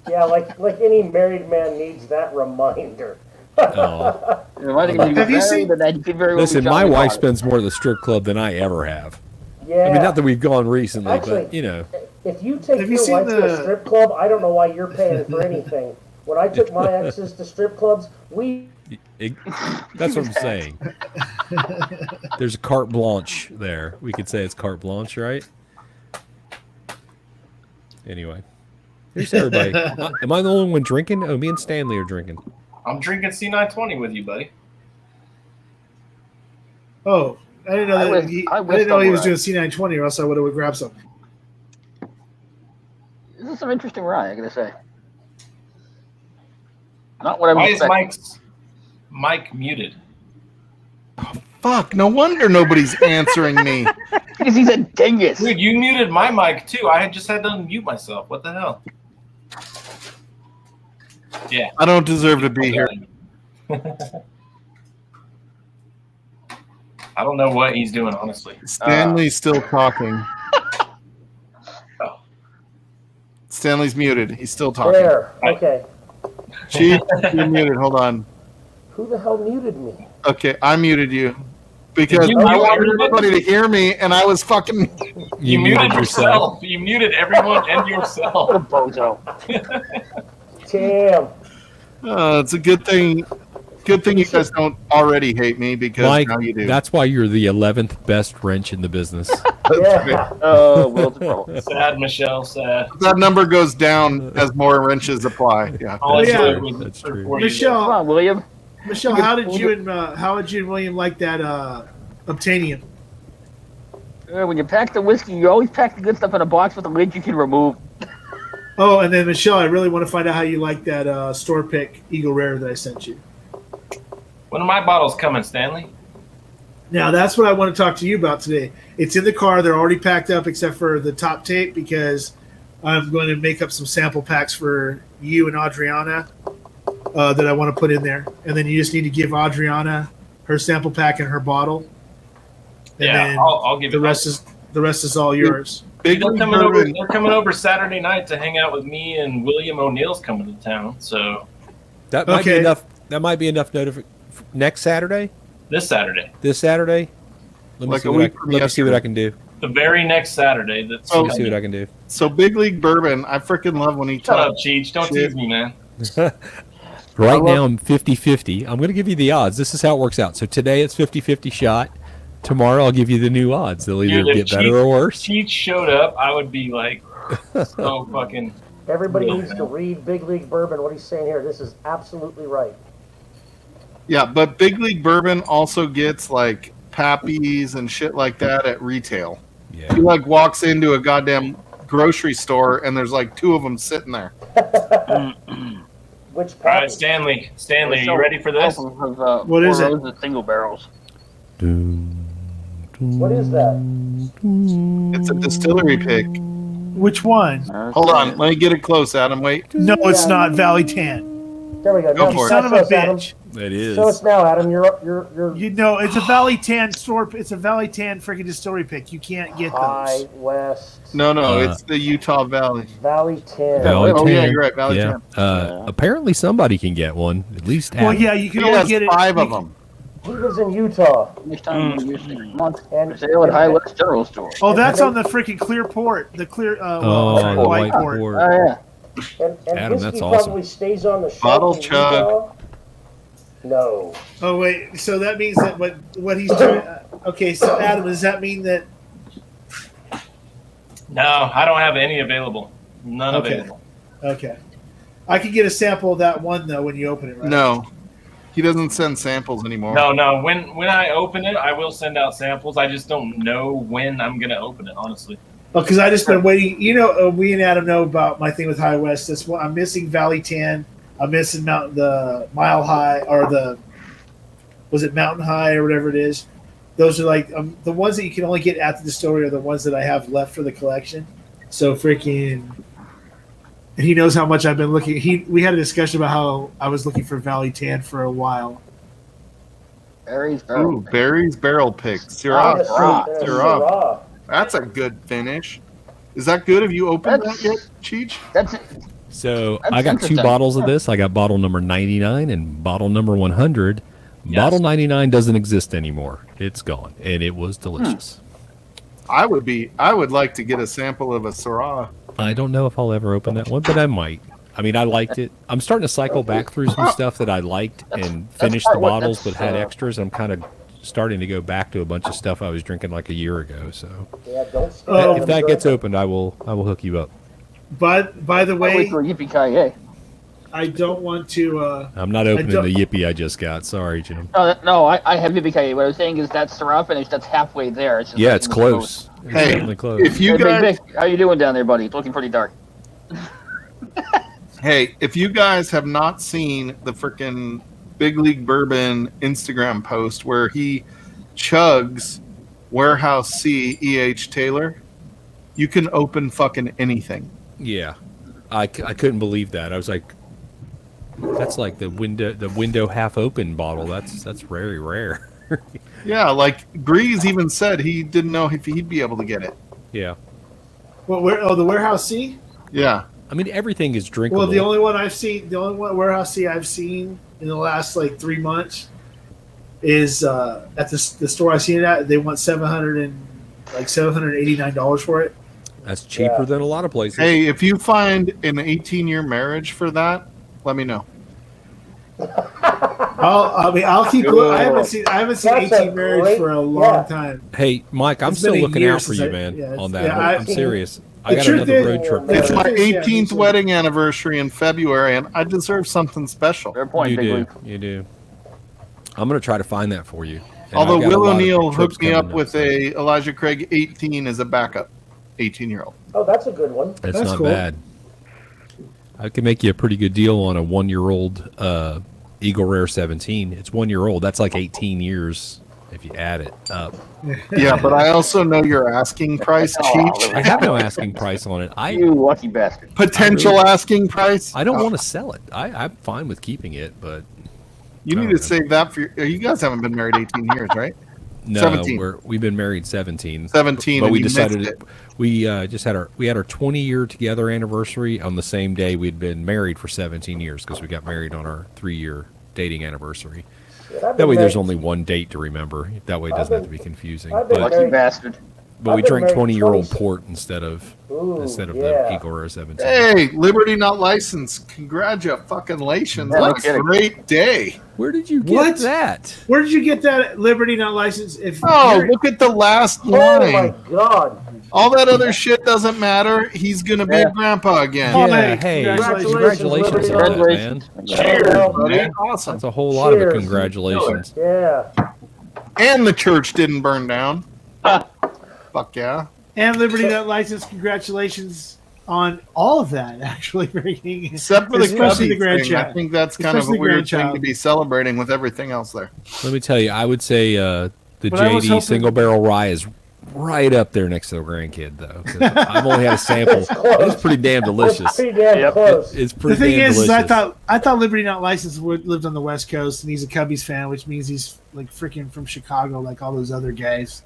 Yeah, like any married man needs that reminder. Oh. Have you seen- Listen, my wife spends more at the strip club than I ever have. Yeah. I mean, not that we've gone recently, Actually, but you know. If you take Have you your seen wife to a the- strip club, I don't know why you're paying for anything. When I took my exes to strip clubs, That's what I'm saying. There's a carte blanche there. We could say it's carte blanche, right? Anyway, here's everybody. Am I the only one drinking? Oh, me and Stanley are drinking. I'm drinking C920 with you, buddy. Oh, I didn't know I that was- he, I I was didn't know he was somewhere. doing C920, or else I would have grabbed some. This is some interesting ride, I gotta say. Not what I Why was is expecting. Mike muted? Fuck, no wonder nobody's answering me. Because he's a dingus. Dude, you muted my mic too. I had just had to unmute myself. What the hell? Yeah. I don't deserve to be here. I don't know what he's doing, honestly. Stanley's still talking. Oh. Stanley's muted. He's still talking. There. Okay. Chief, you're muted. Hold on. Who the hell muted me? Okay, I muted you because You I muted wanted everybody? everybody to hear me, and I was fucking. You muted yourself. You muted everyone and yourself. What a bozo. Damn. It's a good thing. Good thing you guys don't already hate me because Mike, now you do. that's why you're the 11th best wrench in the business. Yeah. Oh, well, Sad, Michelle. Sad. That number goes down as more wrenches apply. Yeah. Oh, yeah. That's true. Come Michelle, on, William. Michelle, how did you and William like that Obtainium? When you pack the whiskey, you always pack the good stuff in a box with a lid you can remove. Oh, and then Michelle, I really want to find out how you like that store pick Eagle Rare that I sent you. When are my bottles coming, Stanley? Now that's what I want to talk to you about today. It's in the car; they're already packed up except for the top tape because I'm going to make up some sample packs for you and Adriana that I want to put in there, and then you just need to give Adriana her sample pack and her bottle. And Yeah, then I'll give the you rest is all yours. Big They're League coming over. Bourbon. They're coming over Saturday night to hang out with me, and William O'Neill's coming to town. So That might be Okay. enough. That might be enough next Saturday. this Saturday, This Saturday. Let me Like see a what I, week from let me see what yesterday. I can do. the very next Saturday. That's Oh, Let me see what I can do. So Big League Bourbon, I freaking love when he Shut up, talks. Cheech. Don't Shit. tease me, man. Right now I'm 50-50. I'm going to give you the odds. This is how it works out. So today it's 50-50 shot. Tomorrow I'll give you the new odds. They'll either Dude, if get better or worse. Cheech showed up, I would be like, so fucking. Everybody needs to read Big League Bourbon. What he's saying here. This is absolutely right. Yeah, but Big League Bourbon also gets like Pappies and shit like that at retail. Yeah. He like walks into a goddamn grocery store and there's like two of them sitting there. Which All right, pack? Stanley, are you ready for this? What is it? The single barrels. What is that? It's a distillery pick. Which one? Hold on, let me get it close, Adam. Wait. No, it's not Valley Tan. There we go. Go No, for it. Son of a show us, Adam. bitch. It is. Show us now, Adam. You're You know, it's a Valley Tan store. It's a Valley Tan freaking distillery pick. You can't get High those. West No, it's the Utah Valley. Valley 10. Valley Oh, yeah, Tan. you're right, Valley Yeah. Apparently somebody can get one. At least Well, Adam. yeah, you can He only has get it. 5 of them. He lives in Utah. Next time you use 6 months. And Sale at High West General Store. Oh, that's on the freaking clear port. The clear, Oh, the the white white port. port. Oh, yeah. And Adam, whiskey that's awesome. probably stays on the shelf Bottle in chug. Utah. No. Oh wait, so that means that what he's trying. Okay, so Adam, does that mean that? No, I don't have any available. None Okay. available. Okay, I can get a sample of that one though when you open it, right? No. He doesn't send samples anymore. No. When I open it, I will send out samples. I just don't know when I'm gonna open it, honestly. Oh, because I just been waiting. You know, we and Adam know about my thing with High West. This one, I'm missing Valley Tan. I'm missing the Mile High or was it Mountain High or whatever it is. Those are like the ones that you can only get at the distillery are the ones that I have left for the collection. So freaking, and he knows how much I've been looking. We had a discussion about how I was looking for Valley Tan for a while. Barry's barrel. Ooh, Barry's barrel pick. Ah, Syrah. yes, Syrah. Syrah. That's a good finish. Is that good? Have you opened that yet, Cheech? That's it. So That's I got 2 interesting. bottles of this. I got bottle number 99 and bottle number 100. Yes. Bottle 99 doesn't exist anymore. It's gone, and it was delicious. I would like to get a sample of a Syrah. I don't know if I'll ever open that one, but I might. I mean, I liked it. I'm starting to cycle back through some stuff that I liked and finish the part what- bottles but that's, had extras. I'm kind of starting to go back to a bunch of stuff I was drinking like a year ago. So Yeah, don't if that gets opened, I will hook you up. But by the I'll way, wait for Yippee-ki-yay. I don't want to. I'm not opening don't- the Yippee I just got. Sorry, Jim. No, I have Yippee-ki-yay. What I was saying is that Syrah finish, that's halfway there. It's just Yeah, like it's in the close. It's Hey, definitely close. if you Hey, Big guys, Vic, how you doing down there, buddy? It's looking pretty dark. if you guys have not seen the freaking Big League Bourbon Instagram post where he chugs Warehouse C E.H. Taylor, you can open fucking anything. Yeah, I couldn't believe that. I was like, That's like the window half open bottle. That's very rare. Yeah, like Grease even said he didn't know if he'd be able to get it. Yeah. Well, the Warehouse C? Yeah. I mean, everything is drinkable. Well, the only Warehouse C I've seen in the last like 3 months is at the store I seen it at. They want $789 for it. That's cheaper than a lot of places. Hey, if you find an 18-year marriage for that, let me know. I'll keep. I haven't seen 18 marriage for a long time. Hey, Mike, I'm It's still been a looking year out for since you, I- man, yeah, on it's- that. yeah, I'm serious. I the got truth another is- road trip. It's my Yeah, me 18th too. wedding anniversary in February, and I deserve something special. Fair point, You Big do. League. You do. I'm going to try to find that for you. And Although I got a Will lot of O'Neill trips hooked me coming up with a Elijah Craig 18 as a backup, 18-year-old. Oh, that's a good one. That's not bad. I can make you a pretty good deal on a 1-year-old Eagle Rare 17. It's 1 year old. That's like 18 years if you add it up. Yeah, but I also know your asking price, Cheech. I have no asking price on it. You lucky bastard. Potential asking price? I don't want to sell it. I'm fine with keeping it, but You need to save that for you guys haven't been married 18 years, right? no, 17. we've been married 17. 17, but and we you decided missed it. We just had our 20-year together anniversary on the same day we'd been married for 17 years because we got married on our 3-year dating anniversary. Yeah, I've That been way, there's married- only one date to remember. That way, it doesn't have to be confusing. I've been But, Lucky bastard. but I've we been drank married 20-year-old 20 port instead of yeah. the Eagle Rare 17. Hey, Liberty Not Licensed. Congratulations. Yeah, no What a kidding. great day. Where did you get What? that? Where did you get that Liberty Not Licensed? Oh, look at the last Oh my line. God! All that other shit doesn't matter. He's going to be a grandpa again. Oh, Yeah, hey, hey, congratulations, congratulations on that, man. Cheers, buddy. Yeah. Awesome. That's a whole lot of it. Cheers. Congratulations. Yeah. And the church didn't burn down. Fuck yeah. And Liberty Not Licensed, congratulations on all of that, actually. Except for the Especially Cubby the grandchild. thing. I think that's kind of a Especially the weird thing grandchild. to be celebrating with everything else there. Let me tell you, I would say the But I was JD hoping- single barrel rye is right up there next to the grandkid, though. 'cause I've only had a sample. It's close. It's pretty damn delicious. It's pretty damn close. It's The pretty thing damn is, delicious. I thought Liberty Not Licensed lived on the West Coast, and he's a Cubbies fan, which means he's like freaking from Chicago, like all those other guys.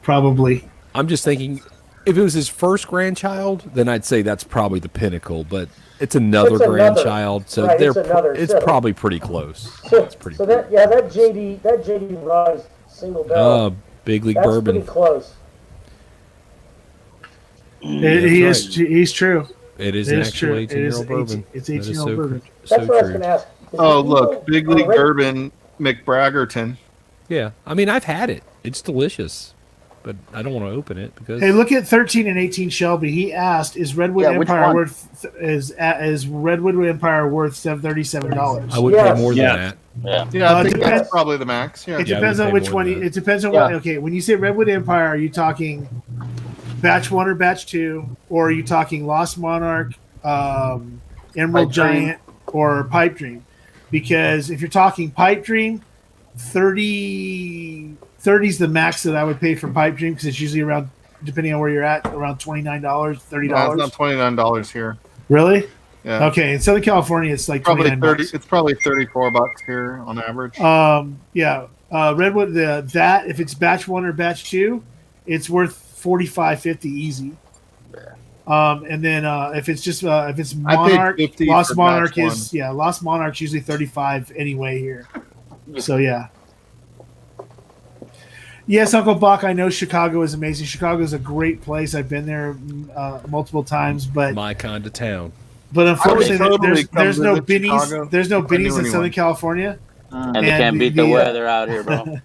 Probably. I'm just thinking, if it was his first grandchild, then I'd say that's probably the pinnacle. But it's another It's another. grandchild, so Right, they're it's another. it's So- probably pretty close. So, It's pretty. so that JD Rise single barrel. Big League That's bourbon. pretty close. He's true. It is It an is actual true. 18-year-old bourbon. It's That is 18-year-old bourbon. So That's what I was true. going to ask. Is Oh, the look. Eagle Big League already- Bourbon McBraggerton. Yeah, I mean, I've had it. It's delicious, but I don't want to open it because Hey, look at 13 and 18 Shelby. He asked, "Is Redwood Yeah, which Empire one? worth is Redwood Empire worth $37?" I would Yes. pay more than that. Yeah. Yeah, I it think depends. that's probably the max. Yeah. It Yeah, I depends would on pay which more one. than that. It depends on Yeah. what. Okay, when you say Redwood Empire, are you talking batch 1 or batch 2, or are you talking Lost Monarch, Emerald Pipe Dream. Giant, or Pipe Dream? Because if you're talking Pipe Dream, 30 is the max that I would pay for Pipe Dream, because it's usually around, depending on where you're at, around $29, $30. No, it's not $29 here. Really? Yeah. Okay, in Southern California, it's like Probably 29 30. bucks. It's probably $34 here on average. Yeah. Redwood, that if it's batch 1 or batch 2, it's worth $45.50 easy. And then if it's just if it's I paid Monarch, $50 Lost for Monarch batch is Lost Monarch's usually 35 anyway here. So yeah. Yes, Uncle Buck. I know Chicago is amazing. Chicago is a great place. I've been there multiple times, but My kind of town. unfortunately, totally come there's no visit Chicago Bennies. There's no if I knew Bennies in anyone. Southern California, And they can't beat the weather out here, bro.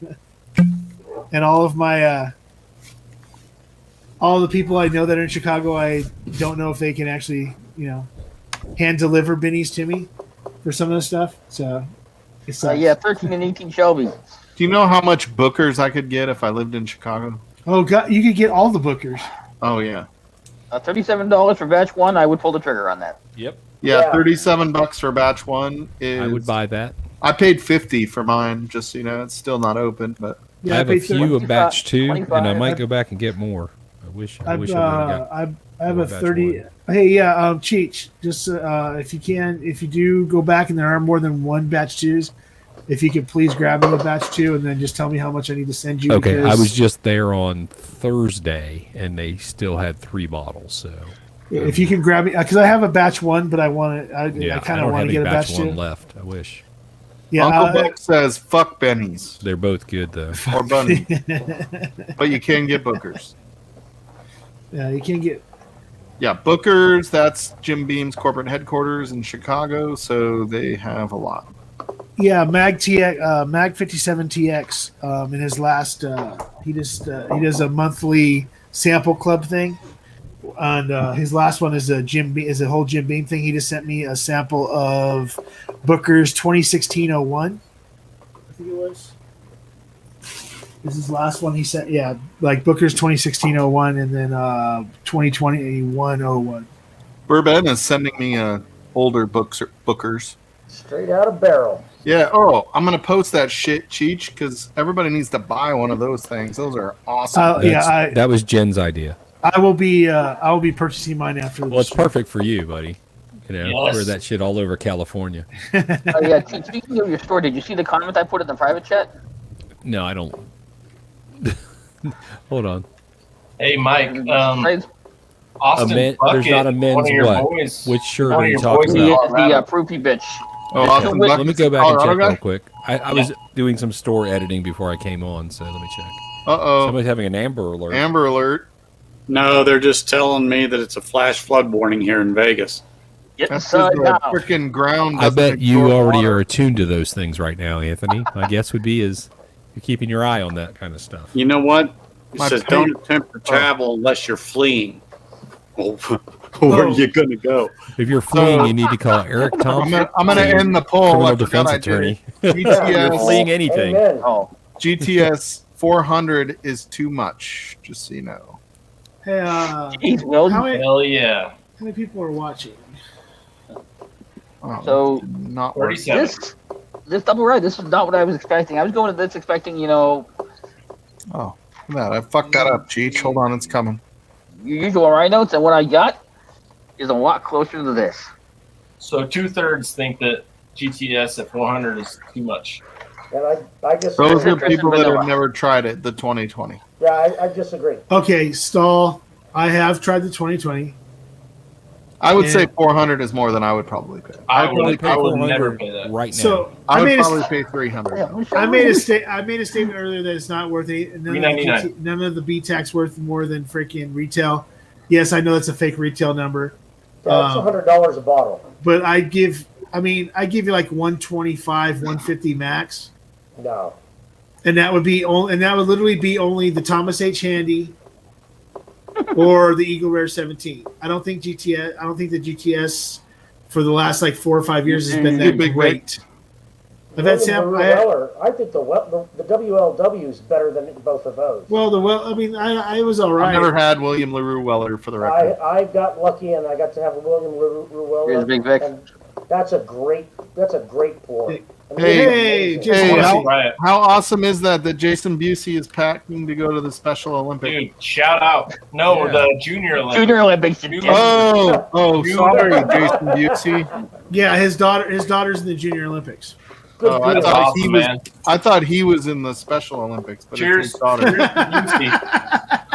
and all of my all the people I know that are in Chicago, I don't know if they can actually, hand deliver bennies to me for some of the stuff. So, it sucks. Yeah, 13 and 18 Shelby. Do you know how much Bookers I could get if I lived in Chicago? Oh God, you could get all the Bookers. Oh yeah. $37 for batch 1. I would pull the trigger on that. Yep. Yeah, Yeah. $37 for batch 1 is. I would buy that. I paid $50 for mine. Just it's still not open, but Yeah, I have a paid few of batch 2, and I 25. might go back and get more. I wish I I would have got. I have a batch 30. one. Hey, yeah, Cheech, just if you can, if you do go back and there are more than one batch twos, if you could please grab me a batch two and then just tell me how much I need to send you. Okay, because, I was just there on Thursday, and they still had 3 bottles. So if you can grab me, because I have a batch one, but I want to. I kind of want to get a batch one two. left. I wish. Yeah, Uncle Buck says fuck Benny's They're both good though. or Bunny, but you can get Bookers. Yeah, you can get. Yeah, Bookers. That's Jim Beam's corporate headquarters in Chicago, so they have a lot. Yeah, Mag 57 TX. In his last, he does a monthly sample club thing, and his last one is a whole Jim Beam thing. He just sent me a sample of Booker's 2016-01. I think it was. This is his last one he sent. Yeah, like Booker's 2016-01, and then 2021-01. Bourbon is sending me older Bookers. Straight out of barrel. Yeah. Oh, I'm gonna post that shit, Cheech, because everybody needs to buy one of those things. Those are awesome. That was Jen's idea. I will be purchasing mine after. Well, it's perfect for you, buddy. You know, Yes. wear that shit all over California. Oh yeah. Speaking of your store, did you see the comment I put in the private chat? No, I don't. Hold on. Hey, Mike. Austin there's Bucket, not a one men's of your what? boys- Which shirt one are of you your talking boys in about? Colorado. The Proofy bitch. Let me go back and check Colorado real guy? quick. I was doing some store editing before I came on, so let me check. Uh-oh. Somebody's having an Amber Alert. Amber Alert. No, they're just telling me that it's a flash flood warning here in Vegas. That's because the freaking ground. I doesn't bet you absorb already water. are attuned to those things right now, Anthony. My guess would be is you're keeping your eye on that kind of stuff. You know what? It My says pay- don't attempt to travel unless you're fleeing. Well, where are you going to go? If you're fleeing, you need to call Eric Thompson. I'm gonna end the poll. Criminal I forgot defense I did attorney. it. You're fleeing anything. Amen. Oh, GTS 400 is too much. Just so you know. Hey, Jeez, Will. how Hell yeah. many people are watching? Oh, So did not work. 37. this double red. This is not what I was expecting. I was going to this expecting, Oh, look at that. I fucked that up, Cheech. Hold on, it's coming. your usual rhinos, and what I got is a lot closer to this. So 2/3 think that GTS at 400 is too much. And I just Those are people that vanilla. have never tried it. The 2020. Yeah, I disagree. Okay, Stahl. I have tried the 2020. I would And- say 400 is more than I would probably pay. I probably would, pay I would 400 never pay that. right now. So I would made probably a, pay 300. I made a statement earlier that it's not worth it. None of the B tax worth more than freaking retail. Yes, I know that's a fake retail number. Yeah, it's $100 a bottle. But I give you like 125, 150 max. No. And that would literally be only the Thomas H. Handy or the Eagle Rare 17. I don't think the GTS for the last like 4 or 5 years has been that great. I've had sample. I think the WLW is better than both of those. I was all right. I've never had William LaRue Weller for the record. I got lucky and I got to have a William Ruella. Here's Big Vic. And that's a great pour. Hey, Jason, how awesome is that Jason Busey is packing to go to the Special Olympics? Dude, shout out. No, the Junior Olympics. Junior Olympics. Oh, sorry, Jason Busey. Yeah, his daughter's in the Junior Olympics. Oh, I That's thought awesome, he was. man. I thought he was in the Special Olympics, but Cheers. it's his daughter.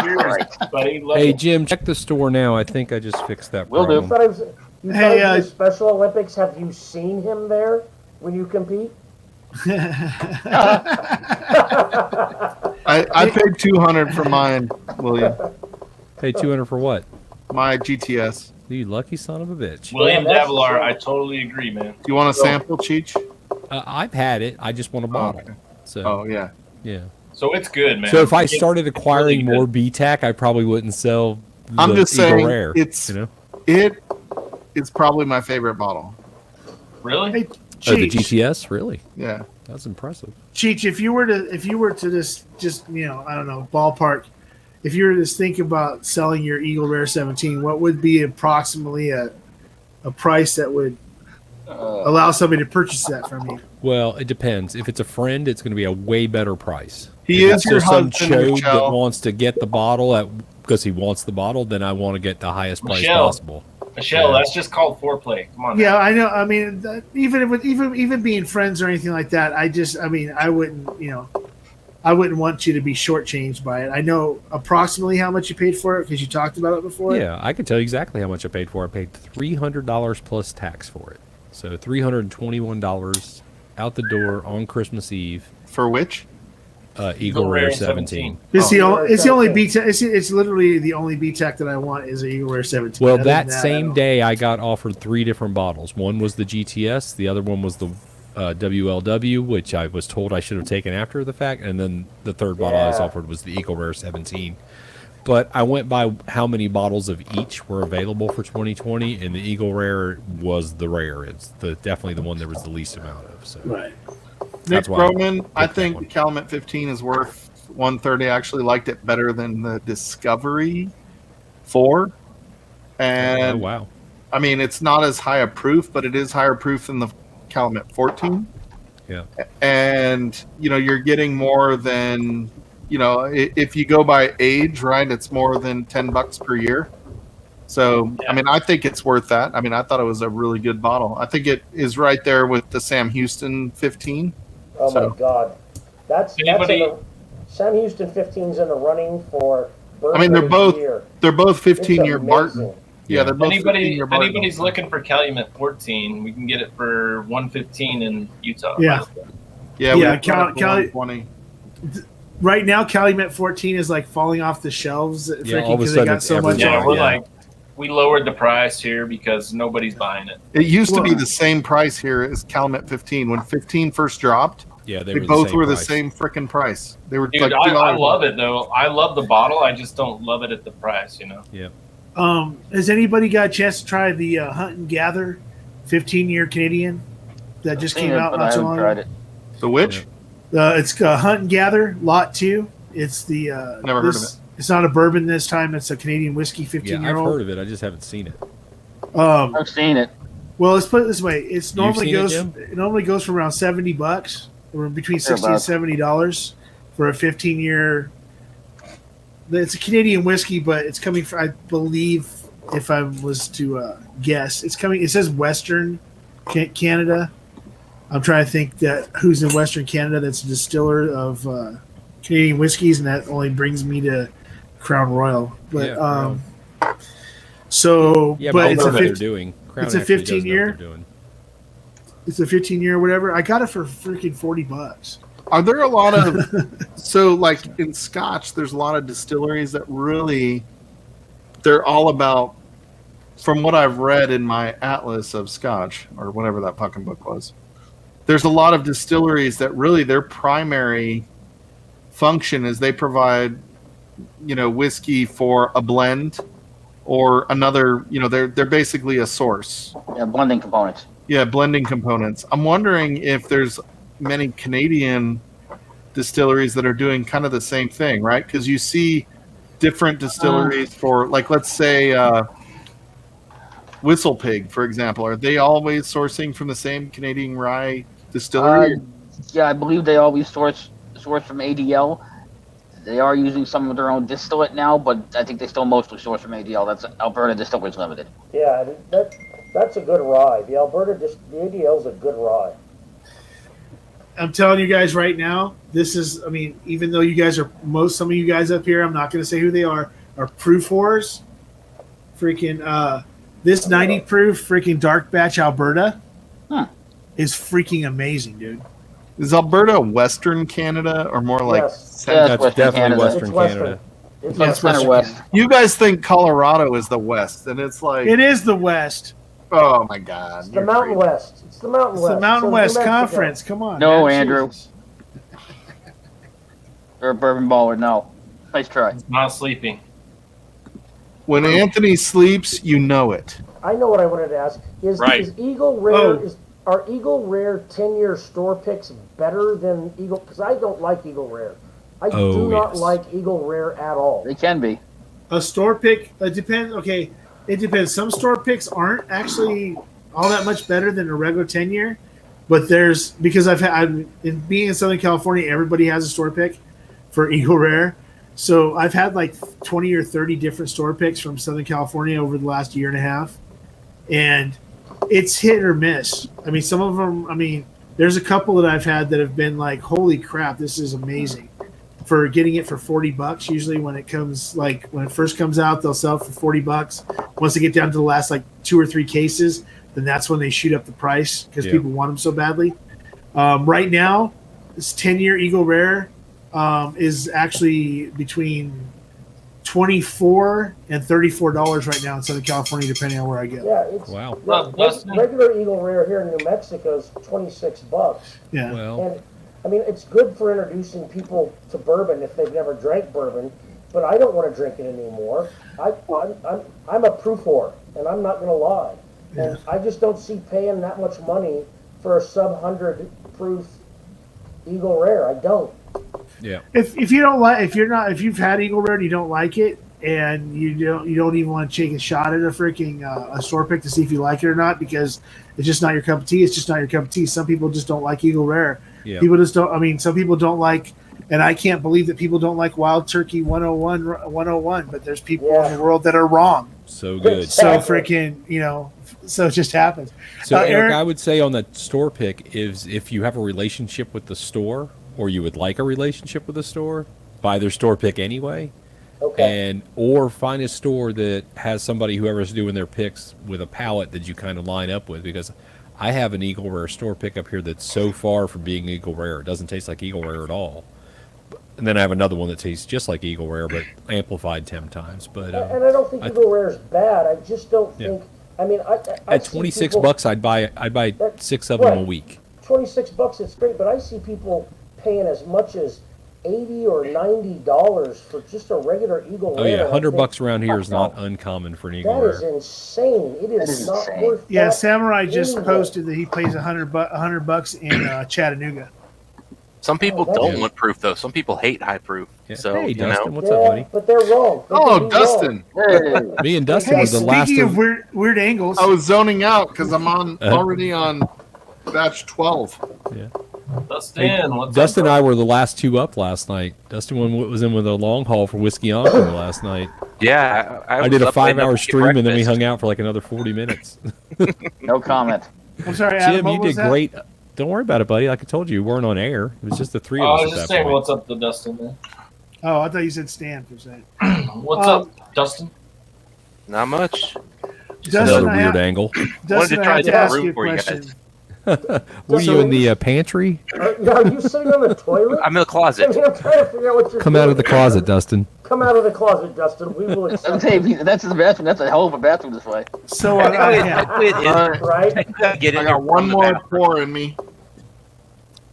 Cheers, buddy. Love Hey, it. Jim, check the store now. I think I just fixed that Will do. problem. You thought he was the Special Olympics. Have you seen him there when you compete? I paid 200 for mine, William. Pay 200 for what? My GTS. You lucky son of a bitch. William Davalar, I totally agree, man. Do you want a sample, Cheech? I've had it. I just want a bottle. Okay. So Oh yeah. yeah. So it's good, man. So if I It's started acquiring really more BTAC, I probably wouldn't sell. I'm the just Eagle saying Rare, it's you know. it is probably my favorite bottle. Really? Hey, Oh, the Cheech, GTS, really? Yeah. That's impressive. Cheech, if you were to just I don't know, ballpark, if you were to think about selling your Eagle Rare 17, what would be approximately a price that would allow somebody to purchase that from you? Well, it depends. If it's a friend, it's going to be a way better price. He If is it's your just some husband, chode Michelle. that wants to get the bottle at because he wants the bottle, then I want to get the highest price Michelle. possible. Michelle, Yeah. that's just called foreplay. Come on. Yeah, now. I know. I mean, even being friends or anything like that, I wouldn't, I wouldn't want you to be shortchanged by it. I know approximately how much you paid for it because you talked about it before. Yeah, I can tell you exactly how much I paid for it. I paid $300 plus tax for it. So $321 out the door on Christmas Eve. For which? Eagle Rare 17. It's the only B-Tech. It's literally the only B-Tech that I want is an Eagle Rare 17. Well, Other that than same day, I got offered 3 different bottles. One was the GTS, the other one was the WLW, which I was told I should have taken after the fact, and then the third bottle I was offered was the Eagle Rare 17. But I went by how many bottles of each were available for 2020, and the Eagle Rare was the rare. It's definitely the one there was the least amount of. So. Right. Nick That's why Broman, I think the Calumet 15 is worth $130. I actually liked it better than the Discovery 4. And oh, wow. I mean, it's not as high a proof, but it is higher proof than the Calumet 14. Yeah. And, you're getting more than, if you go by age, right, it's more than $10 per year. So, I mean, I think it's worth that. I mean, I thought it was a really good bottle. I think it is right there with the Sam Houston 15. Oh my God, that's Sam Houston 15's in the running for. I mean, they're both 15-year It's Barton. amazing. Yeah, they're both 15-year If Barton. anybody's looking for Calumet 14, we can get it for $115 in Utah. Yeah. Yeah. Cali. Right now, Calumet 14 is like falling off the shelves. Yeah, all of a because they sudden got it's so much. Yeah, we're Yeah. like, we lowered the price here because nobody's buying it. It used to be the same price here as Calumet 15. When 15 first dropped, yeah, they were both were the price. same freaking price. They were Dude, like I $2 love it though. I love the bottle. I just don't love it at the price, Yeah. Has anybody got a chance to try the Hunt and Gather 15-year Canadian that just came out not so long ago? The which? It's Hunt and Gather Lot 2. It's the Never heard of it. It's not a bourbon this time. It's a Canadian whiskey Yeah, 15-year-old. I've heard of it. I just haven't seen it. I've seen it. Well, let's put it this way: it normally seen it, goes for around $70, or between $60 and $70 for a 15-year. It's a Canadian whiskey, but it's coming from, I believe, if I was to guess, it's coming. It says Western Canada. I'm trying to think that who's in Western Canada that's a distiller of Canadian whiskeys, and that only brings me to Crown Royal. But Yeah, so, Yeah, but but it's know a what they're 15, doing. Crown it's a actually does know what 15-year. they're doing. It's a 15-year, whatever. I got it for freaking $40. Are there a lot of so like in Scotch? There's a lot of distilleries that really they're all about. From what I've read in my Atlas of Scotch or whatever that fucking book was, there's a lot of distilleries that really their primary function is they provide, whiskey for a blend or another. They're basically a source. Yeah, blending components. Yeah, blending components. I'm wondering if there's many Canadian distilleries that are doing kind of the same thing, right? Because you see different distilleries for, like, let's say Whistle Pig, for example. Are they always sourcing from the same Canadian rye distillery? Yeah, I believe they always source from ADL. They are using some of their own distillate now, but I think they still mostly source from ADL. That's Alberta Distillers Limited. Yeah, that's a good rye. The ADL's a good rye. I'm telling you guys right now, this is, even though you guys are, some of you guys up here, I'm not going to say who they are proof whores. Freaking, this 90 proof freaking dark batch Alberta is freaking amazing, dude. Is Alberta Western Canada or more like? Yes. That's Western definitely Canada. Western It's Western. Canada. It's Yeah, Western. Center West. You guys think Colorado is the West, and it's like, It is the West. oh my God, It's the Mountain West. It's the Mountain It's West. the Mountain So West New Mexico. Conference. Come on. No, man. Andrew. Jesus. Or a bourbon baller, no. Nice try. Not sleeping. When Anthony sleeps, you know it. I know what I wanted to ask. Is Eagle Rare are Eagle Rare 10-year store picks better than Eagle? Because I don't like Eagle Rare. I do not like Eagle Rare at all. They can be. A store pick, it depends. Okay, it depends. Some store picks aren't actually all that much better than a regular 10-year, but there's, because being in Southern California, everybody has a store pick for Eagle Rare. So I've had like 20 or 30 different store picks from Southern California over the last year and a half, and it's hit or miss. I mean, some of them. I mean, there's a couple that I've had that have been like, "Holy crap, this is amazing!" For getting it for $40. Usually, when it first comes out, they'll sell it for $40. Once they get down to the last like 2 or 3 cases, then that's when they shoot up the price because people want them so badly. Right now, this 10-year Eagle Rare is actually between $24 and $34 right now in Southern California, depending on where I go. Yeah, it's regular Eagle Rare here in New Mexico is $26. Yeah. Well, and I mean, it's good for introducing people to bourbon if they've never drank bourbon, but I don't want to drink it anymore. I'm a proof whore, and I'm not going to lie. And I just don't see paying that much money for a sub-100 proof Eagle Rare. I don't. Yeah. If you've had Eagle Rare and you don't like it, and you don't even want to take a shot at a freaking a store pick to see if you like it or not, because it's just not your cup of tea. It's just not your cup of tea. Some people just don't like Eagle Rare. Yeah. People just don't. I mean, some people don't like, and I can't believe that people don't like Wild Turkey 101. But there's people in the world that are wrong. So good. So freaking, so it just happens. So Eric, Eric, I would say on the store pick is if you have a relationship with the store, or you would like a relationship with the store, buy their store pick anyway. Okay. Or find a store that has somebody, whoever's doing their picks, with a palate that you kind of line up with, because I have an Eagle Rare store pick up here that's so far from being Eagle Rare. It doesn't taste like Eagle Rare at all. And then I have another one that tastes just like Eagle Rare, but amplified 10 times. But and I don't think Eagle Rare is bad. I just don't think. I mean, I at $26, I'd buy 6 of them a week. $26, it's great, but I see people paying as much as $80 or $90 for just a regular Eagle Rare. Oh yeah, $100 around here is not uncommon for an Eagle That Rare. is insane. It is not worth. yeah, that Samurai just anyway. posted that he pays $100 in Chattanooga. Some people don't want proof though. Some people hate high proof. So Hey, Dustin, what's Yeah, up, buddy? but they're wrong. They Oh, can be Dustin. wrong. Me and Dustin Hey, was the last speaking of of weird angles, I was zoning out because I'm already on batch 12. Yeah. Dustin, what's Dustin up, and I were the last 2 up last night. Dustin was in with a long haul for Whiskey Encore last night. Yeah, I did a was up late enough 5-hour to get stream, and then we breakfast. hung out for like another 40 minutes. No comment. I'm sorry, Adam, Jim, what you was did that? great. Don't worry about it, buddy. Like I told you, you weren't on air. It was just the 3 of I us was at just that saying point. what's up to Dustin, man. Oh, I thought you said Stan for a second. What's up, Dustin? Not much. Just another weird angle. Wanted to try a different room for you guys. Were you in the pantry? Are you sitting on the toilet? I'm in the closet. I mean, I'm trying to figure out what you're Come doing. out of the closet, Dustin. Come out of the closet, Dustin. We will accept. That's the bathroom. That's a hell of a bathroom this way. So, right? Get in I got one more pour in me.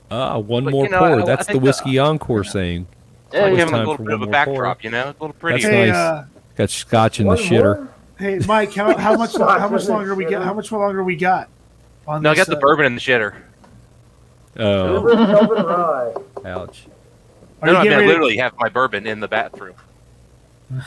One But, more you know, pour. I That's the think Whiskey Encore saying. Yeah, It's you have a time little for bit of one a more pour. backdrop, you know? It's a little pretty. That's Hey, nice. Got scotch in the shitter. Hey, Mike, how much longer we got? How much longer we got? On No, I this, got the bourbon in the shitter. Oh. Ouch. Are No, you I mean, getting I ready- literally have my bourbon in the bathroom.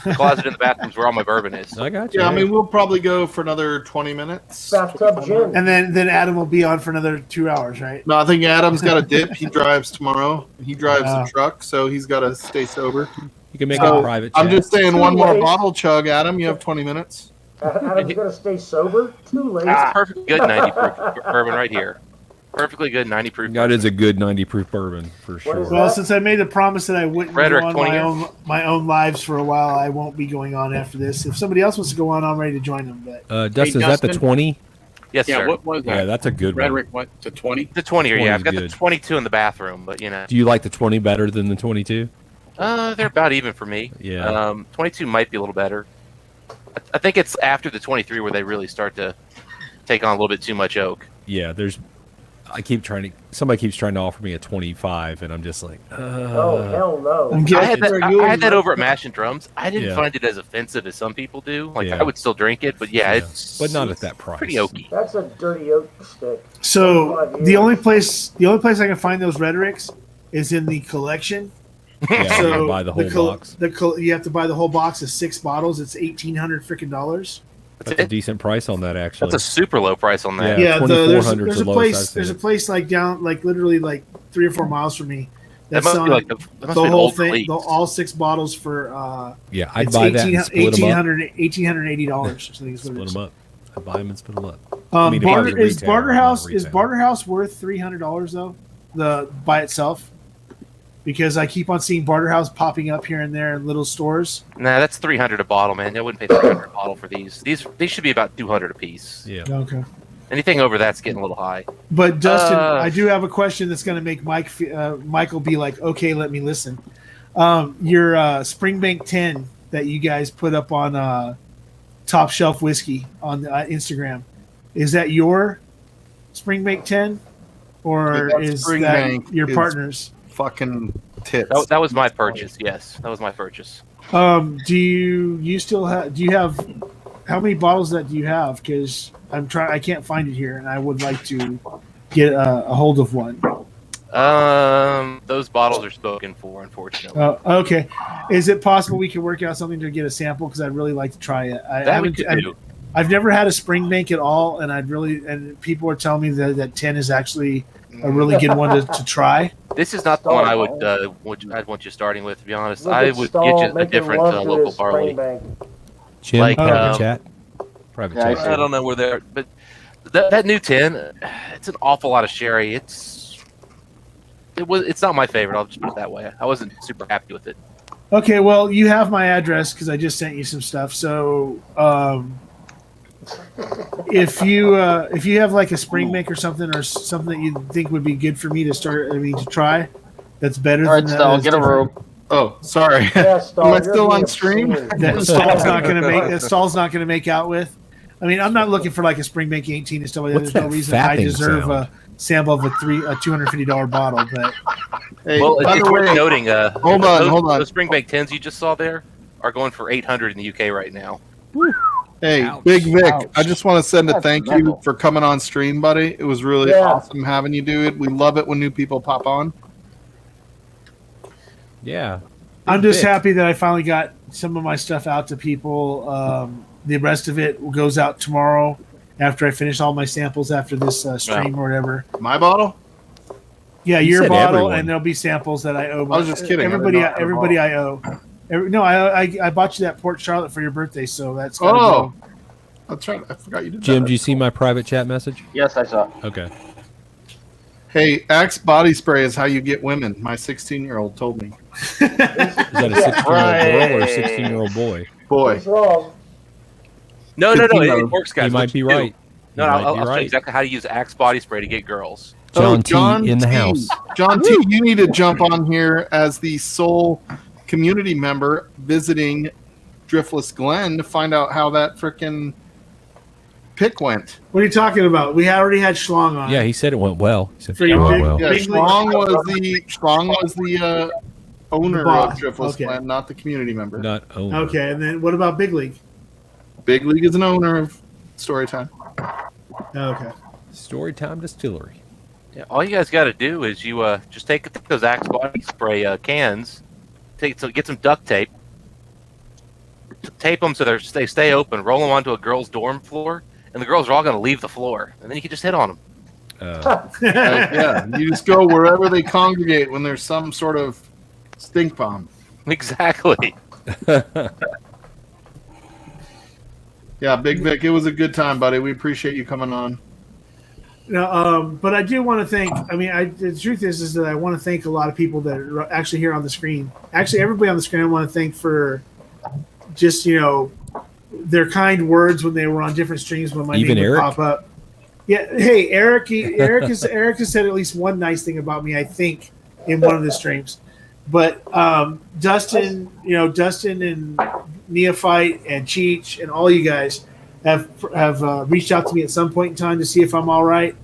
The closet in the bathroom is where all my bourbon is. I got Yeah, I mean, we'll probably go for another 20 minutes. Bathtub gin. And then Adam will be on for another 2 hours, right? No, I think Adam's got a dip. He drives tomorrow. He drives Oh. the truck, so he's got to stay sober. You can make So, a private I'm chat. just saying one more Too late. bottle chug, Adam. You have 20 minutes. Adam's going to stay sober? Too late. It's perfect good 90 proof bourbon right here. Perfectly good 90 proof. That is a good 90 proof bourbon for What sure. is Well, since I made the promise that I wouldn't Frederick, go on 20 years. my own lives for a while, I won't be going on after this. If somebody else wants to go on, I'm ready to join them. But Dustin, is that the Dustin? 20? Yes, Yeah, sir. what was that? Yeah, that's a good one. Frederick, what, to 20? The 20 here, yeah. 20 I've got is the good. 22 in the bathroom, but you know. Do you like the 20 better than the 22? They're about even for me. Yeah. 22 might be a little better. I think it's after the 23 where they really start to take on a little bit too much oak. Yeah, somebody keeps trying to offer me a 25, and I'm just like, Oh, hell no. I had that over at Mash and Drums. I didn't Yeah. find it as offensive as some people do. Like, Yeah. I would still drink it, but yeah, it's but not at that price. pretty oaky. That's a dirty oak stick. so 25 the years. only place I can find those Rhetorics is in the collection. Yeah, you So gotta buy the whole box. You have to buy the whole box of 6 bottles. It's $1,800 freaking dollars. That's a decent price on that, actually. That's a super low price on that. Yeah, Yeah, there's 2,400 is a the lowest I've place. seen There's a it. place like down, like literally like 3 or 4 miles from me That That's must be on like that must the be an whole old thing. release. All 6 bottles for Yeah, I'd it's buy that and split them up. $1,880. I think is what it Split is. them up. I'd buy them and split them up. I mean, if I was Barter, a is retailer, Barter I'm not a House retailer. Barter House worth $300 though? The by itself, because I keep on seeing Barter House popping up here and there in little stores. Nah, that's $300 a bottle, man. I wouldn't pay $300 a bottle for these. These should be about $200 a piece. Yeah. Okay. Anything over that's getting a little high. But Dustin, I do have a question that's going to make Michael be like, okay, let me listen. Your Springbank 10 that you guys put up on Top Shelf Whiskey on Instagram, is that your Springbank 10, or is that your partner's? Fucking tits. That was my purchase. Yes, that was my purchase. Do you still have? Do you have? How many bottles of that do you have? Because I can't find it here, and I would like to get a hold of one. Those bottles are spoken for, unfortunately. Okay. Is it possible we can work out something to get a sample? Because I'd really like to try it. I've never had a Springbank at all, and people are telling me that 10 is actually a really good one to try. This is not the one I'd want you starting with. To be honest, I would get you a different local barley. Jim, Like private chat. Private chat. I don't know where they're, but that new 10, it's an awful lot of sherry. It's not my favorite. I'll just put it that way. I wasn't super happy with it. Okay, well, you have my address because I just sent you some stuff. So, if you have like a Springbank or something that you think would be good for me to try, that's better. All right, than Stahl, get a rope. Oh, sorry. Yeah, Stahl, Am I you're still on being stream? serious. That Stahl's not going to make. That Stahl's not going to make out with. I mean, I'm not looking for like a Springbank 18 and stuff like that. What's There's no that reason I fapping deserve sound? a sample of a $250 bottle. But Hey, Well, by it's the worth way, noting. hold on. Those Springbank 10s you just saw there are going for $800 in the UK right now. Hey, Ouch. Big Vic, Ouch. I just want to send a That's thank mental. you for coming on stream, buddy. It was really Yeah. awesome having you do it. We love it when new people pop on. Yeah. I'm just Vic. happy that I finally got some of my stuff out to people. The rest of it goes out tomorrow after I finish all my samples after this stream or whatever. My bottle? Yeah, You your said bottle, everyone. and there'll be samples that I owe. I was just kidding. I didn't Everybody, know I had a everybody, I owe. I bought you that Port Charlotte for your birthday, so that's gotta Oh, go. that's right. I forgot you did Jim, that. do you see my private chat message? Yes, I saw. Okay. Hey, Axe body spray is how you get women. My 16-year-old told me. Is that a 16-year-old girl or a 16-year-old boy? Boy, What's wrong? No, it works, guys. He might be right. No, He might I'll be show you right. exactly how to use Axe body spray to get girls. John T in the house. John T, you need to jump on here as the sole community member visiting Driftless Glen to find out how that frickin' pick went. What are you talking about? We already had Schlong on. Yeah, he said it went well. He said For it your went big- well. Yeah, Big Schlong was the owner The of boss. Driftless Okay. Glen, not the community member. Not owner. Okay, and then what about Big League? Big League is an owner of Storytime. Okay. Storytime Distillery. Yeah, all you guys got to do is you just take those Axe body spray cans, get some duct tape, tape them so they stay open, roll them onto a girl's dorm floor, and the girls are all going to leave the floor, and then you can just hit on them. Yeah, you just go wherever they congregate when there's some sort of stink bomb. Exactly. Yeah, Big Vic, it was a good time, buddy. We appreciate you coming on. No, but I do want to thank. I mean, the truth is that I want to thank a lot of people that are actually here on the screen. Actually, everybody on the screen, I want to thank for just their kind words when they were on different streams when my Even name would Eric? pop up. Yeah, hey, Eric has said at least one nice thing about me, I think, in one of the streams. But Dustin, Dustin and Neophyte and Cheech and all you guys have reached out to me at some point in time to see if I'm all right,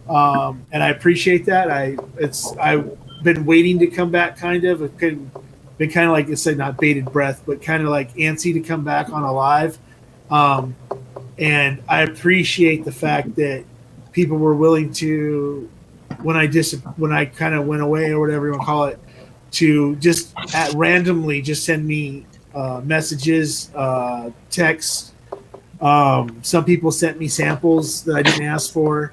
and I appreciate that. I've been waiting to come back, kind of. I've been kind of like, it's like not bated breath, but kind of like antsy to come back on a live. And I appreciate the fact that people were willing to, when I kind of went away or whatever you want to call it, to just randomly just send me messages, texts. Some people sent me samples that I didn't ask for.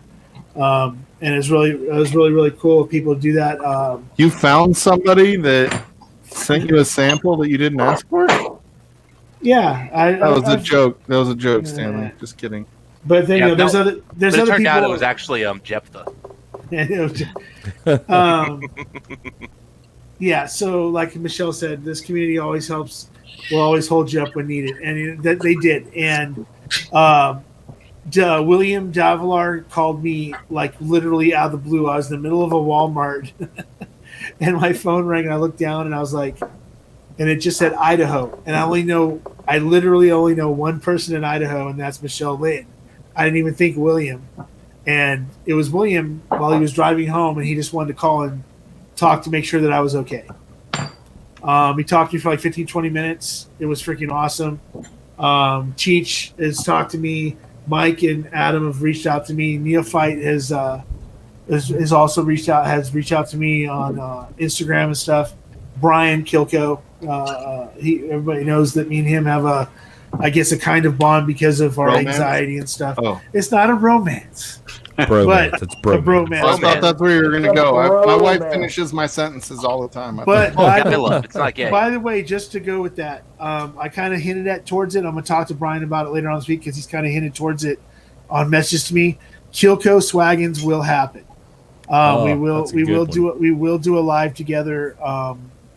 And it was really cool of people to do that. You found somebody that sent you a sample that you didn't ask for? Yeah, that was a joke. That was a joke, Stanley. Just kidding. But then there's but other it people. turned out it was actually Jephthah. Yeah, so like Michelle said, this community always helps. Will always hold you up when needed, and that they did. And William Davilar called me like literally out of the blue. I was in the middle of a Walmart, and my phone rang, and I looked down, and I was like, and it just said Idaho, and I literally only know one person in Idaho, and that's Michelle Lynn. I didn't even think William, and it was William while he was driving home, and he just wanted to call and talk to make sure that I was okay. He talked to me for like 15, 20 minutes. It was freaking awesome. Cheech has talked to me. Mike and Adam have reached out to me. Neophyte has also reached out to me on Instagram and stuff. Brian Kilko, everybody knows that me and him have a kind of bond because of our anxiety and stuff. Oh. It's not a romance. Bromance. It's bromance. A bromance. I thought that's where you were going to go. My wife Bromance. finishes my sentences all the time. But it's not gay. by the way, just to go with that, I kind of hinted at towards it. I'm going to talk to Brian about it later on this week because he's kind of hinted towards it on messages to me. Kilco Swaggins will happen. We will do a live together,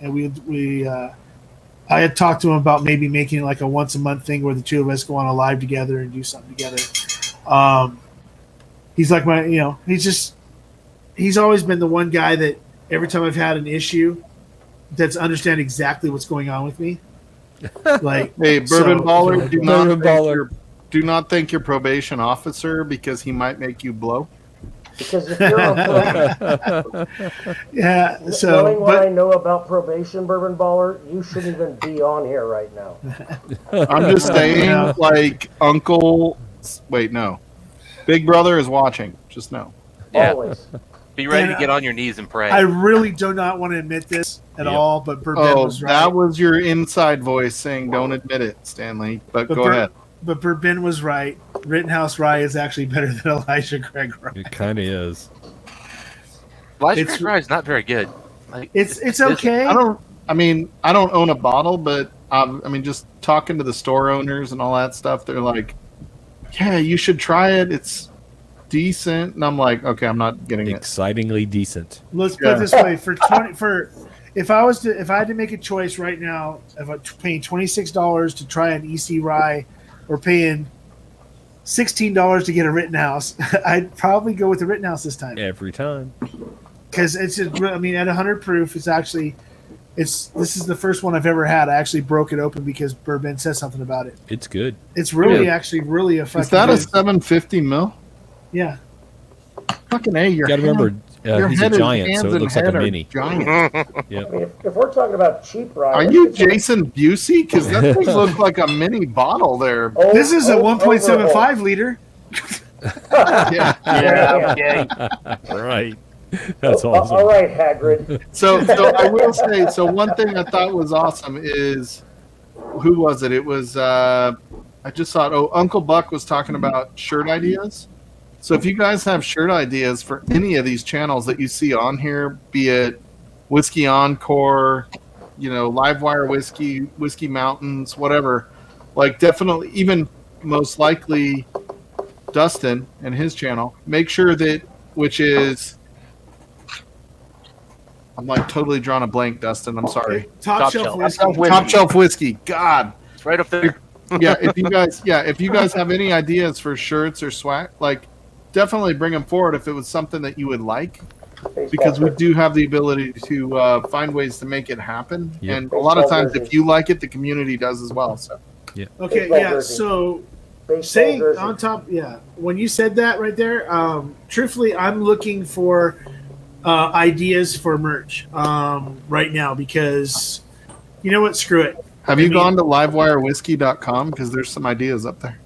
and I had talked to him about maybe making it like a once a month thing where the two of us go on a live together and do something together. He's like he's always been the one guy that every time I've had an issue that's understand exactly what's going on with me. Like, hey, Bourbon Baller, do not thank your probation officer because he might make you blow. Because if you're on probation, yeah. knowing what I know about probation, Bourbon Baller, you shouldn't even be on here right now. I'm just saying, like, Big Brother is watching. Just know. Yeah. Always. Be ready And to get on your knees and pray. I really do not want to admit this at all, but Bourbon was right. That was your inside voice saying, "Don't admit it, Stanley." But go ahead. But Bourbon was right. Rittenhouse Rye is actually better than Elijah Craig Rye. It kind of is. Elijah Craig Rye is not very good. Like, it's okay. I don't own a bottle, but just talking to the store owners and all that stuff, they're like, "Yeah, you should try it. It's decent." And I'm like, "Okay, I'm not getting Excitingly decent." Let's put it this way: if I had to make a choice right now, if I'm paying $26 to try an EC Rye, or paying $16 to get a Rittenhouse, I'd probably go with the Rittenhouse this time. Every time. Because at 100 proof, this is the first one I've ever had. I actually broke it open because Bourbon said something about it. It's good. It's really effective. Is that a 750 mil? Yeah. Fucking A, You got to remember, he's a giant, so it looks like a mini. Giant. Yep. If we're talking about cheap rye, Are you Jason Busey? Because that thing looks like a mini bottle there. This is a 1.75 liter. Yeah. Right. That's awesome. All right, Hagrid. So I will say, one thing I thought was awesome is, who was it? It was, I just saw Uncle Buck was talking about shirt ideas. So if you guys have shirt ideas for any of these channels that you see on here, be it Whiskey Encore, Livewire Whiskey Mountains, whatever, like definitely, even most likely Dustin and his channel, make sure that, which is, I'm like totally drawing a blank, Dustin. I'm sorry. Top Shelf Whiskey. Top Shelf Whiskey. God. It's right up there. If you guys have any ideas for shirts or swag, like, definitely bring them forward if it was something that you would like, because we do have the ability to find ways to make it happen. Yep. And a lot of times, if you like it, the community does as well. So yeah. Okay, yeah. So saying on top, when you said that right there, truthfully, I'm looking for ideas for merch right now because you know what? Screw it. Have you gone to livewirewhiskey.com? Because there's some ideas up there.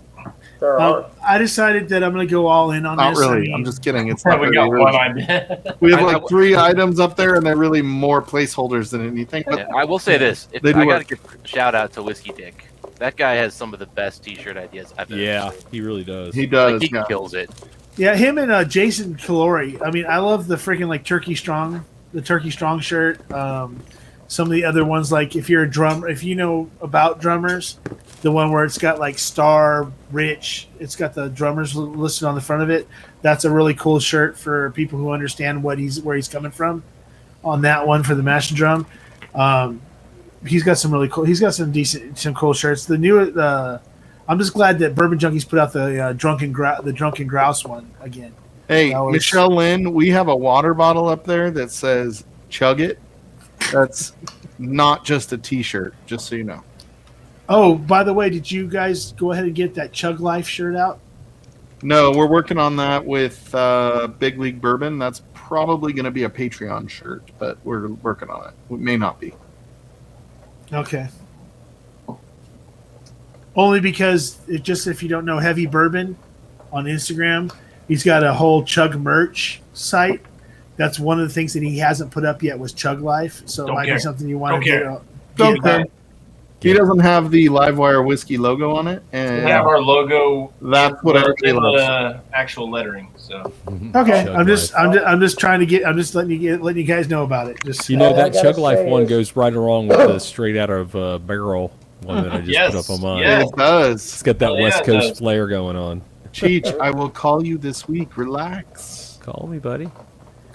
I decided that I'm going to go all in on Not this. really. I'm just kidding. It's not We really got one idea. We have like 3 items up there, and they're really more placeholders than anything. But I will say this: They do I got to work. give a shout out to Whiskey Dick. That guy has some of the best T-shirt ideas I've ever seen. He really does. He does. Like, he yeah. kills it. Yeah, him and Jason Calori. I mean, I love the freaking like Turkey Strong shirt. Some of the other ones, like if you're a drummer, if you know about drummers, the one where it's got like Star Rich, it's got the drummers listed on the front of it. That's a really cool shirt for people who understand where he's coming from. On that one for the Master Drum, he's got some really cool. He's got some cool shirts. The new, I'm just glad that Bourbon Junkies put out the Drunken Grouse one again. Hey, Michelle Lynn, we have a water bottle up there that says "Chug It." That's not just a T-shirt, just so you know. Oh, by the way, did you guys go ahead and get that Chug Life shirt out? No, we're working on that with Big League Bourbon. That's probably going to be a Patreon shirt, but we're working on it. It may not be. Okay. Only because if you don't know Heavy Bourbon on Instagram, he's got a whole Chug merch site. That's one of the things that he hasn't put up yet was Chug Life. So it might be something you want to get. Okay. He doesn't have the Livewire whiskey logo on it, and We have our logo. That's what everybody in loves. the actual lettering. So Okay, I'm just trying to get. I'm just letting you guys know about it. Just You know All I that gotta Chug Life say one is- goes right along with the straight out of barrel one that I just put up on mine. It does. It's got that Oh, yeah, West it Coast does. flair going on. Cheech, I will call you this week. Relax. Call me, buddy.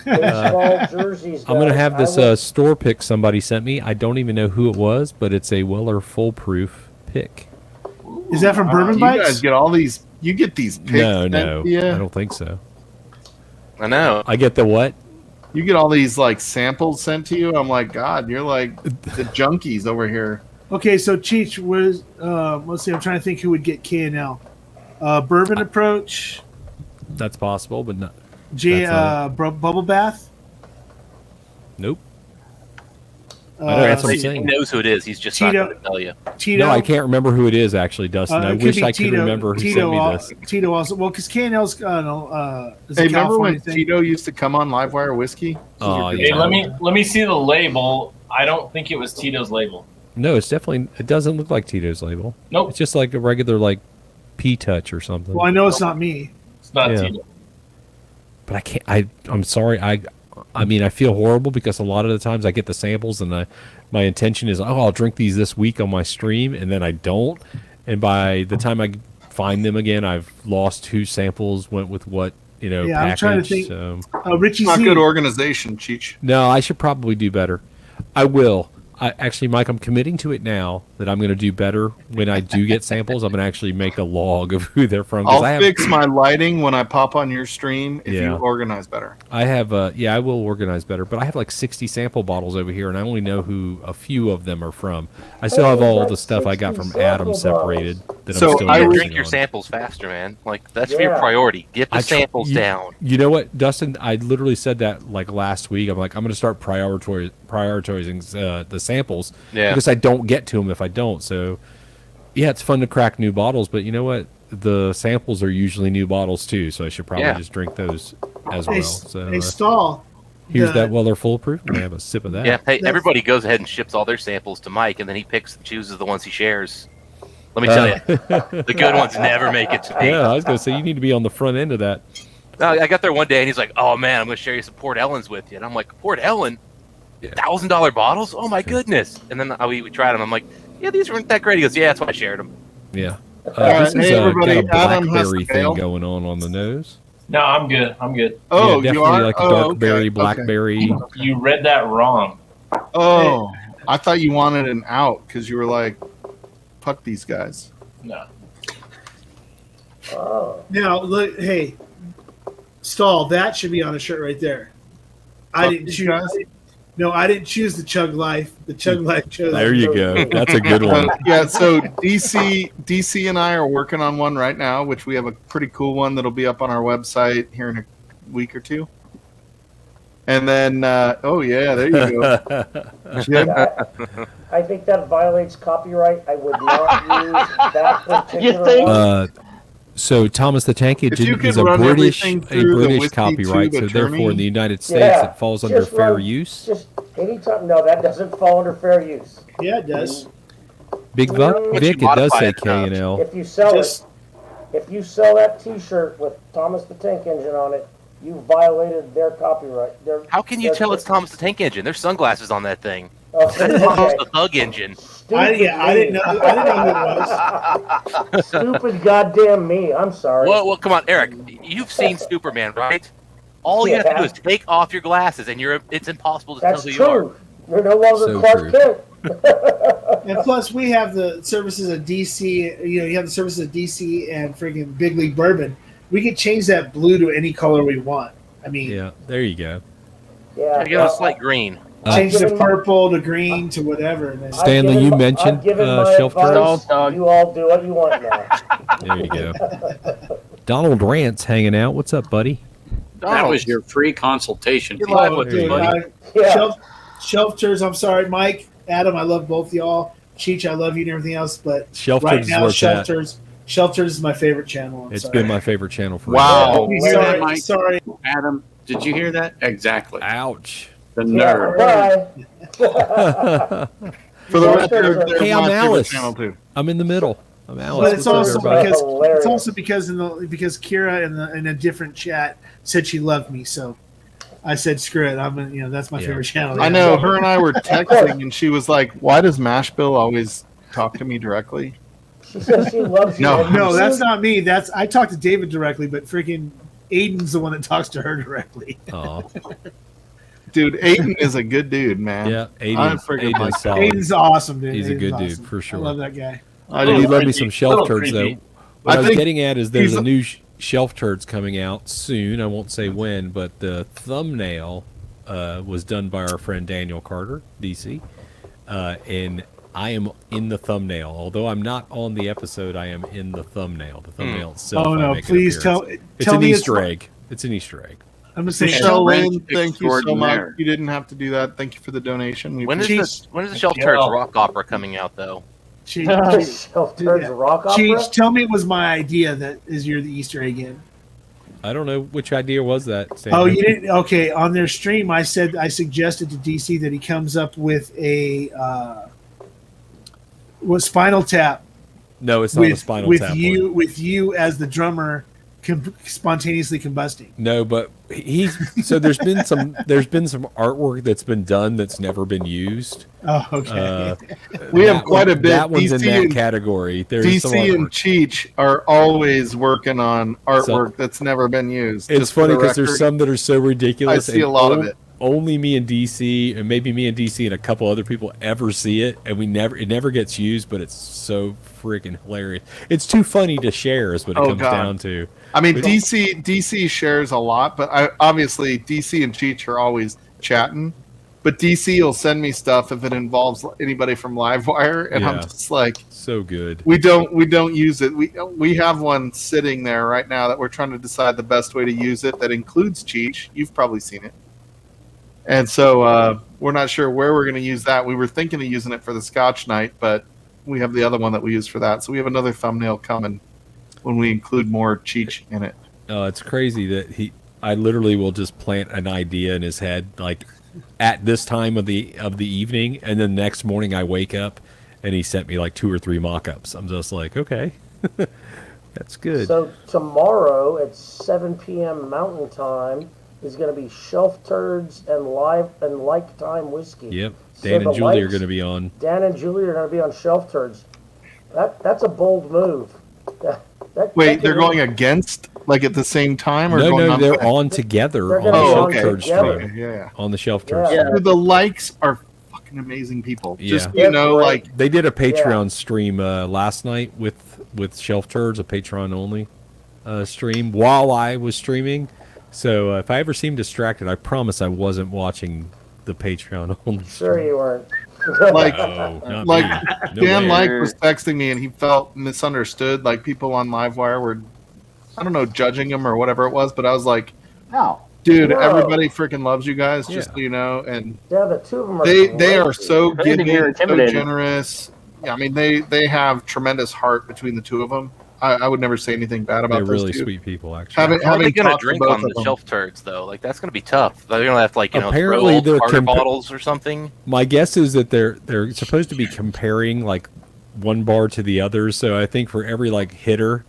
Baseball jerseys, I'm gonna guys. have this I would- store pick somebody sent me. I don't even know who it was, but it's a Weller foolproof pick. Is that from Bourbon You Bites? guys get all these. You get these picks. No, sent no, to you. I don't think so. I know. I get the what? You get all these like samples sent to you. I'm like, God, you're like the junkies over here. Okay, so Cheech was. Let's see. I'm trying to think who would get K&L. Bourbon Approach. That's possible, but not. J. That's Bubble Bath. Nope. That's what I'm He saying. knows who it is. He's just Tito- not going to tell you. Tito. No, I can't remember who it is actually, Dustin. I it could wish be I could remember who sent me this. Tito also. Well, because K&L's. Is Hey, a remember California when thing. Tito used to come on Livewire Whiskey? Oh, Hey, yeah. let me see the label. I don't think it was Tito's label. No, it's definitely. It doesn't look like Tito's label. Nope. It's just like a regular like P-Touch or something. Well, I know it's not me. It's not Yeah. Tito. But I can't. I'm sorry. I mean, I feel horrible because a lot of the times I get the samples and my intention is, oh, I'll drink these this week on my stream, and then I don't. And by the time I find them again, I've lost whose samples went with what, Yeah, package. I'm trying to think. So. Richie Not Z. good organization, Cheech. No, I should probably do better. I will. Actually, Mike, I'm committing to it now that I'm going to do better when I do get samples. I'm going to actually make a log of who they're from. 'cause I'll I have, fix my lighting when I pop on your stream if Yeah. you organize better. I have, I will organize better, but I have like 60 sample bottles over here, and I only know who a few of them are from. I still have all the stuff I got from Adam separated that So I'm still I You working drink your on. samples faster, man. Like that's your Yeah. priority. Get the I tr- samples you- down. You know what, Dustin? I literally said that like last week. I'm like, I'm going to start prioritizing the samples Yeah. because I don't get to them if I don't. So, yeah, it's fun to crack new bottles, but you know what? The samples are usually new bottles too, so I should probably Yeah. just drink those as Hey, well. So, hey, Stahl. here's the- that Weller Foolproof. I'm going to have a sip of that. Yeah. Hey, That's- everybody goes ahead and ships all their samples to Mike, and then he picks and chooses the ones he shares. Let me tell you, the good ones never make it to me. Yeah, I was going to say, you need to be on the front end of that. No, I got there one day, and he's like, "Oh man, I'm going to share you some Port Ellens with you." And I'm like, "Port Ellen, Yeah. $1,000 bottles? Oh my goodness!" And then we tried them. I'm like, "Yeah, these weren't that great." He goes, "Yeah, that's why I shared them." Yeah. right, This is hey, everybody, got a Adam has blackberry to bail. thing going on the nose. No, I'm good. I'm good. Oh, yeah, you definitely are? like a Oh, dark okay, berry, okay. blackberry. You read that wrong. Oh, I thought you wanted an out because you were like, fuck these guys. No. Oh. Now look, hey, Stahl. That should be on a shirt right there. I Fuck didn't these choose. guys? No, I didn't choose the Chug Life. The Chug Life chose. There you go. That's a good one. Yeah, so DC and I are working on one right now, which we have a pretty cool one that'll be up on our website here in a week or two. And then, oh yeah, there you go. Jim, I think that violates copyright. I would not use that particular think? one. So Thomas the Tank If you Engine could is a run British everything through the Whiskey copyright, Tube so therefore attorney- in the United States Yeah, it falls under just fair run- use. Just anytime. No, that doesn't fall under fair use. Yeah, it does. Big But Vic, you it does modify say it K and L. If you sell Just- it, if you sell that T-shirt with Thomas the Tank Engine on it, you violated their copyright. How can you tell it's Thomas the Tank Engine? There's sunglasses on that thing. Okay. Thomas the Thug Engine. I didn't know who it was. Stupid goddamn me. I'm sorry. Well, come on, Eric. You've seen Superman, right? All you have to do is take off your glasses, and it's impossible to That's tell who true. you are. You're no longer So Clark true. Kent. And plus, we have the services of DC. You have the services of DC and freaking Big League Bourbon. We can change that blue to any color we want. I mean, Yeah, there you go. Yeah. Give us like green. change the purple to green to whatever. And then Stanley, you mentioned shelf turds. You all do what you want now. There you go. Donald Rant's hanging out. What's up, buddy? That was your free consultation. Get live with me, buddy. Shelf turds. I'm sorry, Mike, Adam. I love both y'all. Cheech, I love you and everything else, but Shelf right Turds is now, where it's at. Shelf Turds is my favorite channel. It's been my favorite channel for Wow. Sorry, You hear that, Mike? sorry. Adam, did you hear that? Exactly. Ouch. The nerve. For the record, Hey, I'm Alice. I'm in the middle. I'm Alice. But it's What's up, also everybody? because Kira in a different chat said she loved me, so I said screw it. That's my favorite channel. I know. Her and I were texting, and she was like, "Why does Mashbill always talk to me directly?" She says she loves you. No, that's not me. I talked to David directly, but freaking Aiden's the one that talks to her directly. Aw. Dude, Aiden is a good dude, man. Yeah, I'm freaking Aiden's like solid. Aiden's awesome, dude. He's a Aiden's good awesome. dude for sure. I love that guy. I do love me some shelf turds creepy. though. What I was think getting at is there's he's a new shelf turds coming out soon. I won't say when, but the thumbnail was done by our friend Daniel Carter, DC, and I am in the thumbnail. Although I'm not on the episode, I am in the thumbnail. The thumbnail itself. Oh, no, I make an please appearance. It's tell an me Easter it's- egg. It's an Easter egg. I'm gonna say Michelle Wrench Lynn, thank you so much. extraordinaire. You didn't have to do that. Thank you for the donation. We When is the Shelf Turds rock opera coming out though? Shelf Turds rock opera. Cheech, tell me it was my idea that is you're the Easter egg in. I don't know which idea was that. Oh, Stanley. you didn't? Okay, on their stream, I suggested to DC that he comes up with a Spinal Tap. No, it's not a Spinal Tap one. With you as the drummer, spontaneously combusting. No, but there's been some artwork that's been done that's never been used. Oh, okay. We have quite a bit. That one's in DC that and- category. There's some DC and artwork. Cheech are always working on artwork that's never been used. It's Just for funny the because there's record. some that are so ridiculous. I see and a lot of it. Only me and DC, and maybe me and DC and a couple other people ever see it, and it never gets used. But it's so freaking hilarious. It's too funny to share, is what it comes down to. I mean, But- DC shares a lot, but obviously DC and Cheech are always chatting. But DC will send me stuff if it involves anybody from Livewire, and I'm Yeah. just like, so good. we don't use it. We have one sitting there right now that we're trying to decide the best way to use it. That includes Cheech. You've probably seen it, and so we're not sure where we're going to use that. We were thinking of using it for the Scotch night, but we have the other one that we use for that. So we have another thumbnail coming when we include more Cheech in it. It's crazy that I literally will just plant an idea in his head, like at this time of the evening, and then the next morning I wake up and he sent me like 2 or 3 mock-ups. I'm just like, okay, that's good. So tomorrow at 7 p.m. Mountain Time is going to be Shelf Turds and Like Time Whiskey. Yep, So Dan the and Julie are likes- going to be on. Dan and Julie are going to be on Shelf Turds. That's a bold move. Wait, they're going against, like at the same time, or No, going no, on they're on together They're on the gonna be Shelf on Turd together. stream. Yeah. On the Shelf Turd Yeah. stream. Dude, the likes are fucking amazing people. Just Yeah. you know, like They did a Patreon stream last night with Shelf Turds, a Patreon only stream while I was streaming. So if I ever seem distracted, I promise I wasn't watching the Patreon only. Sure you weren't. like No, not like me. No Dan way. Like was texting me and he felt misunderstood. Like people on Livewire were, I don't know, judging him or whatever it was. But I was like, No. dude, No. everybody freaking loves you guys. Just Yeah. so you know, and Yeah, the two of them are they are great. so I think giving, you're so intimidated. generous. Yeah, I mean they have tremendous heart between the two of them. I would never say anything bad about They're those really two. sweet people, actually. Having, How are they having going to talked to drink both on of the them. Shelf Turds though? Like that's going to be tough. They're going to have to, like, Apparently throw they're Carter compa- bottles or something. My guess is that they're supposed to be comparing like one bar to the other. So I think for every like hitter,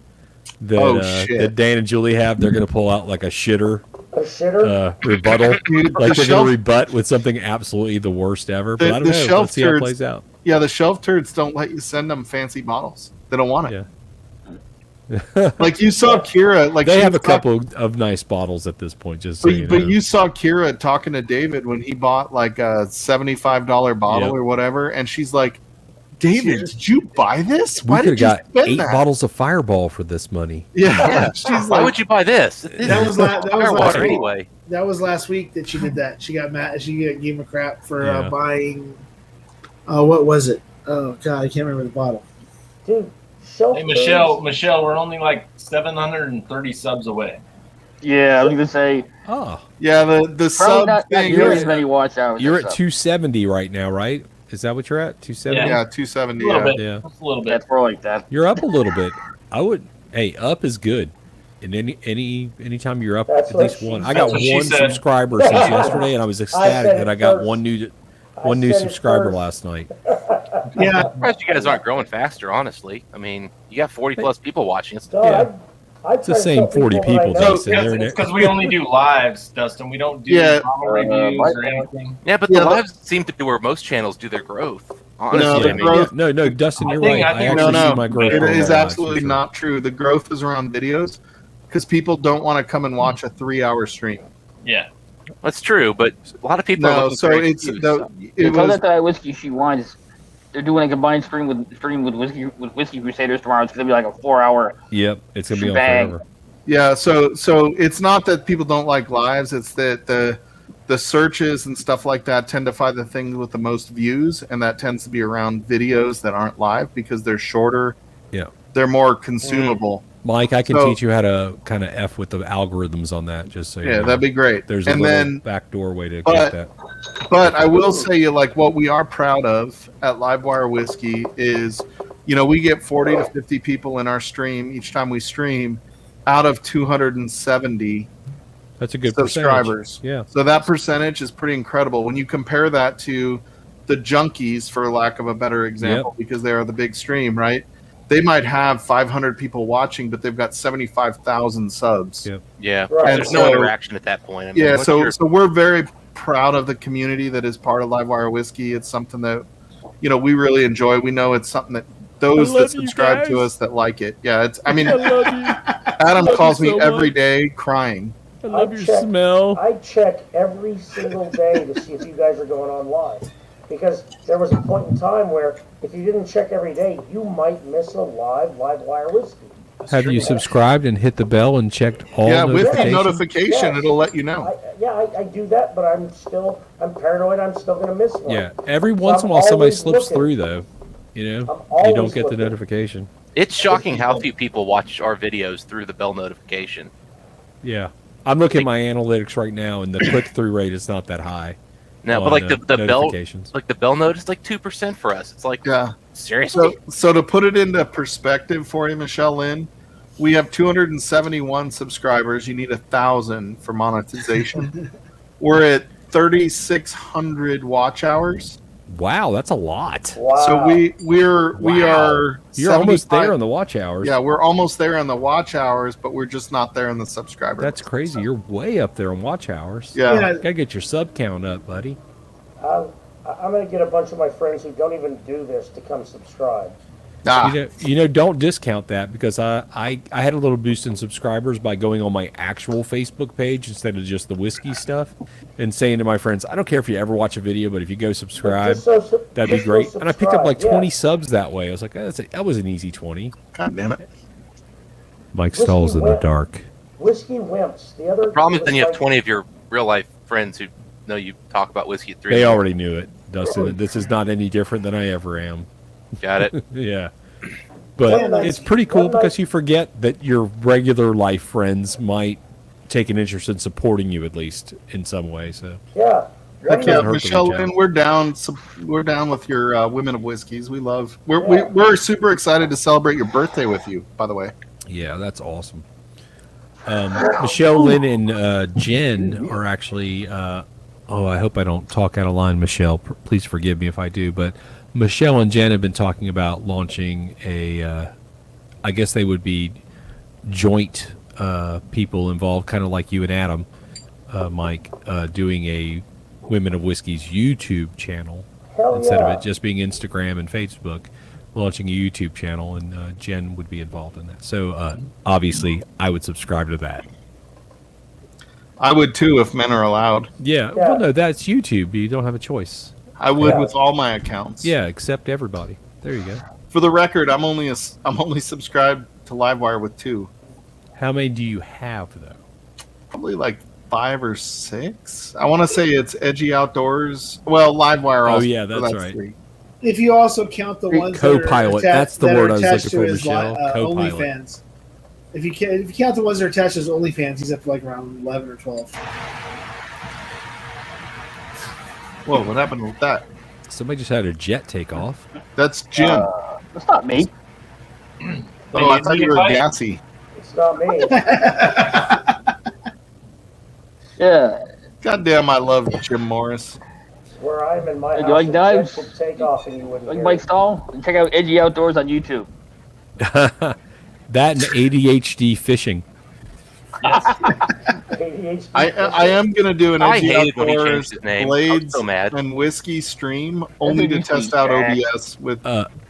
that Dan and Julie have. They're going to pull out like a shitter. A shitter? Rebuttal. Dude, Like the they're going to rebut with something absolutely the worst ever. But I don't know. Let's see how it plays out. Yeah, the shelf turds don't let you send them fancy bottles. They don't want it. Yeah. Like you saw Kira, like they have a couple of nice bottles at this point. Just so but you saw Kira talking to David when he bought like a $75 bottle or whatever, and she's like, "David, did you buy this? We Why could did you have got spend 8 that?" bottles of Fireball for this money. Yeah, she's Why like, would you buy this? That was last week. Anyway. That was last week that she did that. She got mad. She gave him a crap for buying. What was it? Oh God, I can't remember the bottle. Dude, hey Michelle, we're only like 730 subs away. Yeah, I was gonna say. Oh, yeah, the sub not thing. near as many watch hours. You're as at sub. 270 right now, right? Is that what you're at? 270. Yeah, 270. A little bit. Yeah. Just a little bit. That's more like that. You're up a little bit. I would. Hey, up is good. And anytime you're up at least one. I got one subscriber since yesterday, and I was ecstatic that I got one new subscriber last night. Yeah, I'm surprised you guys aren't growing faster. Honestly, I mean, you got 40 plus people watching. It's It's the same 40 people, Dustin. It's because we only do lives, Dustin. We don't do bottle reviews or anything. Yeah, but the lives seem to be where most channels do their growth. Honestly, No, Dustin, you're right. I actually see my growth. It on is my absolutely lives, for sure. not true. The growth is around videos because people don't want to come and watch a 3-hour stream. Yeah, that's true. But a lot of people. No, are so it's Tell that whiskey she wants. They're doing a combined stream with whiskey Crusaders tomorrow. It's gonna be like a 4-hour. Yep, it's gonna be on shebang. forever. Yeah, so it's not that people don't like lives; it's that the searches and stuff like that tend to find the things with the most views, and that tends to be around videos that aren't live because they're shorter. Yeah, they're more consumable. Mike, I can teach you how to kind of F with the algorithms on that. Just so you know. that'd be great. There's a and little then backdoor way to get that. But I will say, like, what we are proud of at Livewire Whiskey is, we get 40 to 50 people in our stream each time we stream, out of 270. That's a good subscribers. percentage. Yeah. So that percentage is pretty incredible when you compare that to the junkies, for lack of a better example, because they are the big stream, right? They might have 500 people watching, but they've got 75,000 subs. Yeah. Right. There's no interaction at that point. I mean, so we're very proud of the community that is part of Livewire Whiskey. It's something that, we really enjoy. We know it's something that those that subscribe to us that like it. Yeah, it's. I mean, Adam calls me every day crying. I love your smell. I check every single day to see if you guys are going on live. Because there was a point in time where if you didn't check every day, you might miss a live Wire Whiskey. Have you subscribed and hit the bell and checked all with the notifications? notification, it'll let you know. I do that, but I'm paranoid I'm still going to miss one. Yeah, every once in a while somebody slips through, though. You don't get the notification. It's shocking how few people watch our videos through the bell notification. Yeah. I'm looking at my analytics right now, and the click-through rate is not that high. No, but like the bell notice is like 2% for us. It's like, seriously? So to put it into perspective for you, Michelle Lynn, we have 271 subscribers. You need 1,000 for monetization. We're at 3,600 watch hours. Wow, that's a lot. Wow. So we are. You're almost there on the watch hours. Yeah, we're almost there on the watch hours, but we're just not there on the subscriber. That's crazy. You're way up there on watch hours. Yeah. Gotta get your sub count up, buddy. I'm going to get a bunch of my friends who don't even do this to come subscribe. Don't discount that because I had a little boost in subscribers by going on my actual Facebook page instead of just the whiskey stuff and saying to my friends, I don't care if you ever watch a video, but if you go subscribe, that'd be great. And I picked up like 20 subs that way. I was like, that was an easy 20. God damn it. Mike Stahl's in the dark. Whiskey Wimps. The problem is then you have 20 of your real life friends who know you talk about whiskey at 3. They already knew it, Dustin. This is not any different than I ever am. Got it? Yeah. But it's pretty cool because you forget that your regular life friends might take an interest in supporting you at least in some way. So yeah, Michelle Lynn, we're down with your Women of Whiskeys. We're super excited to celebrate your birthday with you. By the way. Yeah, that's awesome. Michelle Lynn and Jen are actually. I hope I don't talk out of line, Michelle. Please forgive me if I do, but. Michelle and Jen have been talking about launching I guess they would be joint people involved, kind of like you and Adam, Mike, doing a Women of Whiskey's YouTube channel instead of it just being Instagram and Facebook, launching a YouTube channel, and Jen would be involved in that. So obviously, I would subscribe to that. I would too if men are allowed. Yeah. Well, no, that's YouTube. You don't have a choice. I would with all my accounts. Yeah, accept everybody. There you go. For the record, I'm only subscribed to Livewire with 2. How many do you have though? Probably like 5 or 6. I want to say it's Edgy Outdoors. Well, Livewire. Oh yeah, that's right. 3. If you also count the ones Co-pilot, that are that's the word I was attached looking to for, his Michelle. Co-pilot. OnlyFans. If you count the ones that are attached to his OnlyFans, he's up to like around 11 or 12. Whoa, what happened with that? Somebody just had a jet take off. That's Jim. That's not me. Oh, I thought you were gassy. It's not me. Yeah. Goddamn, I love Jim Morris. Where I'm in my Hey, house, do you like the knives? jet would take off and you wouldn't Like hear Mike it. Stahl? And check out Edgy Outdoors on YouTube. That and ADHD fishing. ADHD I am gonna do an I Edgy hated when he changed Outdoors his name. I was Blades so mad. and Whiskey stream only to test out OBS with.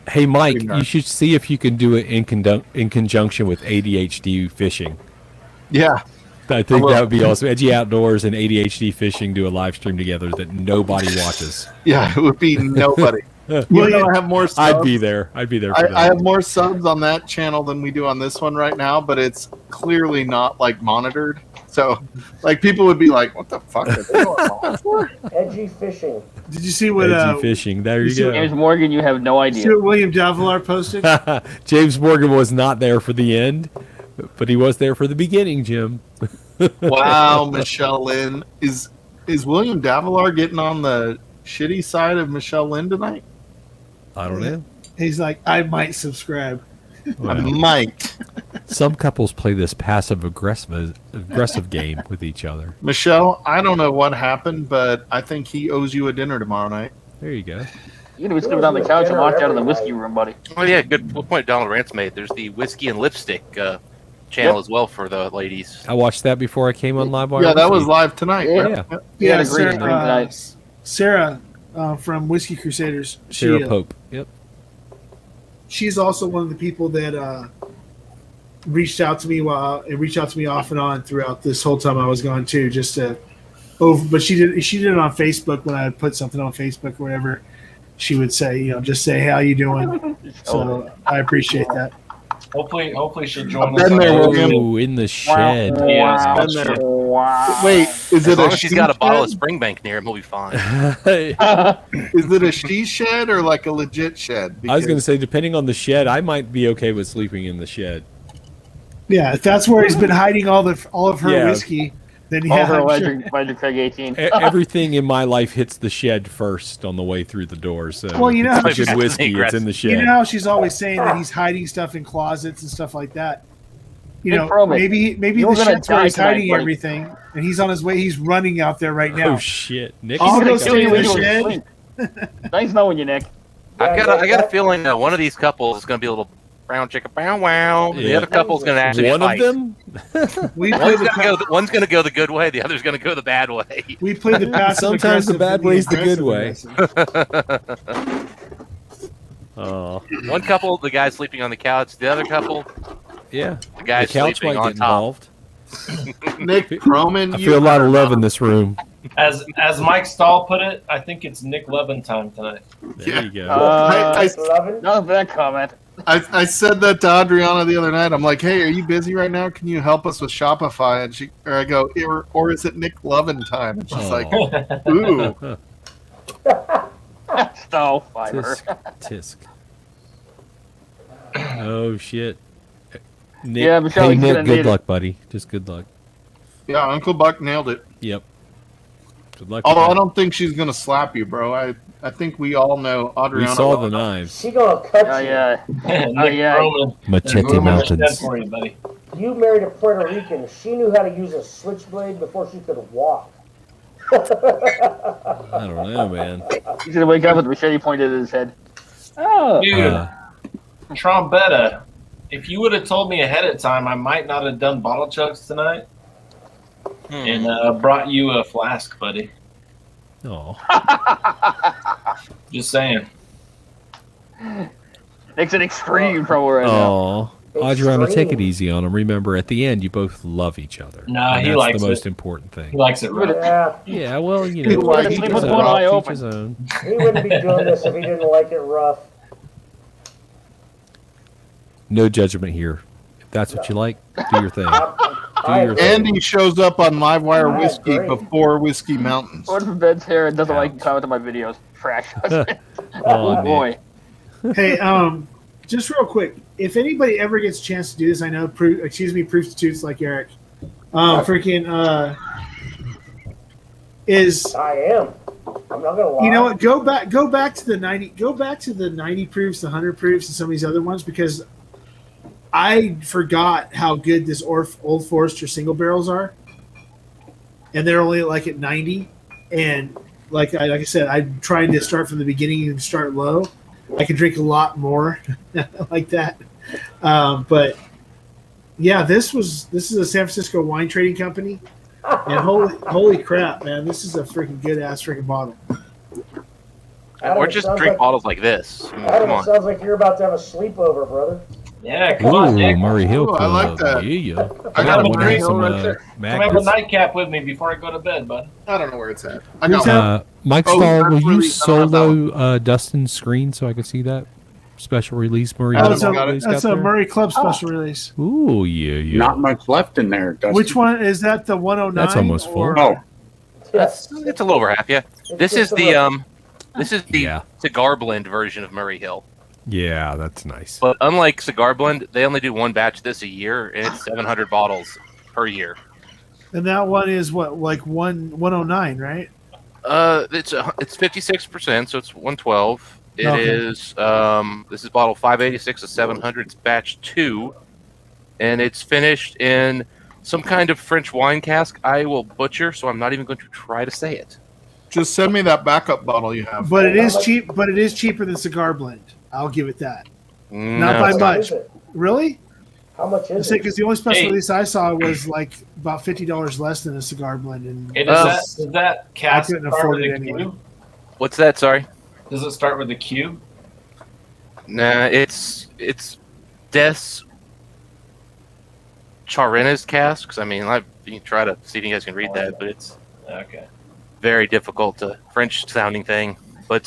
Hey, Mike, you should see if you can do it in conjunction with ADHD fishing. Yeah. I think that would be awesome. Edgy Outdoors and ADHD fishing do a live stream together that nobody watches. Yeah, it would be nobody. Even though I have more subs, I'd be there. I'd be there for that. I have more subs on that channel than we do on this one right now, but it's clearly not like monitored. So, like, people would be like, "What the fuck are they going on for?" Edgy fishing. Did you see what? Edgy fishing. There you go. James Morgan, you have no idea. See what William Davilar posted? James Morgan was not there for the end, but he was there for the beginning, Jim. Wow, Michelle Lynn. Is William Davilar getting on the shitty side of Michelle Lynn tonight? I don't know. He's like, I might subscribe. I might. Some couples play this passive aggressive game with each other. Michelle, I don't know what happened, but I think he owes you a dinner tomorrow night. There you go. You're gonna be sleeping on the couch and locked out of the whiskey room, buddy. Oh yeah, good point Donald Rance made. There's the whiskey and lipstick channel as well for the ladies. I watched that before I came on Livewire. Yeah, that was live tonight. Yeah. Right? Yeah, Sarah, Sarah from Whiskey Crusaders. Sarah Pope. Yep. She's also one of the people that reached out to me off and on throughout this whole time I was gone too. Just to, but she did it on Facebook when I put something on Facebook or whatever. She would say, just say, "How you doing?" So I appreciate that. Hopefully she'll join I've us. been there, Oh, in the shed. Yeah, Been there. Wait, is As it long a as she's got a she bottle of shed? Springbank near him, he'll be fine. Is it a she shed or like a legit shed? I was going to say, depending on the shed, I might be okay with sleeping in the shed. Yeah, if that's where he's been hiding all of her Yeah. whiskey, then All yeah, her I'm Ledger sure. Craig 18. Everything in my life hits the shed first on the way through the door. So Well, you know if how it's good she's- whiskey, it's in the shed. You know how she's always saying that he's hiding stuff in closets and stuff like that. You Nick know, Froman, maybe you're the gonna shed's where die he's tonight, hiding buddy. everything, and he's on his way. He's running out there right now. Oh shit, Nick! I'll gonna go kill stay you in when the you go to shed. sleep. Nice knowing you, Nick. I got a feeling one of these couples is going to be a little brown chicken bow wow. The Yeah. other couple's going to actually One fight. of them. We play One's going to go the good way. The other's going to go the bad way. We play the passive Sometimes the aggressive bad and way's the good aggressive way. aggressive. Oh, One couple, the guy's sleeping on the couch. The other couple, yeah. the guy's The couch sleeping might on get top. involved. Nick Croman. I feel a lot of love in this room. As Mike Stahl put it, I think it's Nick Levin time tonight. There you go. I Not for that comment. I said that to Adriana the other night. I'm like, hey, are you busy right now? Can you help us with Shopify? And I go, or is it Nick Lovin time? And she's like, ooh. Stahl fiber. Tisk. Oh shit. Nick, Yeah, Michelle, hey you Nick, could've good made luck, buddy. Just good luck. Yeah, Uncle Buck nailed it. Yep. Good luck. Although with I that. don't think she's gonna slap you, bro. I think we all know We Adriana. saw well the enough. knives. She gonna cut Oh, you. yeah. Nick yeah. Roman. Machete Roman Mountains. shed for you, buddy. You married a Puerto Rican. She knew how to use a switchblade before she could walk. I don't know, man. He's gonna wake up with a machete pointed at his head. Oh. Dude, Trombetta. if you would have told me ahead of time, I might not have done bottle chugs tonight, and brought you a flask, buddy. Oh. Just saying. It's an extreme from where I know. Oh, Adriana, take it easy on him. Remember, at the end, you both love each other. No, and he that's likes the most it. important thing. He likes it rough. Yeah, well, you He know, likes each it his with own, one eye each open. his own. He wouldn't be doing this if he didn't like it rough. No judgment here. If that's what you like, do your thing. Do your thing. Andy shows up on Livewire Whiskey before Whiskey Mountains. Going for bed's hair and doesn't like comment on my videos. Trash. Oh, boy. Hey, just real quick, if anybody ever gets a chance to do this, I know, proof substitutes like Eric, is I am. I'm not gonna lie. you know what? Go back to the 90. Go back to the 90 proofs, the 100 proofs, and some of these other ones because I forgot how good this Old Forester single barrels are, and they're only like at 90. And like I said, I'm trying to start from the beginning and start low. I can drink a lot more like that, but yeah, this is a San Francisco wine trading company, and holy crap, man, this is a freaking good ass freaking bottle. Or just drink bottles like this. I mean, Adam, come it on. sounds like you're about to have a sleepover, brother. Yeah, come on, Nick. Murray Hill Ooh, I Club. like that. Yeah. I got a wanna Murray have Hill some, right there. Come have a Magnus. nightcap with me before I go to bed, bud. I don't know where it's at. I got Mike Oh, Stahl, will that's you really- I don't have solo Dustin's screen so I can see that special release Murray Oh, Hill that's Club that's a Murray Club special release. Ooh, yeah. Not much left in there. Dustin. Which one is that? The 109? That's almost full. or- Oh, It's a little over half, yeah. This is just the Yeah. cigar blend version of Murray Hill. Yeah, that's nice. But unlike cigar blend, they only do one batch this a year, and it's 700 bottles per year. And that one is what, like 109, right? It's 56%, so it's 112. It Okay. is this is bottle 586 of 700. It's batch 2, and it's finished in some kind of French wine cask. I will butcher, so I'm not even going to try to say it. Just send me that backup bottle you have. But it is cheap. But it is cheaper than cigar blend. I'll give it that. Not by No. much. Really? How much is it? Because the only special Hey. release I saw was like about $50 less than a cigar blend, and Hey, does that cast couldn't start afford with it a anyway. Q? What's that? Sorry. Does it start with a Q? Nah, it's Des Charena's casks. I mean, you can try to see if you guys can read that, but it's Okay. very difficult, French sounding thing. But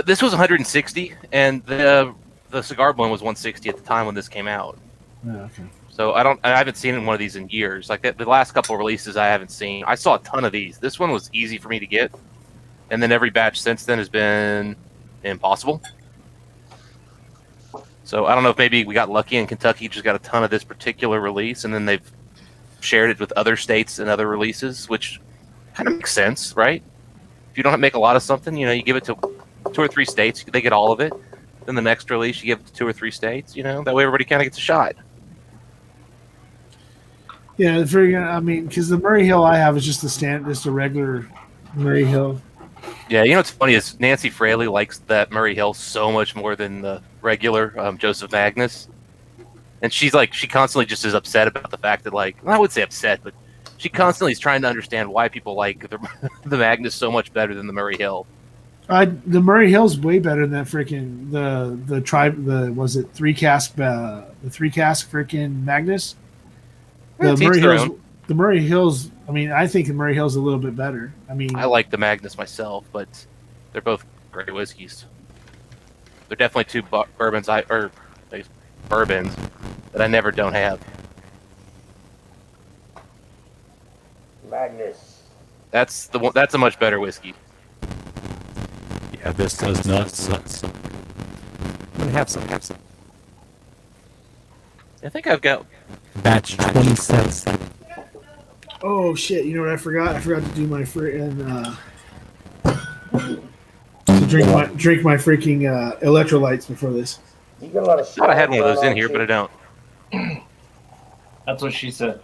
this was 160, and the cigar blend was 160 at the time when this came out. Yeah, okay. So I haven't seen one of these in years. Like the last couple of releases, I haven't seen. I saw a ton of these. This one was easy for me to get, and then every batch since then has been impossible. So I don't know if maybe we got lucky and Kentucky just got a ton of this particular release, and then they've shared it with other states and other releases, which kind of makes sense, right? If you don't make a lot of something, you give it to 2 or 3 states, they get all of it. Then the next release, you give it to 2 or 3 states. That way everybody kind of gets a shot. Yeah, it's very. I mean, because the Murray Hill I have is just just a regular Murray Hill. Yeah, what's funny is Nancy Fraley likes that Murray Hill so much more than the regular Joseph Magnus, and she constantly just is upset about the fact that I would say upset, but she constantly is trying to understand why people like the Magnus so much better than the Murray Hill. The Murray Hill's way better than that freaking was it 3 cask the 3 cask freaking Magnus. The Murray Hills. I mean, I think the Murray Hill's a little bit better. I mean, I like the Magnus myself, but they're both great whiskeys. They're definitely 2 bourbons bourbons that I never don't have. Magnus. That's the one. That's a much better whiskey. Yeah, this does not suck. I'm gonna have some. I think I've got Batch 27. oh shit! You know what I forgot? I forgot to do my to drink my freaking electrolytes before this. You got a lot of thought I had one of those in here, but I don't. That's what she said. In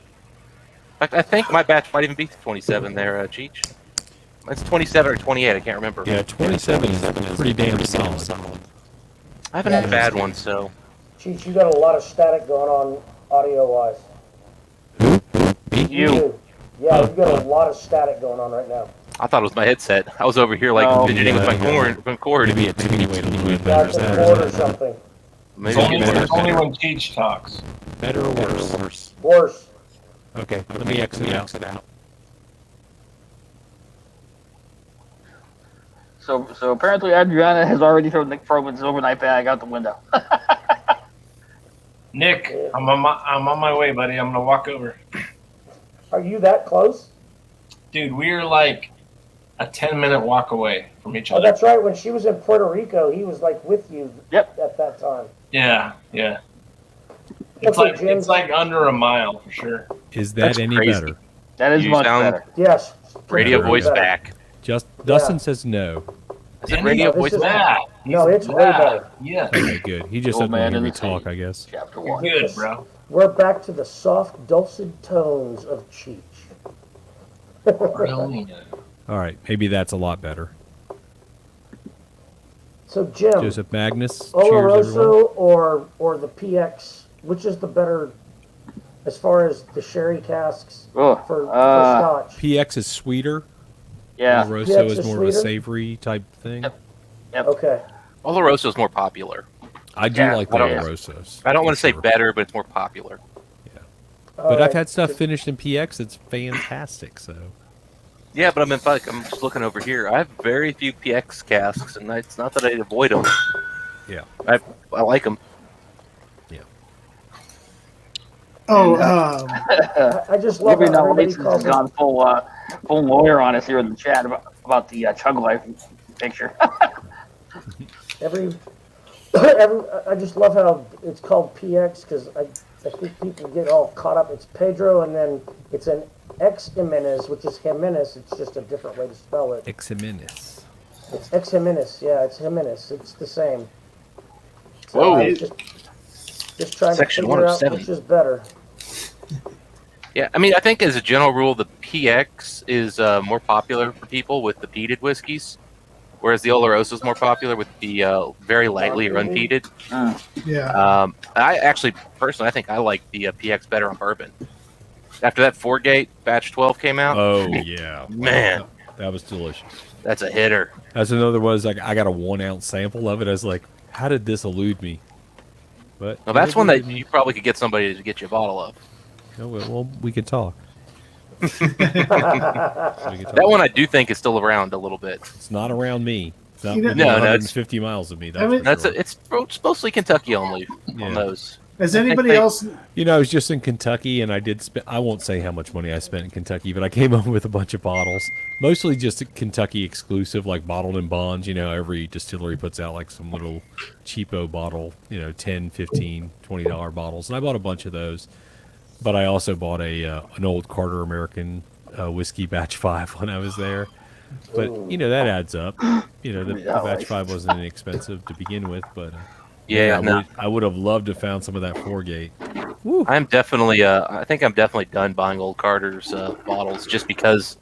fact, I think my batch might even be 27 there, Cheech. It's 27 or 28, I can't remember. Yeah, 27 is pretty damn solid. I haven't had a bad one, so. Cheech, you got a lot of static going on audio-wise. You. Yeah, you got a lot of static going on right now. I thought it was my headset. I was over here like fidgeting with my cord. Maybe a attenuated a little bit That's better. a cord or something. Maybe It's only when Cheech talks. Better or worse? Worse. Okay, let me exit out. So apparently Adriana has already thrown Nick Froman's overnight bag out the window. Nick, I'm on my way, buddy. I'm gonna walk over. Are you that close? Dude, we're like a 10-minute walk away from each Oh, other. that's right. When she was in Puerto Rico, he was like with you. Yep. At that time. Yeah. It's Okay, it's like under a mile for sure. Is that That's any crazy. better? That is You much sound- better. Yes. Radio completely voice better. back. Dustin says no. Is it radio No, this voice is- back? No, it's way better. Yeah. Okay, good. He just Old doesn't want man to hear in me the talk, sea. I guess. Chapter 1. Good, bro. We're back to the soft, dulcet tones of Cheech. Brilliant. All right, maybe that's a lot better. So Jim, Joseph Magnus, cheers, everyone. Oloroso or the PX, which is the better as far as the sherry casks Oh, for Scotch? PX is sweeter. Yeah. Oloroso PX is is more of a sweeter? savory type thing. Yep. Okay. Oloroso is more popular. I do Yeah, like the I don't- Olorosos. I don't want for to say sure. better, but it's more popular. But I've had stuff finished in PX that's fantastic. So Yeah, but I'm just looking over here. I have very few PX casks, and it's not that I avoid them. yeah, I like them. Oh, I just love Maybe how now everybody Mason's calls has gone full lawyer on us here in the chat about the Chug Life picture. I just love how it's called PX because I think people get all caught up. It's Pedro, and then it's an X Jimenez, which is Jimenez. It's just a different way to spell it. Eximinus. It's X Jimenez. Yeah, it's Jimenez. It's the same. So Whoa. I was just trying Section to figure out 107. which is better. Yeah, I mean, I think as a general rule, the PX is more popular for people with the peated whiskeys, whereas the Oloroso is more popular with the very lightly or unpeated. yeah. I actually, personally, I think I like the PX better on bourbon. After that FourGate Batch 12 came out, Oh yeah, man, that was delicious. that's a hitter. That's another was like I got a 1 ounce sample of it. I was like, how did this elude me? But Now, that's one that you probably could get somebody to get you a bottle of. Oh, well, we can talk. That one I do think is still around a little bit. It's not around me. It's not You know- within No, no, 150 miles of me. That's, I mean- for That's sure. it's mostly Kentucky only Yeah. on those. Has I think anybody they- else? You know, I was just in Kentucky, and I did spend. I won't say how much money I spent in Kentucky, but I came home with a bunch of bottles, mostly just Kentucky exclusive, like bottled in bonds. You know, every distillery puts out like some little cheapo bottle, you know, $10, $15, $20 bottles, and I bought a bunch of those. But I also bought an old Carter American whiskey Batch 5 when I was there. But you know that adds up. You know, the Batch 5 wasn't inexpensive to begin with, but. Yeah, no. I would have loved to have found some of that FourGate. I'm definitely I think I'm definitely done buying old Carter's bottles just because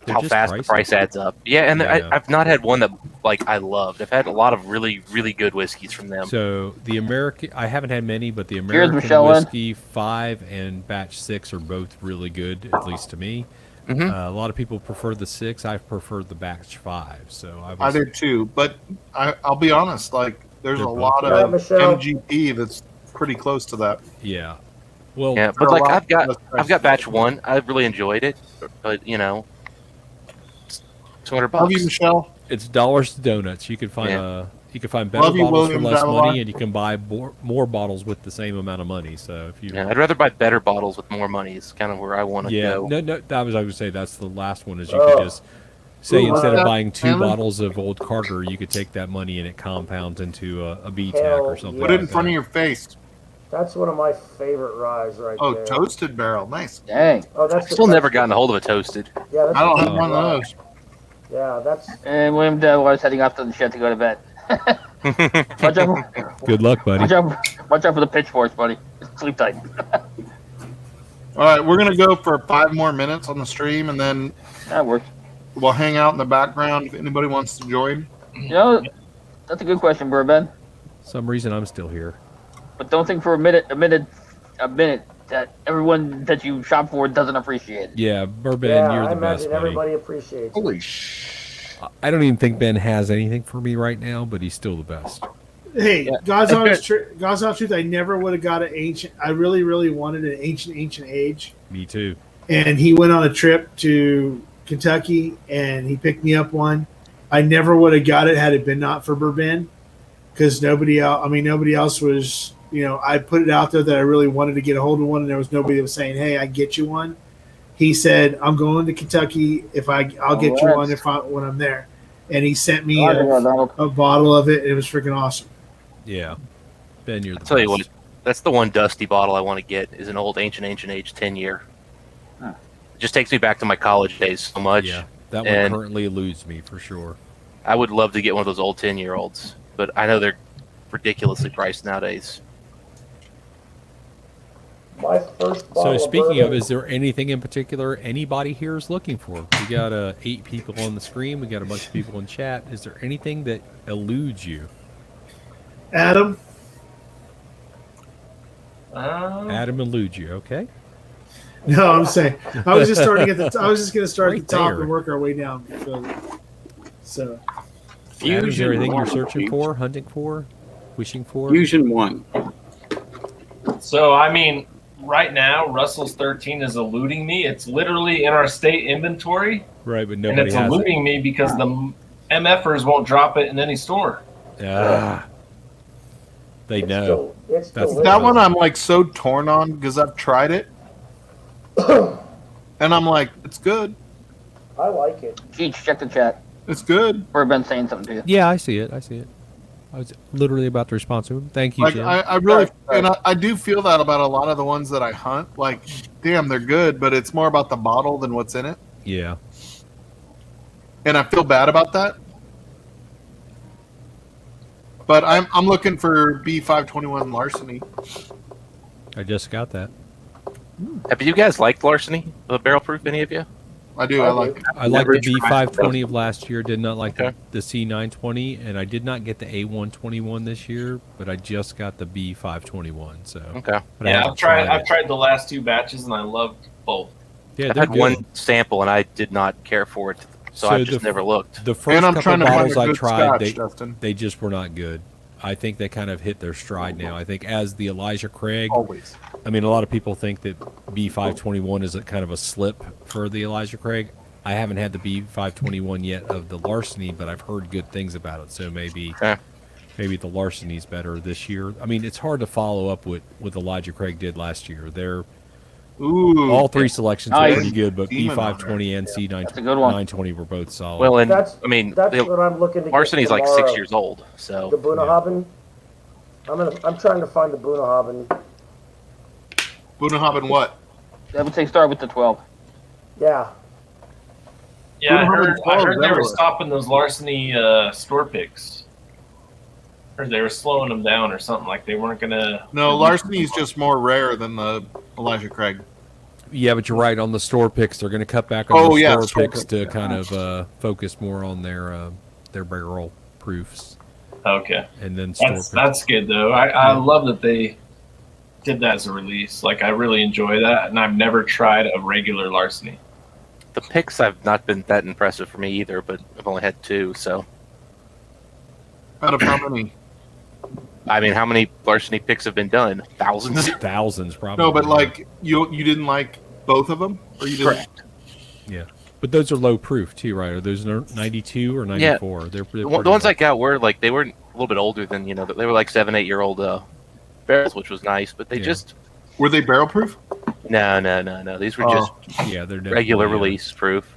They're how just fast pricey. the price adds up. Yeah, and Yeah. I've not had one that like I loved. I've had a lot of really really good whiskeys from them. So the American, I haven't had many, but the Cheers, American Michelle Lynn. whiskey 5 and Batch 6 are both really good, at least to me. Mhm. A lot of people prefer the 6. I preferred the Batch 5. So I did too, but I'll be honest. Like, there's They're a both lot good. of Michelle. MGP that's pretty close to that. Yeah. Well, Yeah, They're but a like lot I've got less Batch 1. I really enjoyed it, but you know, it's $200 Love you, bucks. Michelle. it's dollars to donuts. You can find Yeah. you can find better Love you, bottles for William less Babylon. money, and you can buy more bottles with the same amount of money. So if you Yeah, I'd rather buy better bottles with more money. Is kind of where I want to Yeah, go. no, that was I would say that's the last one. Is you could just say Ooh, instead of that buying 2 salmon? bottles of old Carter, you could take that money and it compounds into a B Hell tack or something. yeah. Put it like in front that. of your face. That's one of my favorite ryes right Oh, there. toasted barrel, nice. Dang. Oh, that's I've still never gotten a hold of a toasted. Yeah, that's I don't a have good one of rye. those. Yeah, that's And William was heading off to the shed to go to bed. watch out! Good luck, buddy. Watch out for the pitchforks, buddy. Sleep tight. All right, we're gonna go for 5 more minutes on the stream, and then That works. we'll hang out in the background if anybody wants to join. You know, that's a good question, Bourbon. Some reason I'm still here. But don't think for a minute that everyone that you shop for doesn't appreciate it. Yeah, Bourbon, Yeah, you're I the best, imagine buddy. everybody appreciates it. Holy I don't even think Ben has anything for me right now, but he's still the best. Hey, God's honest truth, I never would have got an ancient. I really, really wanted an ancient age. Me too. And he went on a trip to Kentucky, and he picked me up one. I never would have got it had it been not for Bourbon, because nobody else was. I put it out there that I really wanted to get a hold of one, and there was nobody that was saying, "Hey, I can get you one." He said, "I'm going to Kentucky. I'll get you one when I'm there." And he sent me a bottle of it, and it was freaking awesome. Yeah, Ben, you're the I'll tell you best. what, that's the one dusty bottle I want to get is an old ancient age 10-year. It just takes me back to my college days so much. Yeah, that one currently eludes me for sure. I would love to get one of those old 10-year-olds, but I know they're ridiculously priced nowadays. My first bottle So speaking of, bourbon, is there anything in particular anybody here is looking for? We got 8 people on the screen. We got a bunch of people in chat. Is there anything that eludes you? Adam? Adam eludes you, okay? No, I'm saying I was just starting at the. I was just going to start Right at the top there. and work our way down. So Adam, is there anything you're searching for, hunting for, wishing for? Fusion 1. So, I mean, right now, Russell's 13 is eluding me. It's literally in our state inventory, Right, but and nobody it's has it. eluding me because the MFers won't drop it in any store. They know. it's That's delicious. That one I'm like so torn on because I've tried it, and I'm like, it's good. I like it. Cheech, check the chat. It's good. Or Ben saying something to you. Yeah, I see it. I was literally about to respond to him. Thank you, Like Jim. I really, and I do feel that about a lot of the ones that I hunt. Like, damn, they're good, but it's more about the bottle than what's in it, Yeah. and I feel bad about that. But I'm looking for B521 larceny. I just got that. Have you guys liked Larceny, the barrel proof, any of you? I do. I like it. I like Never the tried B520 it. of last year. Did not like the C920, and I did not get the A121 this year. But I just got the B521. So Okay. But I Yeah, haven't I've it. tried the last 2 batches, and I loved both. Yeah, I've they're had good. one sample and I did not care for it, so I just never looked. The first And I'm couple trying to find bottles a I good tried, scotch, Dustin. they just were not good. I think they kind of hit their stride now. I think as the Elijah Craig, Always. I mean, a lot of people think that B521 is a kind of a slip for the Elijah Craig. I haven't had the B521 yet of the Larceny, but I've heard good things about it. So maybe the Larceny's better this year. I mean, it's hard to follow up with what Elijah Craig did last year. All 3 selections were pretty good, but B520 and C920 were both solid. Well, and That's I mean, that's what I'm looking to get Larceny's like tomorrow. 6 years old, so The Bunnahabhain. I'm trying to find the Bunnahabhain. Bunnahabhain what? I would say start with the 12. Yeah. Yeah, I Bunnahabhain heard 12 they were everywhere. stopping those Larceny store picks. Or they were slowing them down or something, like they weren't going to... No, larceny is just more rare than the Elijah Craig. Yeah, but you're right. On the store picks, they're going to cut back on the store picks to kind of focus more on their barrel proofs. Okay. And then store picks. That's good, though. I love that they did that as a release. Like, I really enjoy that, and I've never tried a regular Larceny. the picks have not been that impressive for me either. But I've only had 2, so. Out of how many? I mean, how many Larceny picks have been done? Thousands. Thousands, probably. No, but like you didn't like both of them, or you didn't? Correct. Yeah, but those are low proof too, right? Are those 92 or 94? Yeah. They're The ones I got were like they were a little bit older than they were like 7-8-year-old barrels, which was nice. But they just were they barrel proof? No. These were just they're regular release proof.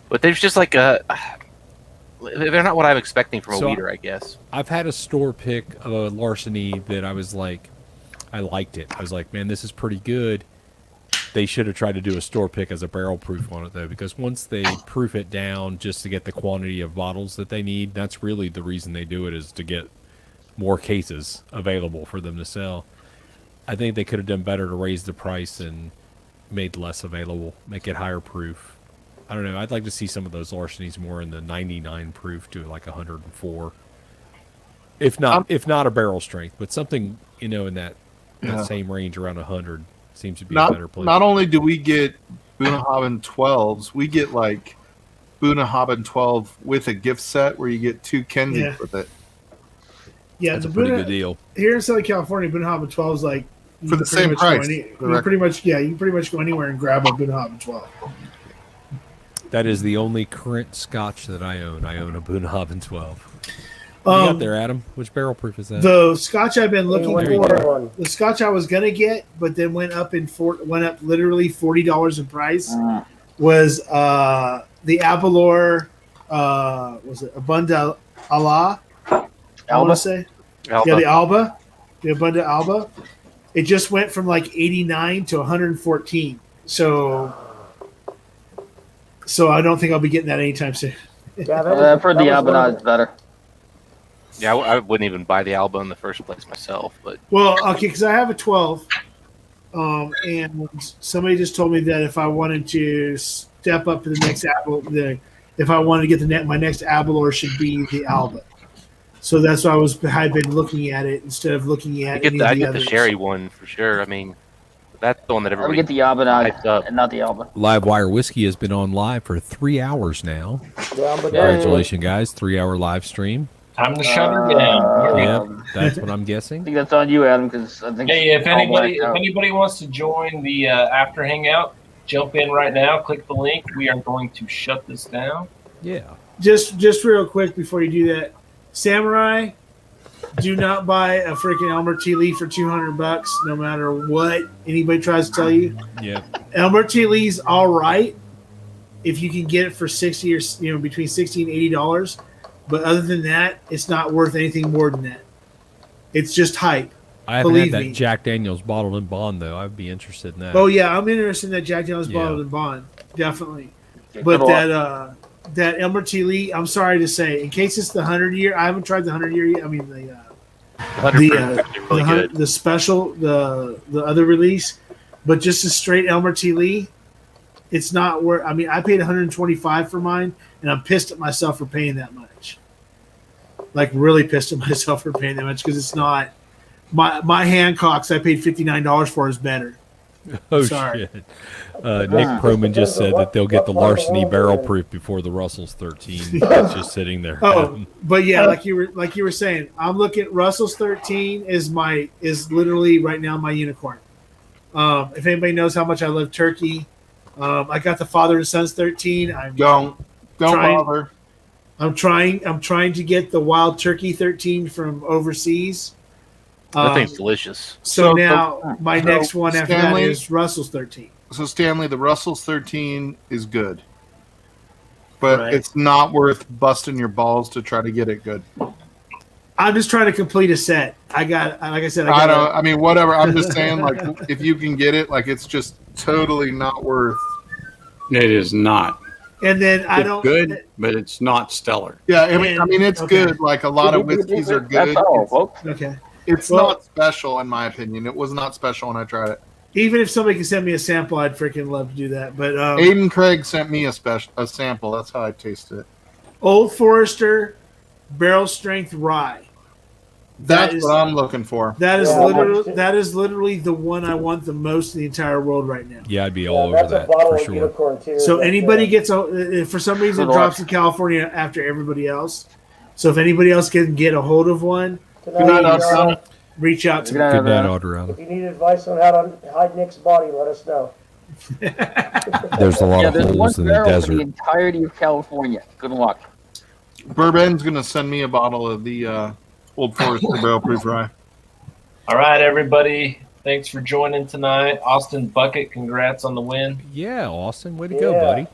But there's just like they're not what I'm expecting from a weeder, I guess. I've had a store pick of a Larceny that I was like, I liked it. I was like, man, this is pretty good. They should have tried to do a store pick as a barrel proof on it, though, because once they proof it down just to get the quantity of bottles that they need, that's really the reason they do it, is to get more cases available for them to sell. I think they could have done better to raise the price and made less available, make it higher proof. I don't know. I'd like to see some of those Larcenys more in the 99 proof to like 104. If not a barrel strength, but something in that Yeah. same range around 100 seems to be a Not better place. not only do we get Bunnahabhain 12s, we get like Bunnahabhain 12 with a gift set where you get 2 Kenzies Yeah. with it. Yeah, That's the a pretty Bunna- good deal. Here in Southern California, Bunnahabhain 12 is like you For the can pretty same much price, Go you can correct. pretty much you can pretty much go anywhere and grab a Bunnahabhain 12. That is the only current Scotch that I own. I own a Bunnahabhain 12. What you got there, Adam? Which barrel proof is that? The Scotch I've been looking There you for, the Scotch I was gonna get, but then went up literally $40 in price. Was the Abalor? Was it Abunda Allah? I want to say, Alba. yeah, the Alba, the Abunda Alba. It just went from like 89 to 114. So I don't think I'll be getting that anytime soon. Yeah, I've heard the Alba is better. Yeah, I wouldn't even buy the Alba in the first place myself, but Well, okay, because I have a 12, and somebody just told me that if I wanted to step up to the next if I wanted to get my next Abalor should be the Alba. So that's why had been looking at it instead of looking at I get any the, of I the get the others. sherry one for sure. I mean, that's the one that I would everybody get the Alba hyped up. and not the Alba. Live Wire Whiskey has been on live for 3 hours now. Yeah, but Congratulations, guys. 3-hour live stream. Time to shut her down. Yep, that's what I'm I guessing. think that's on you, Adam, because I think. Hey, if I'll anybody black out. wants to join the after hangout, jump in right now. Click the link. We are going to shut this down. Yeah. Just real quick before you do that, Samurai, do not buy a freaking Elmer T. Lee for $200, no matter what anybody tries to tell you. Yeah. Elmer T. Lee's all right if you can get it for $60 or between $60 and $80, but other than that, it's not worth anything more than that. It's just hype. I haven't Believe had that me. Jack Daniels bottled in bond, though. I'd be interested in that. Oh yeah, I'm interested in that Jack Daniel's Yeah. bottled in bond, definitely. Yeah, But good that Elmer T. Lee, I'm sorry to say, in case it's the 100-year, I haven't tried the 100-year yet. I mean the 100 proof is actually really good. the special, the other release, but just a straight Elmer T. Lee, it's not worth. I mean, I paid $125 for mine, and I'm pissed at myself for paying that much. Like really pissed at myself for paying that much because it's not my Hancocks I paid $59 for is better. Oh, Sorry. shit. Nick Proman just said that they'll get the Larceny barrel proof before the Russell's 13. It's just sitting there. Oh, but yeah, like you were saying, I'm looking. Russell's 13 is literally right now my unicorn. If anybody knows how much I love turkey, I got the Father and Sons 13. Don't trying- bother. I'm trying to get the Wild Turkey 13 from overseas. That thing's delicious. So now my next one after Stanley- that is Russell's 13. So Stanley, the Russell's 13 is good, but Right. it's not worth busting your balls to try to get it good. I'm just trying to complete a set. I got, like I said, I mean, whatever. I'm just saying, like, if you can get it, like, it's just totally not worth. It is not. And then It's good, but it's not stellar. Yeah, I mean, it's Okay. good. Like a lot of whiskeys are good. That's all, folks. Okay. It's Well- not special, in my opinion. It was not special when I tried it. Even if somebody can send me a sample, I'd freaking love to do that. But Aiden Craig sent me a sample. That's how I tasted it. Old Forester barrel strength rye. That's That is- what I'm looking for. That is Yeah, literally the one I want the most in the entire world right now. Yeah, I'd be all over that's that a bottle for of sure. unicorn too. So That's, anybody gets if for some reason it Good drops luck. in California after everybody else. So if anybody else can get a hold of one, Good Good night, night, Adriana. Adriana. reach out to me. Good night, Adriana. If you need advice on how to hide Nick's body, let us know. There's a lot Yeah, of there's one holes in the barrel for desert. the entirety of California. Good luck. Bourbon's going to send me a bottle of the Old Forester Barrel Proof Rye. All right, everybody. Thanks for joining tonight. Austin Bucket, congrats on the win. Yeah, Austin, way to go, Yeah. buddy.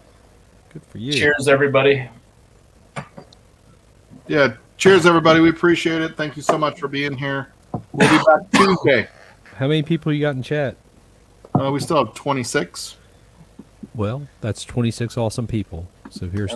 Good for you. Cheers, everybody. Yeah, cheers, everybody. We appreciate it. Thank you so much for being here. We'll be back Tuesday. How many people you got in chat? We still have 26. Well, that's 26 awesome people. So here's